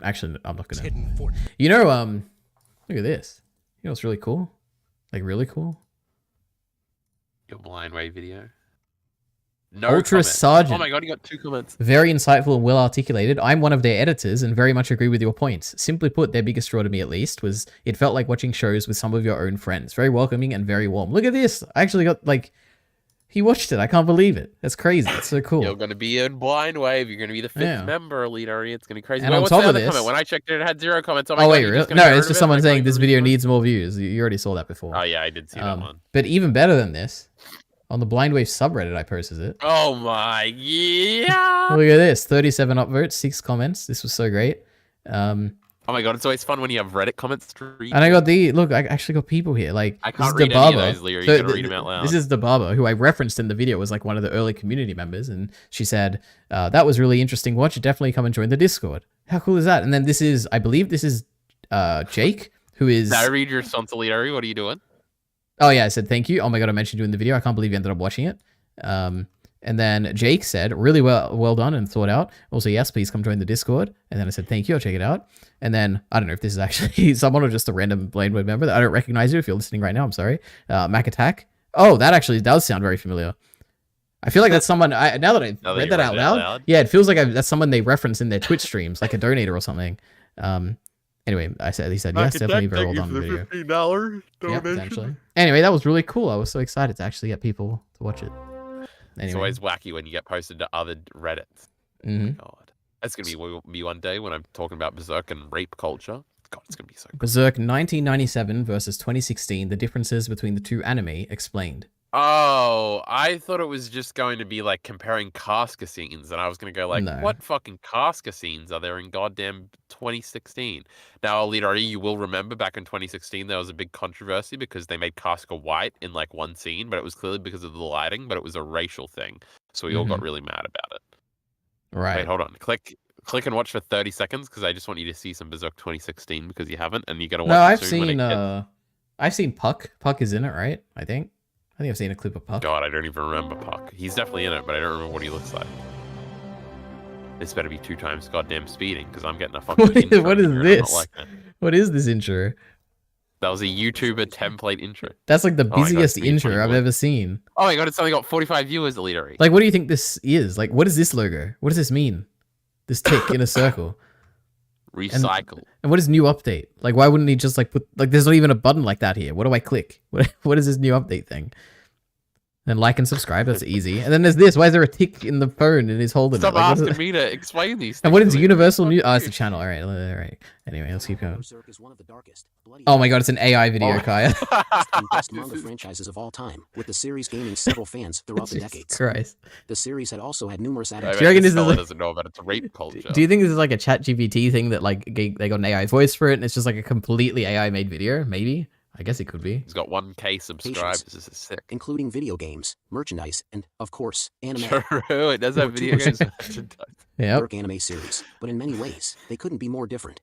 actually. I'm not gonna. You know, look at this. You know what's really cool? Like really cool. Your Blindwave video. No Ultra comment. Sergeant. Oh my God, you got 2 comments. Very insightful and well articulated. I'm one of their editors and very much agree with your points. Simply put, their biggest draw to me at least was it felt like watching shows with some of your own friends. Very welcoming and very warm. Look at this. I actually got like, he watched it. I can't believe it. That's crazy. It's so cool. You're going to be in Blindwave. You're going to be the 5th member, Leader. It's going to be crazy. And Wait, on what's top the of other this, comment? When I checked it, it had 0 comments. Oh, my oh God, wait, really? No, it's just someone saying this video needs more views. You already saw that before. Oh yeah, I did see that one. But even better than this, on the Blindwave subreddit, I posted it. Oh my, yeah. Look at this, 37 upvotes, 6 comments. This was so great. Oh my God, it's always fun when you have Reddit comments to read. And I got look, I actually got people here. Like, I can't this is read any of those, Leo. You gotta read them out loud. This is the barber who I referenced in the video, was like one of the early community members, and she said, that was really interesting watch. Definitely come and join the Discord. How cool is that? And then this is, I believe this is Jake, who is... Now read your response, Leader. What are you doing? Oh yeah, I said thank you. Oh my God, I mentioned you in the video. I can't believe you ended up watching it. And then Jake said, really well done and thought out. Also, yes, please come join the Discord. And then I said, thank you, I'll check it out. And then, I don't know if this is actually someone or just a random Blindwave member. I don't recognize you if you're listening right now. I'm sorry. Mac Attack. Oh, that actually does sound very familiar. I feel like that's someone, now that I read that out loud, yeah, it feels like that's someone they reference in their Twitch streams, like a donator or something. Anyway, he said yes, definitely very well done video. $15 donation. Yeah, potentially. Anyway, that was really cool. I was so excited to actually get people to watch it. Anyway. It's always wacky when you get posted to other Reddits. Mm-hmm. God, that's gonna be me one day when I'm talking about Berserk and rape culture. God, it's gonna be so cool. Berserk 1997 versus 2016. The differences between the two anime explained. Oh, I thought it was just going to be like comparing Casca scenes, and I was going to go like, No. what fucking Casca scenes are there in goddamn 2016? Now, Alita, you will remember back in 2016 there was a big controversy because they made Casca white in like one scene, but it was clearly because of the lighting, but it was a racial thing, so we all got really mad about it. Right. Wait, hold on. Click and watch for 30 seconds because I just want you to see some Berserk 2016 because you haven't, and you're gonna watch. No, it soon when it gets... I've seen Puck. Puck is in it, right? I think I've seen a clip of Puck. God, I don't even remember Puck. He's definitely in it, but I don't remember what he looks like. This better be 2 times goddamn speeding because I'm getting a fucking. What is this? Like what is this intro? That was a YouTuber template intro. That's like the busiest intro I've ever seen. Oh my god, it's only got 45 viewers, Alita. Like, what do you think this is? Like, what is this logo? What does this mean? This tick in a circle. Recycle. And what is new update? Like, why wouldn't he just like put like? There's not even a button like that here. What do I click? What is this new update thing? And like and subscribe. That's easy. And then there's this. Why is there a tick in the phone and he's holding Stop it? Like, asking me to explain these things. And what is Universal News? Oh, it's the channel. All right. Anyway, let's keep going. Oh my god, it's an AI video, Kaya. The best manga franchises of all time, with the series gaining several fans throughout the decades. Christ. The series had also had numerous Do you reckon this is like, doesn't know about its rape culture? Do you think this is like a ChatGPT thing that like they got an AI voice for it and it's just like a completely AI made video? Maybe. I guess it could be. He's got 1K subscribers. This is sick. Including video games, merchandise, and, of course, anime. True, it does have video games merchandise. Yeah. Berserk anime series, but in many ways, they couldn't be more different.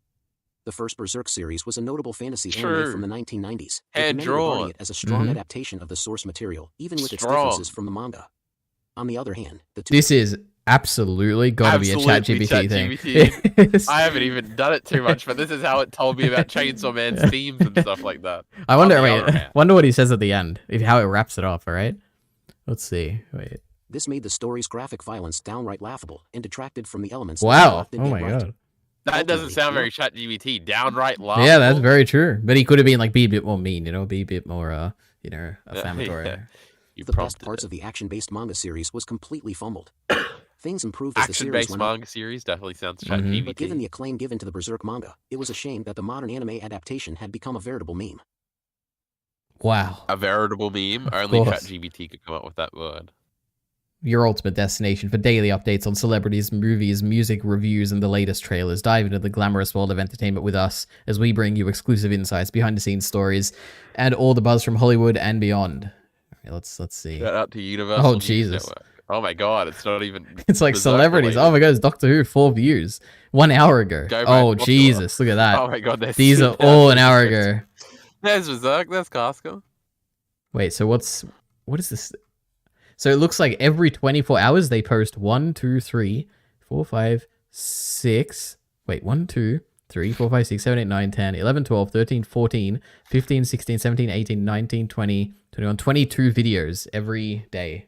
The first Berserk series was a notable fantasy anime from the 1990s. Hand many drawn. regarding it as a strong adaptation of the source material, even with its differences from the manga. On the other hand, the two... This is absolutely got to be a ChatGPT thing. I haven't even done it too much, but this is how it told me about Chainsaw Man's themes and stuff like that. I wonder. Wonder what he says at the end. How it wraps it off. All right. Let's see. Wait. This made the story's graphic violence downright laughable and detracted from the elements. Wow. Oh my god. That doesn't sound very ChatGPT. Downright laughable. Yeah, that's very true. But he could have been like, be a bit more mean, be a bit more, affirmatory. Yeah. The best parts of the action-based manga series was completely fumbled. Things improved as the series Action-based went manga series definitely sounds ChatGPT. But given the acclaim given to the Berserk manga, it was a shame that the modern anime adaptation had become a veritable meme. Wow. A veritable meme? Only ChatGPT could come up with that word. Your ultimate destination for daily updates on celebrities, movies, music, reviews, and the latest trailers. Dive into the glamorous world of entertainment with us as we bring you exclusive insights, behind-the-scenes stories, and all the buzz from Hollywood and beyond. All right, let's see. Shout out to Universal Oh, News Jesus. Network. Oh my god, it's not even... It's like celebrities. Oh my god, it's Doctor Who, 4 views. 1 hour ago. Oh, Jesus, look at that. Oh my god, these are all an hour ago. There's Berserk, there's Casca. Wait, so what is this? So it looks like every 24 hours they post 1, 2, 3, 4, 5, 6. Wait, 1, 2, 3, 4, 5, 6, 7, 8, 9, 10, 11, 12, 13, 14, 15, 16, 17, 18, 19, 20, 21, 22 videos every day.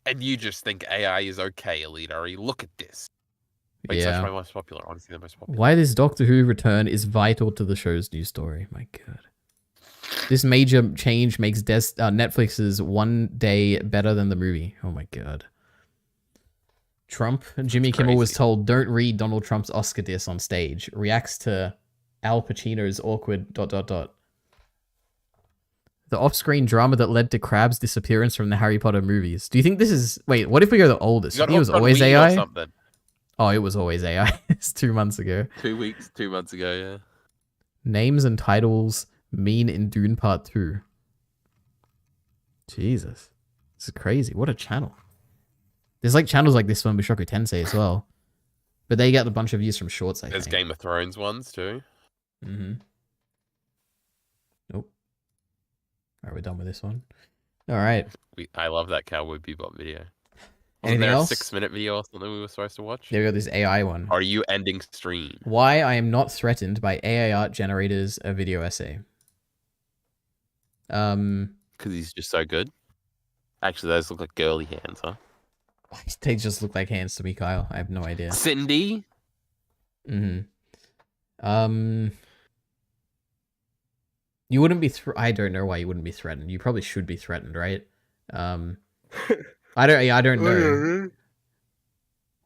And you just think AI is okay, Alita. Look at this. Wait, Yeah. That's my most popular. Honestly, the most popular. Why this Doctor Who return is vital to the show's news story. My god. This major change makes Netflix's one day better than the movie. Oh my god. Trump, Jimmy Kimmel was told, don't read Donald Trump's Oscar diss on stage. Reacts to Al Pacino's awkward ... The off-screen drama that led to Crabbe's disappearance from the Harry Potter movies. Do you think this is... Wait, what if we go the oldest? You think it was always AI? Oh, it was always AI. It's 2 months ago. 2 months ago, yeah. Names and titles mean in Dune Part 2. Jesus. This is crazy. What a channel. There's like channels like this one with Mushoku Tensei as well. But they get a bunch of views from shorts, I There's think. Game of Thrones ones too. Mm-hmm. Nope. Alright, we're done with this one. Alright. I love that Cowboy Bebop video. Anything there else? A 6-minute video or something we were supposed to watch? There we go, this AI one. Are you ending stream? Why I am not threatened by AI art generators, a video essay. Because he's just so good. Actually, those look like girly hands, huh? They just look like hands to me, Kyle. I have no idea. Cindy? Mm-hmm. You wouldn't be I don't know why you wouldn't be threatened. You probably should be threatened, right? I don't know.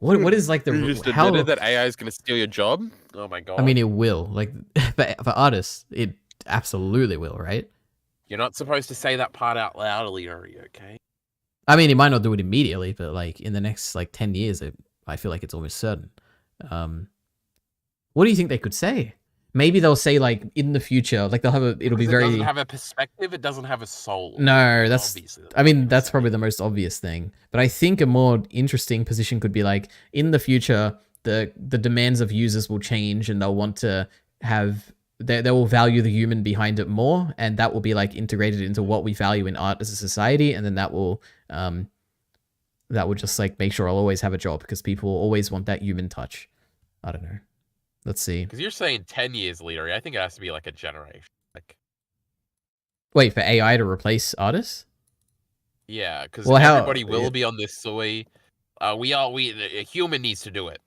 What is like the You just admitted that AI is going to steal your job? Oh my god. I mean, it will. Like for artists, it absolutely will, right? You're not supposed to say that part out loud, Leary, okay? I mean, he might not do it immediately, but like in the next like 10 years, I feel like it's almost certain. What do you think they could say? Maybe they'll say like in the future, like they'll have a. It'll be very. It doesn't have a perspective. It doesn't have a soul. No, that's. I mean, that's probably the most obvious thing. But I think a more interesting position could be like in the future, the demands of users will change, and they'll want to have. They will value the human behind it more, and that will be like integrated into what we value in art as a society, and then that will just like make sure I'll always have a job because people always want that human touch. I don't know. Let's see. Because you're saying 10 years, Leary. I think it has to be like a generation. Like, wait, for AI to replace artists? Yeah, because everybody will be on this soy. A human needs to do it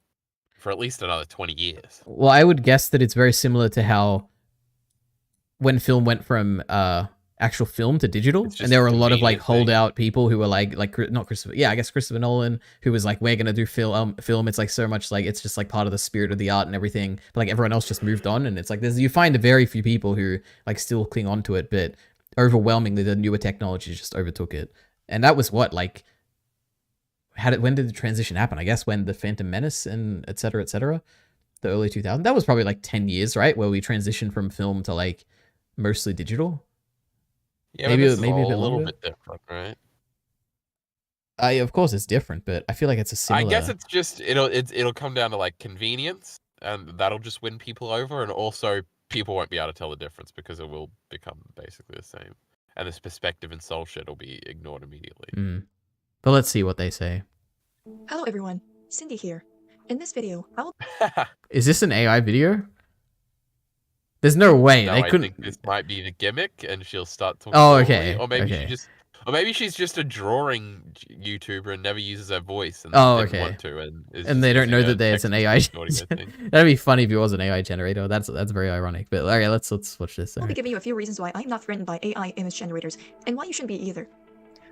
for at least another 20 years. Well, I would guess that it's very similar to how when film went from actual film to digital, and there were a lot of like holdout people who were like not Christopher, I guess Christopher Nolan, who was like, we're gonna do film. It's like so much like it's just like part of the spirit of the art and everything. But like everyone else just moved on, and it's like you find a very few people who like still cling on to it, but overwhelmingly the newer technology just overtook it. And that was what like when did the transition happen? I guess when the Phantom Menace and et cetera, the early 2000s. That was probably like 10 years, right, where we transitioned from film to like mostly digital. Yeah, maybe a little bit different, right? Of course it's different, but I feel like it's a similar. I guess it's just it'll come down to like convenience, and that'll just win people over, and also people won't be able to tell the difference because it will become basically the same, and this perspective and soul shit will be ignored immediately. But let's see what they say. Hello everyone, Cindy here. In this video, I will. Is this an AI video? There's no way they couldn't. I think this might be the gimmick, and she'll start talking. Oh, okay. Or maybe she's just a drawing YouTuber and never uses her voice. And okay. Want to, and they don't know that there's an AI. That'd be funny if it was an AI generator. That's very ironic. But okay, let's watch this. I'll be giving you a few reasons why I'm not threatened by AI image generators, and why you shouldn't be either.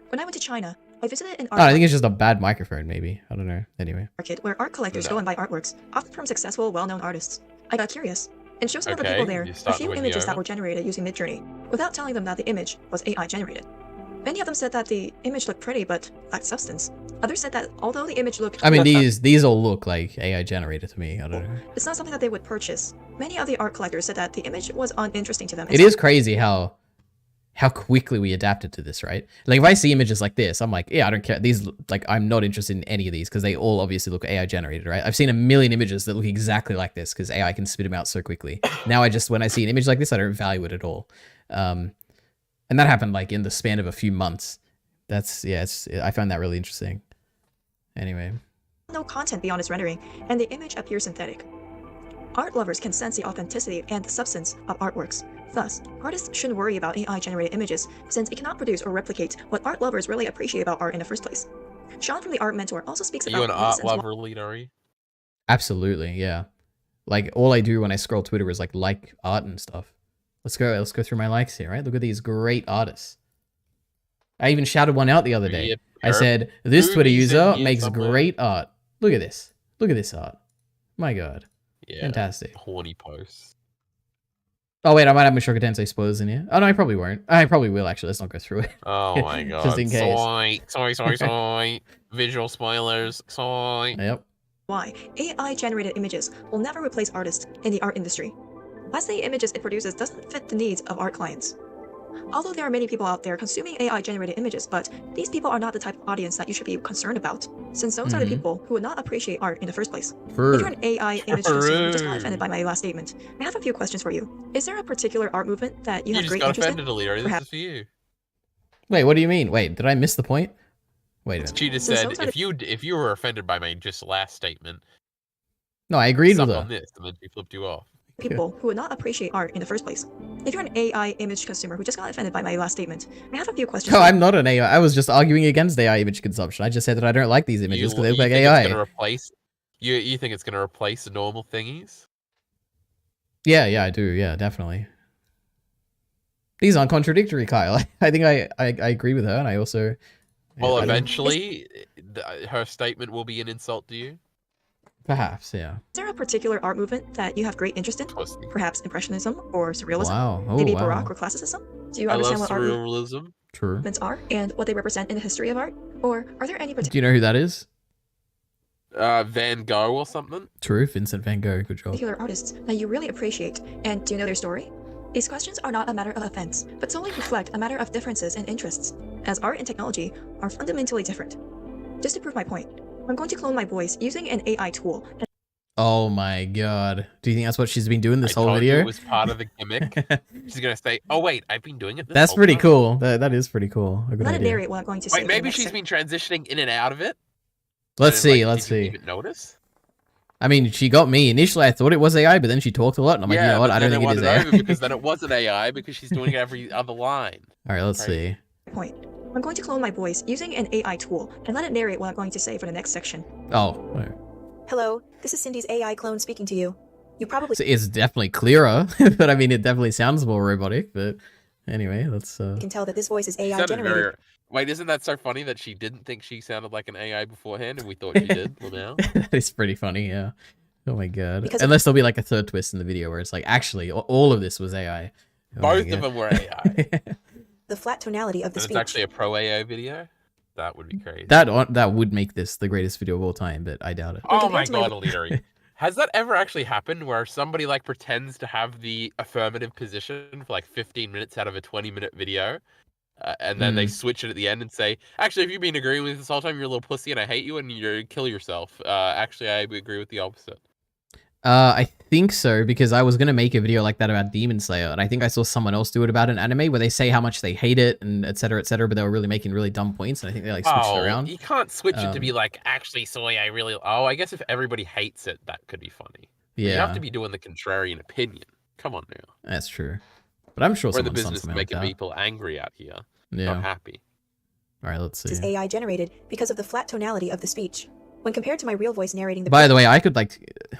When I went to China, I visited an art. I think it's just a bad microphone, maybe. I don't know. Anyway. Market where art collectors go and buy artworks, often from successful, well-known artists. I got curious and showed some of the people there a few images that were generated using Midjourney, without telling them that the image was AI generated. Many of them said that the image looked pretty but lacked substance. Others said that although the image looked... I mean, these all look like AI generated to me. I don't know. It's not something that they would purchase. Many of the art collectors said that the image was uninteresting to them. It is crazy how quickly we adapted to this, right? Like if I see images like this, I'm like, yeah, I don't care. These, like, I'm not interested in any of these because they all obviously look AI generated, right? I've seen a million images that look exactly like this because AI can spit them out so quickly. Now when I see an image like this, I don't value it at all. And that happened like in the span of a few months. I found that really interesting. Anyway. No content beyond its rendering, and the image appears synthetic. Art lovers can sense the authenticity and the substance of artworks. Thus, artists shouldn't worry about AI-generated images, since it cannot produce or replicate what art lovers really appreciate about art in the first place. Sean from the Art Mentor also speaks about... Are you an art lover, Leary? Absolutely, yeah. Like, all I do when I scroll Twitter is like art and stuff. Let's go through my likes here, right? Look at these great artists. I even shouted one out the other day. I said, this Twitter user makes great art. Look at this. Look at this art. My God. Yeah, fantastic. Horny posts. Oh, wait, I might have Mushoku Tensei spoilers in here. Oh, no, I probably won't. I probably will, actually. Let's not go through it. Oh, my God. Just in case. Soy. Visual spoilers. Soy. Yep. Why AI-generated images will never replace artists in the art industry, as the images it produces doesn't fit the needs of art clients. Although there are many people out there consuming AI-generated images, but these people are not the type of audience that you should be concerned about, since those are the people who would not appreciate art in the first place. If you're an AI image consumer who just got offended by my last statement, I have a few questions for you. Is there a particular art movement that you have great interest in? You just got offended, Leary. This is for you. Wait, what do you mean? Wait, did I miss the point? Wait a minute. She just said, if you were offended by my just last statement... No, I agreed with her. on this, and then she flipped you off. People who would not appreciate art in the first place. If you're an AI image consumer who just got offended by my last statement, I have a few questions. No, I'm not an AI. I was just arguing against AI image consumption. I just said that I don't like these images because they look like AI. You think it's going to replace normal thingies? Yeah, I do. Yeah, definitely. These aren't contradictory, Kyle. I think I agree with her, and I also... Well, eventually, her statement will be an insult to you. Perhaps, yeah. Is there a particular art movement that you have great interest in? Perhaps Impressionism or Surrealism? Wow. Maybe Baroque or Classicism? Do you I understand love what art surrealism. True. movements are and what they represent in the history of art? Or are there any Do you know who that is? Van Gogh or something? True, Vincent van Gogh. Good job. particular artists that you really appreciate? And do you know their story? These questions are not a matter of offense, but solely reflect a matter of differences in interests, as art and technology are fundamentally different. Just to prove my point, I'm going to clone my voice using an AI tool. Oh my god. Do you think that's what she's been doing this I whole told video? you it was part of the gimmick. She's gonna say, "Oh wait, I've been doing it." This That's whole pretty time." cool. That is pretty cool. A good Let it idea. narrate what I'm going to say. Wait, maybe she's been transitioning in and out of it. Let's And, see. like, Let's did you see. even notice? I mean, she got me. Initially, I thought it was AI, but then she talked a lot, and I'm like, you know what? but I don't then think it is won AI. over because then it wasn't AI because she's doing every other line. All right, let's see. Point. I'm going to clone my voice using an AI tool and let it narrate what I'm going to say for the next section. Oh, all right. Hello, this is Cindy's AI clone speaking to you. You probably So it's definitely clearer, but I mean, it definitely sounds more robotic. But anyway, let's. can tell that this voice is AI Sounded generated. very... Wait, isn't that so funny that she didn't think she sounded like an AI beforehand, and we thought she did? Well, now That is pretty funny. Yeah. Oh my god. Because Unless there'll be like a third twist in the video where it's like, actually, all of this was AI. Oh my both God. of them were AI. The flat tonality of the And it's speech. actually a pro AI video. That would be crazy. That would make this the greatest video of all time, but I doubt it. Oh my god, Alita. Has that ever actually happened where somebody like pretends to have the affirmative position for like 15 minutes out of a 20-minute video, and then they switch it at the end and say, actually, if you've been agreeing with this whole time, you're a little pussy and I hate you and you kill yourself. Actually, I agree with the opposite. I think so, because I was going to make a video like that about Demon Slayer, and I think I saw someone else do it about an anime where they say how much they hate it and et cetera, but they were really making really dumb points, and I think they like switched it around. You can't switch it to be like, actually, Soy, I really... Oh, I guess if everybody hates it, that could be funny. Yeah. You have to be doing the contrarian opinion. Come on now. That's true. But I'm sure We're the someone's done business something like making that. people angry out here. Yeah. Not happy. All right, let's Is see. AI generated because of the flat tonality of the speech. When compared to my real voice narrating the By the way, I could like,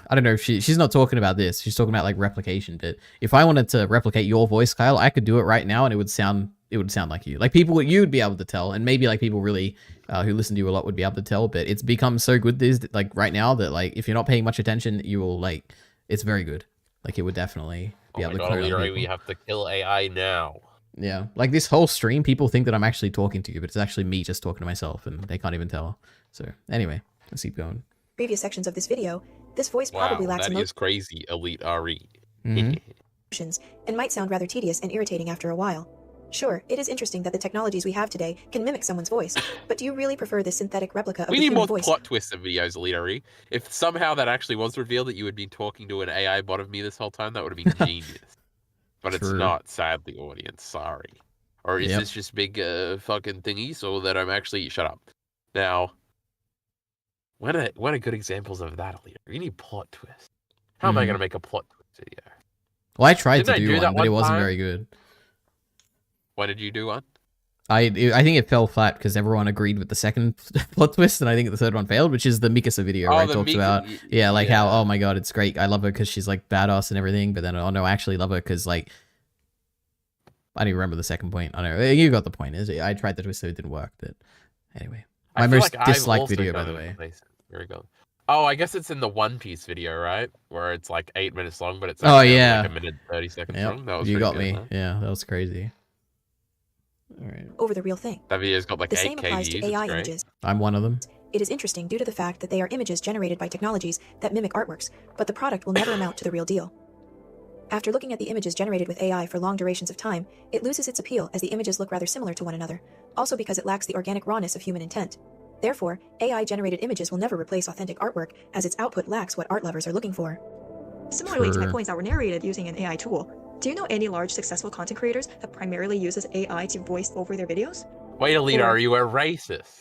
I don't know if she's not talking about this. She's talking about like replication. But if I wanted to replicate your voice, Kyle, I could do it right now, and it would sound like you. Like people, you'd be able to tell, and maybe like people really who listen to you a lot would be able to tell. But it's become so good like right now that like if you're not paying much attention, you will like it's very good. Like it would definitely be able to clear it up people. We have to kill AI now. Yeah, like this whole stream, people think that I'm actually talking to you, but it's actually me just talking to myself, and they can't even tell. So anyway, let's keep going. Previous sections of this video, this voice probably lacks that is crazy, Elite RE. emotions and might sound rather tedious and irritating after a while. Sure, it is interesting that the technologies we have today can mimic someone's voice, but do you really prefer this synthetic replica of We the need human more voice? plot twists in videos, Elite RE. If somehow that actually was revealed that you had been talking to an AI bot of me this whole time, that would have been genius. But it's not, sadly, audience. Sorry. Or is this just big fucking thingy so that I'm actually... Shut up. Now, what are good examples of that, Alita? You need plot twist. How am I going to make a plot twist video? Well, I tried Didn't to I do that one, but it one wasn't time? very good. Why did you do one? I think it fell flat because everyone agreed with the second plot twist, and I think the third one failed, which is the Mikasa video where I talked about, how, oh my god, it's great, I love her because she's like badass and everything, but then, oh no, I actually love her because like, I don't even remember the second point. I don't know, you got the point. I tried the twist, so it didn't work, but anyway. My most disliked video, by the way. Very good. Oh, I guess it's in the One Piece video, right? Where it's like 8 minutes long, but it's Oh, actually yeah. like 1 minute 30 seconds long. That was You pretty got good, me. huh? Yeah, that was crazy. All right. Over the real thing. That video's got like The 8K same applies views. to AI It's great. images. I'm one of them. It is interesting due to the fact that they are images generated by technologies that mimic artworks, but the product will never amount to the real deal. After looking at the images generated with AI for long durations of time, it loses its appeal as the images look rather similar to one another, also because it lacks the organic rawness of human intent. Therefore, AI-generated images will never replace authentic artwork, as its output lacks what art lovers are looking for. Similarly to my points that were narrated using an AI tool, do you know any large successful content creators that primarily uses AI to voice over their videos? Wait, Alita, Or- are you a racist?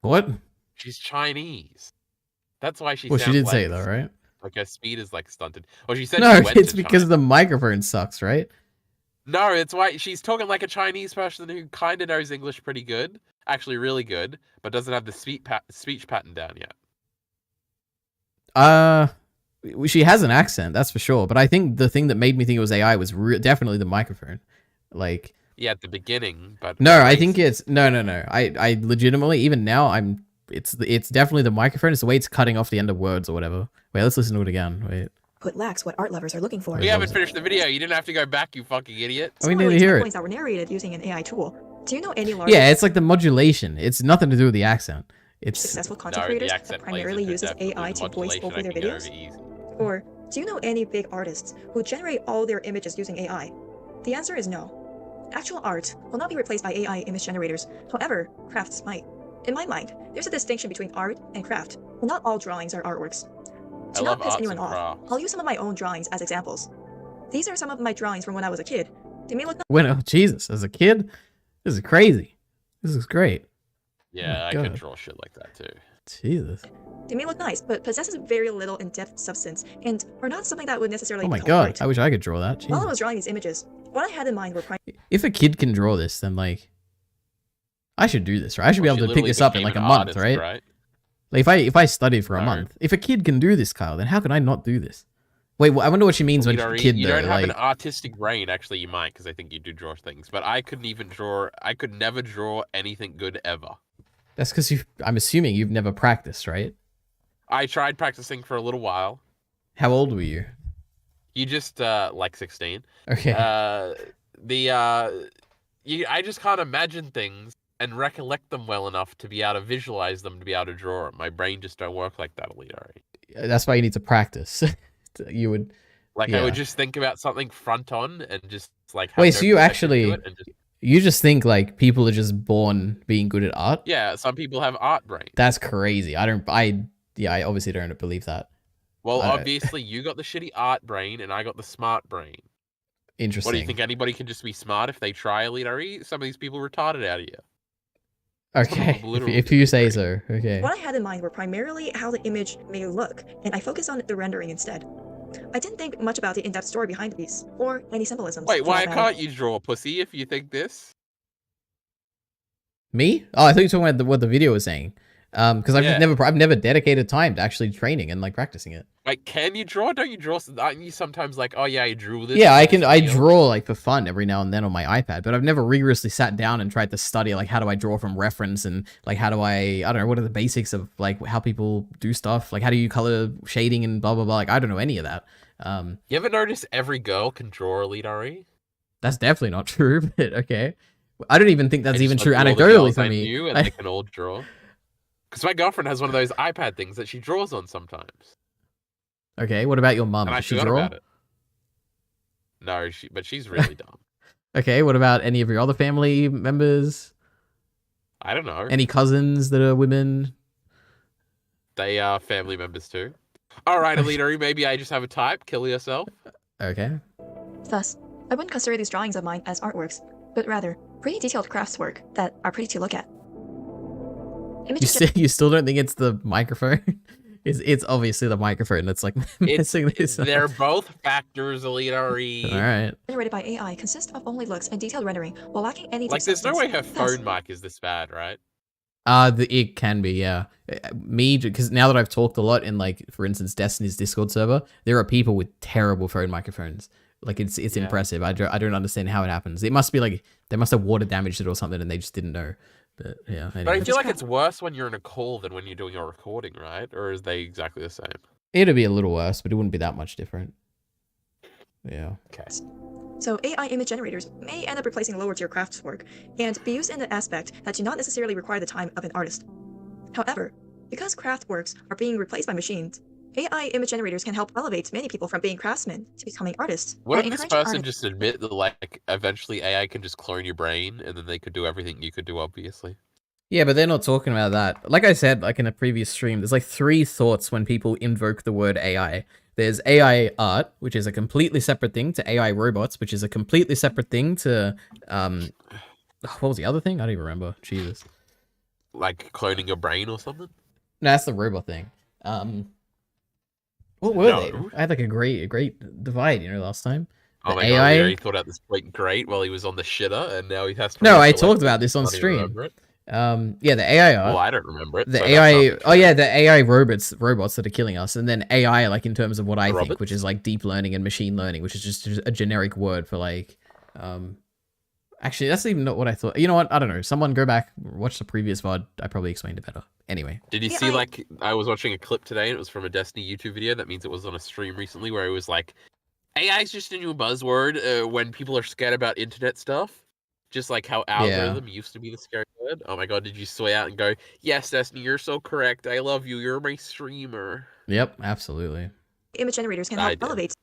What? She's Chinese. That's why she Well, sounds she did like, say though, right? like her speed is like stunted. Well, she said No, she went it's to because China. the microphone sucks, right? No, it's why she's talking like a Chinese person who kind of knows English pretty good, actually really good, but doesn't have the speech pattern down yet. She has an accent, that's for sure. But I think the thing that made me think it was AI was definitely the microphone. Like, Yeah, at the beginning, but no, I think it's no. I legitimately, even now, it's definitely the microphone. It's the way it's cutting off the end of words or whatever. Wait, let's listen to it again. Wait. output lacks what art lovers are looking for. We haven't finished the video. You didn't have to go back, you fucking idiot. We need to hear it. Points that were narrated using an AI tool. Do you know any large? Yeah, it's like the modulation. It's nothing to do with the accent. It's successful content creators that primarily uses AI to voice over their videos? Or do you know any big artists who generate all their images using AI? The answer is no. Actual art will not be replaced by AI image generators. However, crafts might. In my mind, there's a distinction between art and craft. Not all drawings are artworks. To not piss anyone off, I'll use some of my own drawings as examples. These are some of my drawings from when I was a kid. They may look oh Jesus, as a kid? This is crazy. This is great. Yeah, I could draw shit like that too. Jesus. They may look nice, but possesses very little in-depth substance, and are not something that would necessarily Oh my be god, art. I wish I could draw that. While I Jesus. was drawing these images, what I had in mind were If a kid can draw this, then like, I should do this, right? I should be able to pick this up in like a month, right? Like if I study for a month, if a kid can do this, Kyle, then how can I not do this? Wait, I wonder what she means when kid. You though, don't have like, an artistic brain. Actually, you might, because I think you do draw things. But I couldn't even draw. I could never draw anything good ever. That's because I'm assuming you've never practiced, right? I tried practicing for a little while. How old were you? You just like 16. Okay. I just can't imagine things and recollect them well enough to be able to visualize them, to be able to draw them. My brain just don't work like that, Alidari. That's why you need to practice. You would I would just think about something front on and just like wait. So you actually you just think like people are just born being good at art? Yeah, some people have art brain. That's crazy. I obviously don't believe that. Well, obviously you got the shitty art brain and I got the smart brain. Interesting. What do you think? Anybody can just be smart if they try, Alidari? Some of these people retarded out of you. Okay, if you say so. Okay. What I had in mind were primarily how the image may look, and I focused on the rendering instead. I didn't think much about the in-depth story behind the piece, or any symbolisms. Wait, why can't you draw, pussy, if you think this? Me? Oh, I thought you were talking about what the video was saying. Because I've never dedicated time to actually training and like practicing it. Like, can you draw? Don't you draw? Aren't you sometimes like, oh yeah, I drew this? Yeah, I draw like for fun every now and then on my iPad, but I've never rigorously sat down and tried to study like how do I draw from reference and like how do I don't know, what are the basics of like how people do stuff? Like how do you color shading and blah blah blah? Like I don't know any of that. You ever notice every girl can draw, Alidari? That's definitely not true, but okay. I don't even think that's even true anecdotally for me. And they can all draw. Because my girlfriend has one of those iPad things that she draws on sometimes. Okay, what about your mum? And I Does she forgot draw? about it. No, but she's really dumb. Okay, what about any of your other family members? I don't know. Any cousins that are women? They are family members too. All right, Alidari, maybe I just have a type. Kill yourself. Okay. Thus, I wouldn't consider these drawings of mine as artworks, but rather pretty detailed crafts work that are pretty to look at. You still don't think it's the microphone? It's obviously the microphone that's like messing this up. They're both factors, Alidari. All right. Generated by AI consist of only looks and detailed rendering while lacking any like there's no way her phone mic is this bad, right? It can be, yeah. Me, because now that I've talked a lot in like, for instance, Destiny's Discord server, there are people with terrible phone microphones. Like it's impressive. I don't understand how it happens. It must be like they must have water damaged it or something, and they just didn't know. But yeah. Anyway. But I feel like it's worse when you're in a call than when you're doing a recording, right? Or is they exactly the same? It'd be a little worse, but it wouldn't be that much different. Yeah. Okay. So AI image generators may end up replacing lower tier crafts work and be used in an aspect that do not necessarily require the time of an artist. However, because craft works are being replaced by machines, AI image generators can help elevate many people from being craftsmen to becoming artists. What if this person just admit that like eventually AI can just clone your brain and then they could do everything you could do, obviously? Yeah, but they're not talking about that. Like I said, like in a previous stream, there's like 3 thoughts when people invoke the word AI. There's AI art, which is a completely separate thing, to AI robots, which is a completely separate thing, to what was the other thing? I don't even remember. Jesus. Like cloning your brain or something? No, that's the robot thing. What were they? I had like a great divide, last time. Oh my god, he thought out this point great while he was on the shitter, and now he has to... No, I talked about this on stream. Yeah, the AI art. Well, I don't remember it. The so AI... Oh yeah, the AI robots that are killing us. And then AI, like in terms of what I think, which is like deep learning and machine learning, which is just a generic word for like... Actually, that's even not what I thought. You know what? I don't know. Someone go back, watch the previous VOD. I probably explained it better. Anyway. Did you see, like, I was watching a clip today, and it was from a Destiny YouTube video. That means it was on a stream recently, where it was like, AI is just a new buzzword when people are scared about internet stuff. Just like how algorithm used to be the scary word. Oh my god, did you sway out and go, yes, Destiny, you're so correct. I love you. You're my streamer. Yep, absolutely. Image generators can help elevate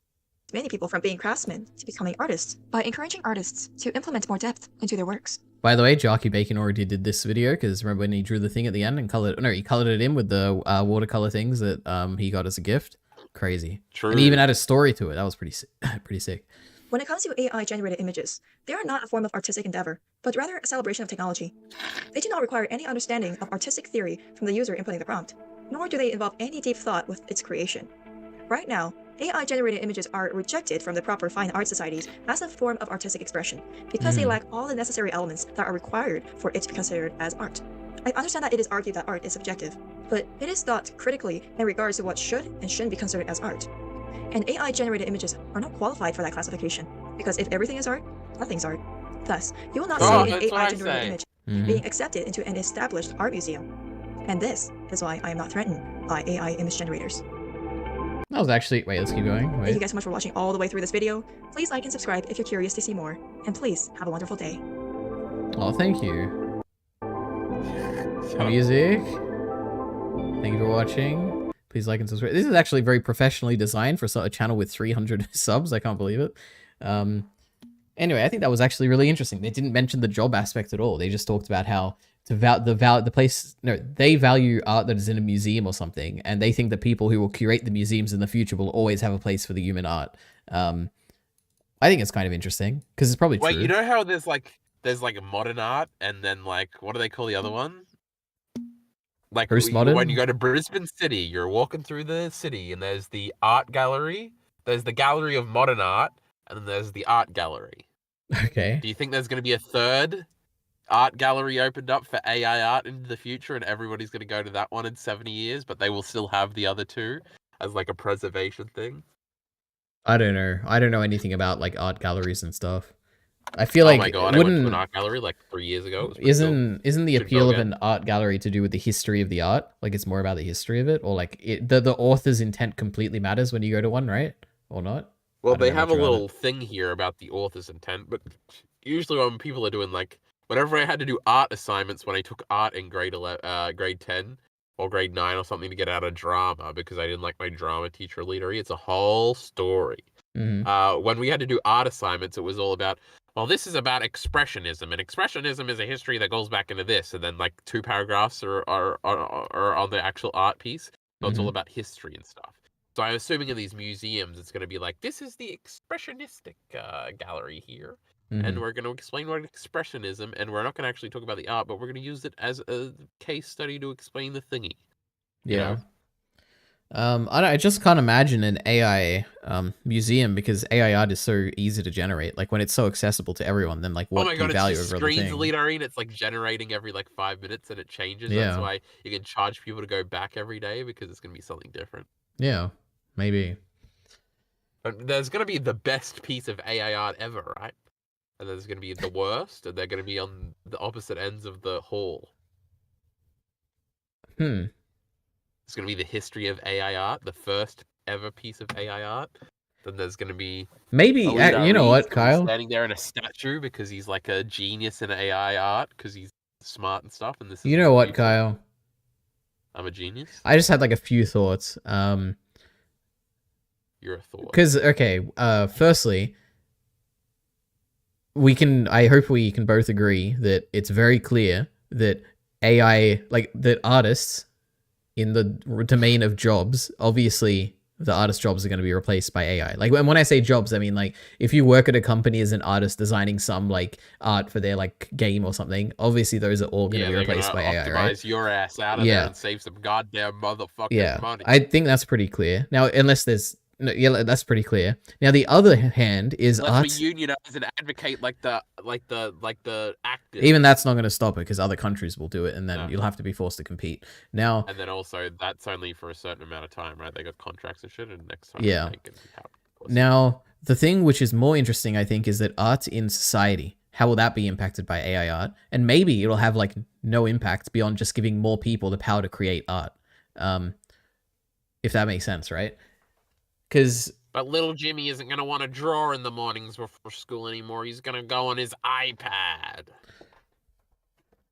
many people from being craftsmen to becoming artists by encouraging artists to implement more depth into their works. By the way, Jarky Bacon already did this video, because remember when he drew the thing at the end and he colored it in with the watercolor things that he got as a gift? Crazy. True. And he even had a story to it. That was pretty sick. When it comes to AI-generated images, they are not a form of artistic endeavor, but rather a celebration of technology. They do not require any understanding of artistic theory from the user inputting the prompt, nor do they involve any deep thought with its creation. Right now, AI-generated images are rejected from the proper fine art societies as a form of artistic expression, because they lack all the necessary elements that are required for it to be considered as art. I understand that it is argued that art is subjective, but it is thought critically in regards to what should and shouldn't be considered as art. And AI-generated images are not qualified for that classification, because if everything is art, nothing's art. Thus, you will not see an AI-generated image being accepted into an established art museum. And this is why I am not threatened by AI image generators. That was actually... Wait, let's keep going. Thank you guys so much for watching all the way through this video. Please like and subscribe if you're curious to see more. And please, have a wonderful day. Oh, thank you. Music. Thank you for watching. Please like and subscribe. This is actually very professionally designed for a channel with 300 subs. I can't believe it. Anyway, I think that was actually really interesting. They didn't mention the job aspect at all. They just talked about how they value art that is in a museum or something, and they think that people who will curate the museums in the future will always have a place for the human art. I think it's kind of interesting because it's probably true. Wait, you know how there's like modern art, and then like what do they call the other one? Like Postmodern? When you go to Brisbane City, you're walking through the city, and there's the art gallery. There's the gallery of modern art, and then there's the art gallery. Okay. Do you think there's going to be a third art gallery opened up for AI art into the future, and everybody's going to go to that one in 70 years, but they will still have the other two as like a preservation thing? I don't know. I don't know anything about like art galleries and stuff. I feel like oh my god, I went to an art gallery like 3 years ago. Isn't the appeal of an art gallery to do with the history of the art? Like it's more about the history of it, or like the author's intent completely matters when you go to one, right? Or not? Well, they have a little thing here about the author's intent, but usually when people are doing like, whenever I had to do art assignments when I took art in grade 10 or grade 9 or something to get out of drama because I didn't like my drama teacher leader, it's a whole story. When we had to do art assignments, it was all about, well, this is about expressionism, and expressionism is a history that goes back into this, and then like 2 paragraphs are on the actual art piece, so it's all about history and stuff. So I'm assuming in these museums, it's going to be like, this is the expressionistic gallery here, and we're going to explain what expressionism, and we're not going to actually talk about the art, but we're going to use it as a case study to explain the thingy. Yeah. I just can't imagine an AI museum, because AI art is so easy to generate. Like when it's so accessible to everyone, then like what oh my god, value it's over screens everything? leading, it's like generating every like 5 minutes and it changes. Yeah. That's why you can charge people to go back every day, because it's going to be something different. Yeah, maybe. But there's going to be the best piece of AI art ever, right? And there's going to be the worst, and they're going to be on the opposite ends of the hall. It's going to be the history of AI art, the first ever piece of AI art. Then there's going to be... Maybe, you know what, Kyle? Standing there in a statue because he's like a genius in AI art, because he's smart and stuff. And this is You know what, Kyle? I'm a genius? I just had like a few thoughts. You're a thought. Because, okay, firstly, I hope we can both agree that it's very clear that AI, like, that artists in the domain of jobs, obviously the artist jobs are going to be replaced by AI. Like when I say jobs, I mean like if you work at a company as an artist designing some like art for their like game or something, obviously those are all going to be replaced by AI, right? Optimize your ass out of there and save some goddamn motherfucking money. I think that's pretty clear. Now, unless there's no, yeah, that's pretty clear. Now, the other hand is art. Let's unionize and advocate like the actors. Even that's not going to stop it, because other countries will do it, and then you'll have to be forced to compete. Now, and then also that's only for a certain amount of time, right? They got contracts and shit, and next time yeah. they can be happy. Now, the thing which is more interesting, I think, is that art in society. how will that be impacted by AI art? And maybe it'll have like no impact beyond just giving more people the power to create art. If that makes sense, right? Because But little Jimmy isn't going to want to draw in the mornings before school anymore. He's going to go on his iPad.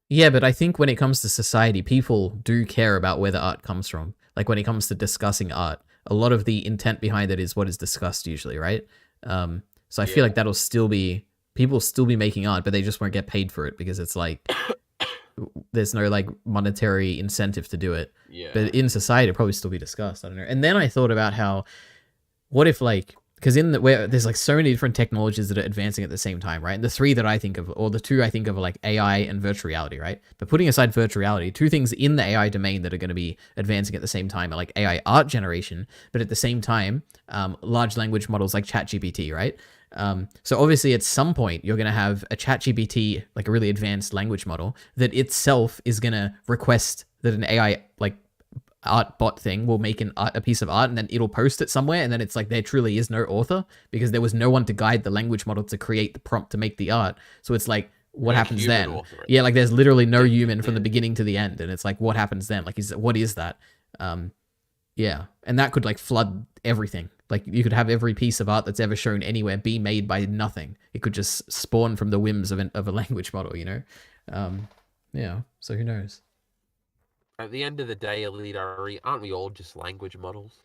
yeah, but I think when it comes to society, people do care about where the art comes from. Like when it comes to discussing art, a lot of the intent behind it is what is discussed usually, right? So I feel like that'll still be, people will still be making art, but they just won't get paid for it because it's like, there's no like monetary incentive to do it. Yeah. But in society, it'll probably still be discussed. I don't know. And then I thought about how, what if like, because where there's like so many different technologies that are advancing at the same time, right? And the three that I think of, or the two I think of, are like AI and virtual reality, right? But putting aside virtual reality, two things in the AI domain that are going to be advancing at the same time are like AI art generation, but at the same time, large language models like ChatGPT, right? So obviously at some point you're going to have a ChatGPT, like a really advanced language model that itself is going to request that an AI like art bot thing will make a piece of art, and then it'll post it somewhere, and then it's like there truly is no author because there was no one to guide the language model to create the prompt to make the art. So it's like, what happens then? Yeah, like there's literally no human from the beginning to the end, and it's like, what happens then? Like, what is that? Yeah, and that could like flood everything. Like you could have every piece of art that's ever shown anywhere be made by nothing. It could just spawn from the whims of a language model, you know? Yeah, so who knows? At the end of the day, Elite Ari, aren't we all just language models?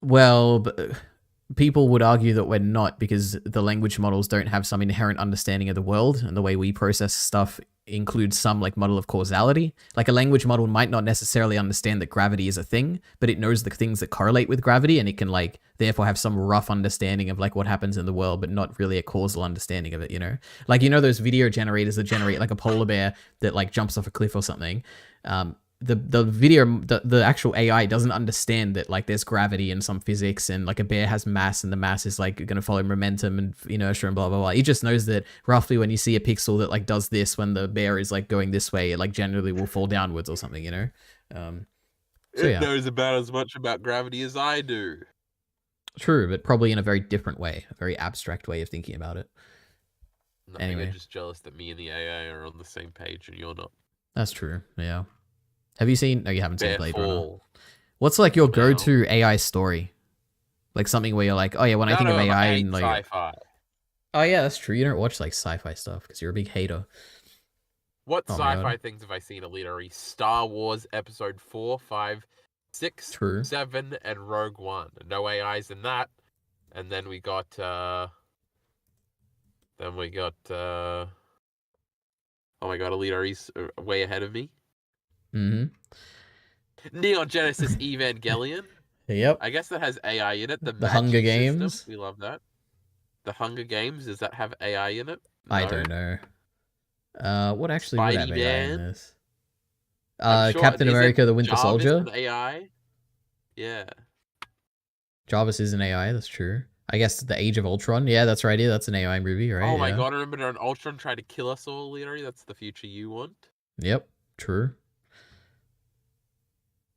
Well, but people would argue that we're not, because the language models don't have some inherent understanding of the world, and the way we process stuff includes some like model of causality. Like a language model might not necessarily understand that gravity is a thing, but it knows the things that correlate with gravity, and it can like therefore have some rough understanding of like what happens in the world, but not really a causal understanding of it, you know? Like, you know, those video generators that generate like a polar bear that like jumps off a cliff or something. The actual AI doesn't understand that like there's gravity and some physics, and like a bear has mass, and the mass is like going to follow momentum and inertia and blah blah blah. It just knows that roughly when you see a pixel that like does this when the bear is like going this way, it like generally will fall downwards or something, you know? So yeah. It knows about as much about gravity as I do. True, but probably in a very different way, a very abstract way of thinking about it. No, Anyway. you're just jealous that me and the AI are on the same page and you're not. That's true, yeah. Have you seen... No, you haven't seen Blade Runner. Therefore- What's like your go-to AI story? Like something where you're like, oh yeah, when I think of No, AI... I hate and like, sci-fi. oh yeah, that's true. You don't watch like sci-fi stuff because you're a big hater. What Oh my sci-fi God. things have I seen, Elite Ari? Star Wars Episode 4, 5, 6, True. 7, and Rogue One. No AIs in that. And then we got... oh my God, Elite Ari's way ahead of me. Mm-hmm. Neon Genesis Evangelion. Yep. I guess that has AI in it. The Hunger Magic System, Games. we love that. The Hunger Games, does that have AI in it? I No. don't know. What actually would have AI in Spidey-Man. this? I'm sure- Captain isn't America, the Winter Jarvis Soldier. an AI? Yeah. Jarvis is an AI, that's true. I guess the Age of Ultron. Yeah, that's right. Yeah, that's an AI movie, right? Oh my Yeah. God, remember when Ultron tried to kill us all, Leary? That's the future you want? Yep, true.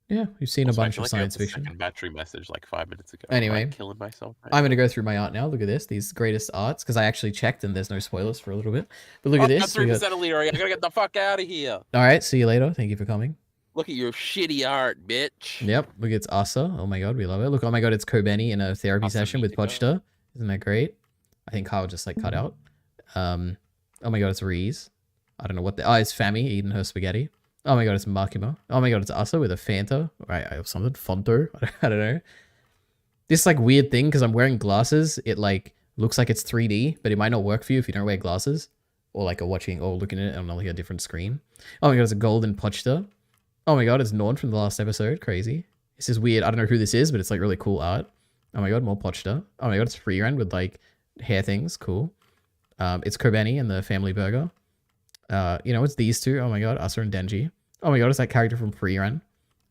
Yeah, we've seen Also, a I bunch feel of like I got science the fiction. second battery message like 5 minutes ago. Anyway, I'm killing myself. I'm going to go through my art now. Look at this. These greatest arts, because I actually checked and there's no spoilers for a little bit. But look at this. Got We 3% got... of Leary. I gotta get the fuck out of here. All right, see you later. Thank you for coming. Look at your shitty art, bitch. Yep, look, it's Asa. Oh my God, we love it. Look, oh my God, it's Kobeni in a therapy session with Pochta. Isn't that great? I think Kyle just like cut out. Oh my God, it's Reese. I don't know what the... Oh, it's Fami eating her spaghetti. Oh my God, it's Makima. Oh my God, it's Asa with a Fanta. Right, I have something. Fonto. I don't know. This like weird thing, because I'm wearing glasses, it like looks like it's 3D, but it might not work for you if you don't wear glasses. Or like looking at it on like a different screen. Oh my God, it's a golden Pochta. Oh my God, it's Norn from the last episode. Crazy. This is weird. I don't know who this is, but it's like really cool art. Oh my God, more Pochta. Oh my God, it's Freerun with like hair things. Cool. It's Kobeni and the family burger. It's these two. Oh my God, Asa and Denji. Oh my God, it's that character from Freerun. And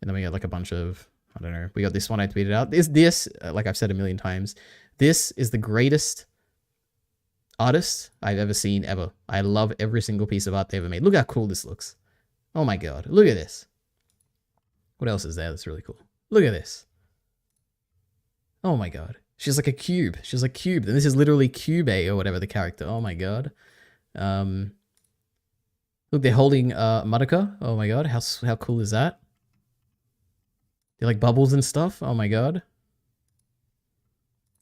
then we got like a bunch of, I don't know. We got this one I tweeted out. This, like I've said a million times, this is the greatest artist I've ever seen ever. I love every single piece of art they ever made. Look how cool this looks. Oh my God, look at this. What else is there that's really cool? Look at this. Oh my God. She's like a cube. She's like cubed. And this is literally Cube A or whatever the character. Oh my god. Look, they're holding Madoka. Oh my god, how cool is that? They're like bubbles and stuff. Oh my god.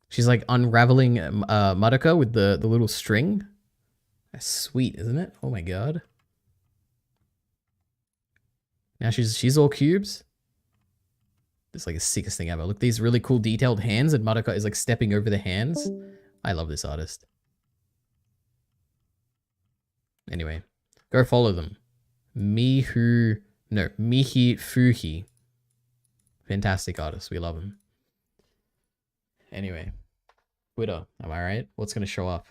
She's like unraveling Madoka with the little string. That's sweet, isn't it? Oh my god. Now she's all cubes. It's like the sickest thing ever. Look, these really cool detailed hands, and Madoka is like stepping over the hands. I love this artist. Anyway, go follow them. Mihi Fuhi. Fantastic artist. We love him. Anyway, Twitter. Am I right? What's going to show up?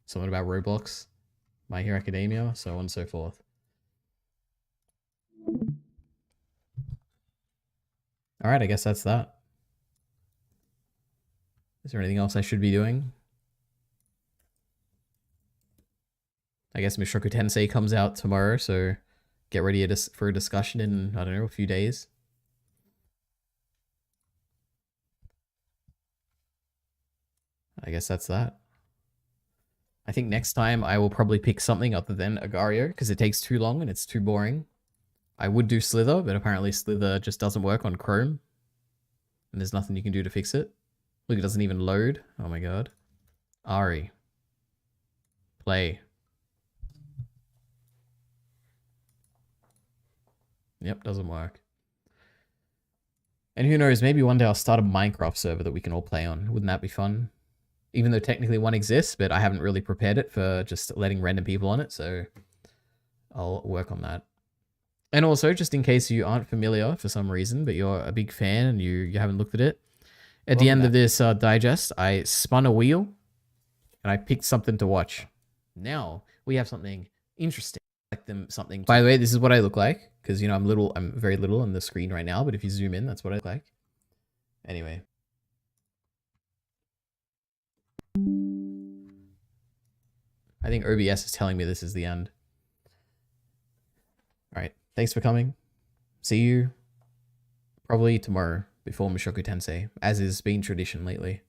Something about Roblox, My Hero Academia, so on and so forth. All right, I guess that's that. Is there anything else I should be doing? I guess Mushoku Tensei comes out tomorrow, so get ready for a discussion in, I don't know, a few days. I guess that's that. I think next time I will probably pick something other than Agario, because it takes too long and it's too boring. I would do Slither, but apparently Slither just doesn't work on Chrome. And there's nothing you can do to fix it. Look, it doesn't even load. Oh my god. Ari. Play. Yep, doesn't work. And who knows, maybe one day I'll start a Minecraft server that we can all play on. Wouldn't that be fun? Even though technically one exists, but I haven't really prepared it for just letting random people on it, so I'll work on that. And also, just in case you aren't familiar for some reason, but you're a big fan and you haven't looked at it, at the end of this digest, I spun a wheel and I picked something to watch. Now we have something interesting. Like them something. By the way, this is what I look like because you know I'm very little on the screen right now, but if you zoom in, that's what I look like. Anyway. I think OBS is telling me this is the end. All right. Thanks for coming. See you probably tomorrow before Mushoku Tensei, as is been tradition lately.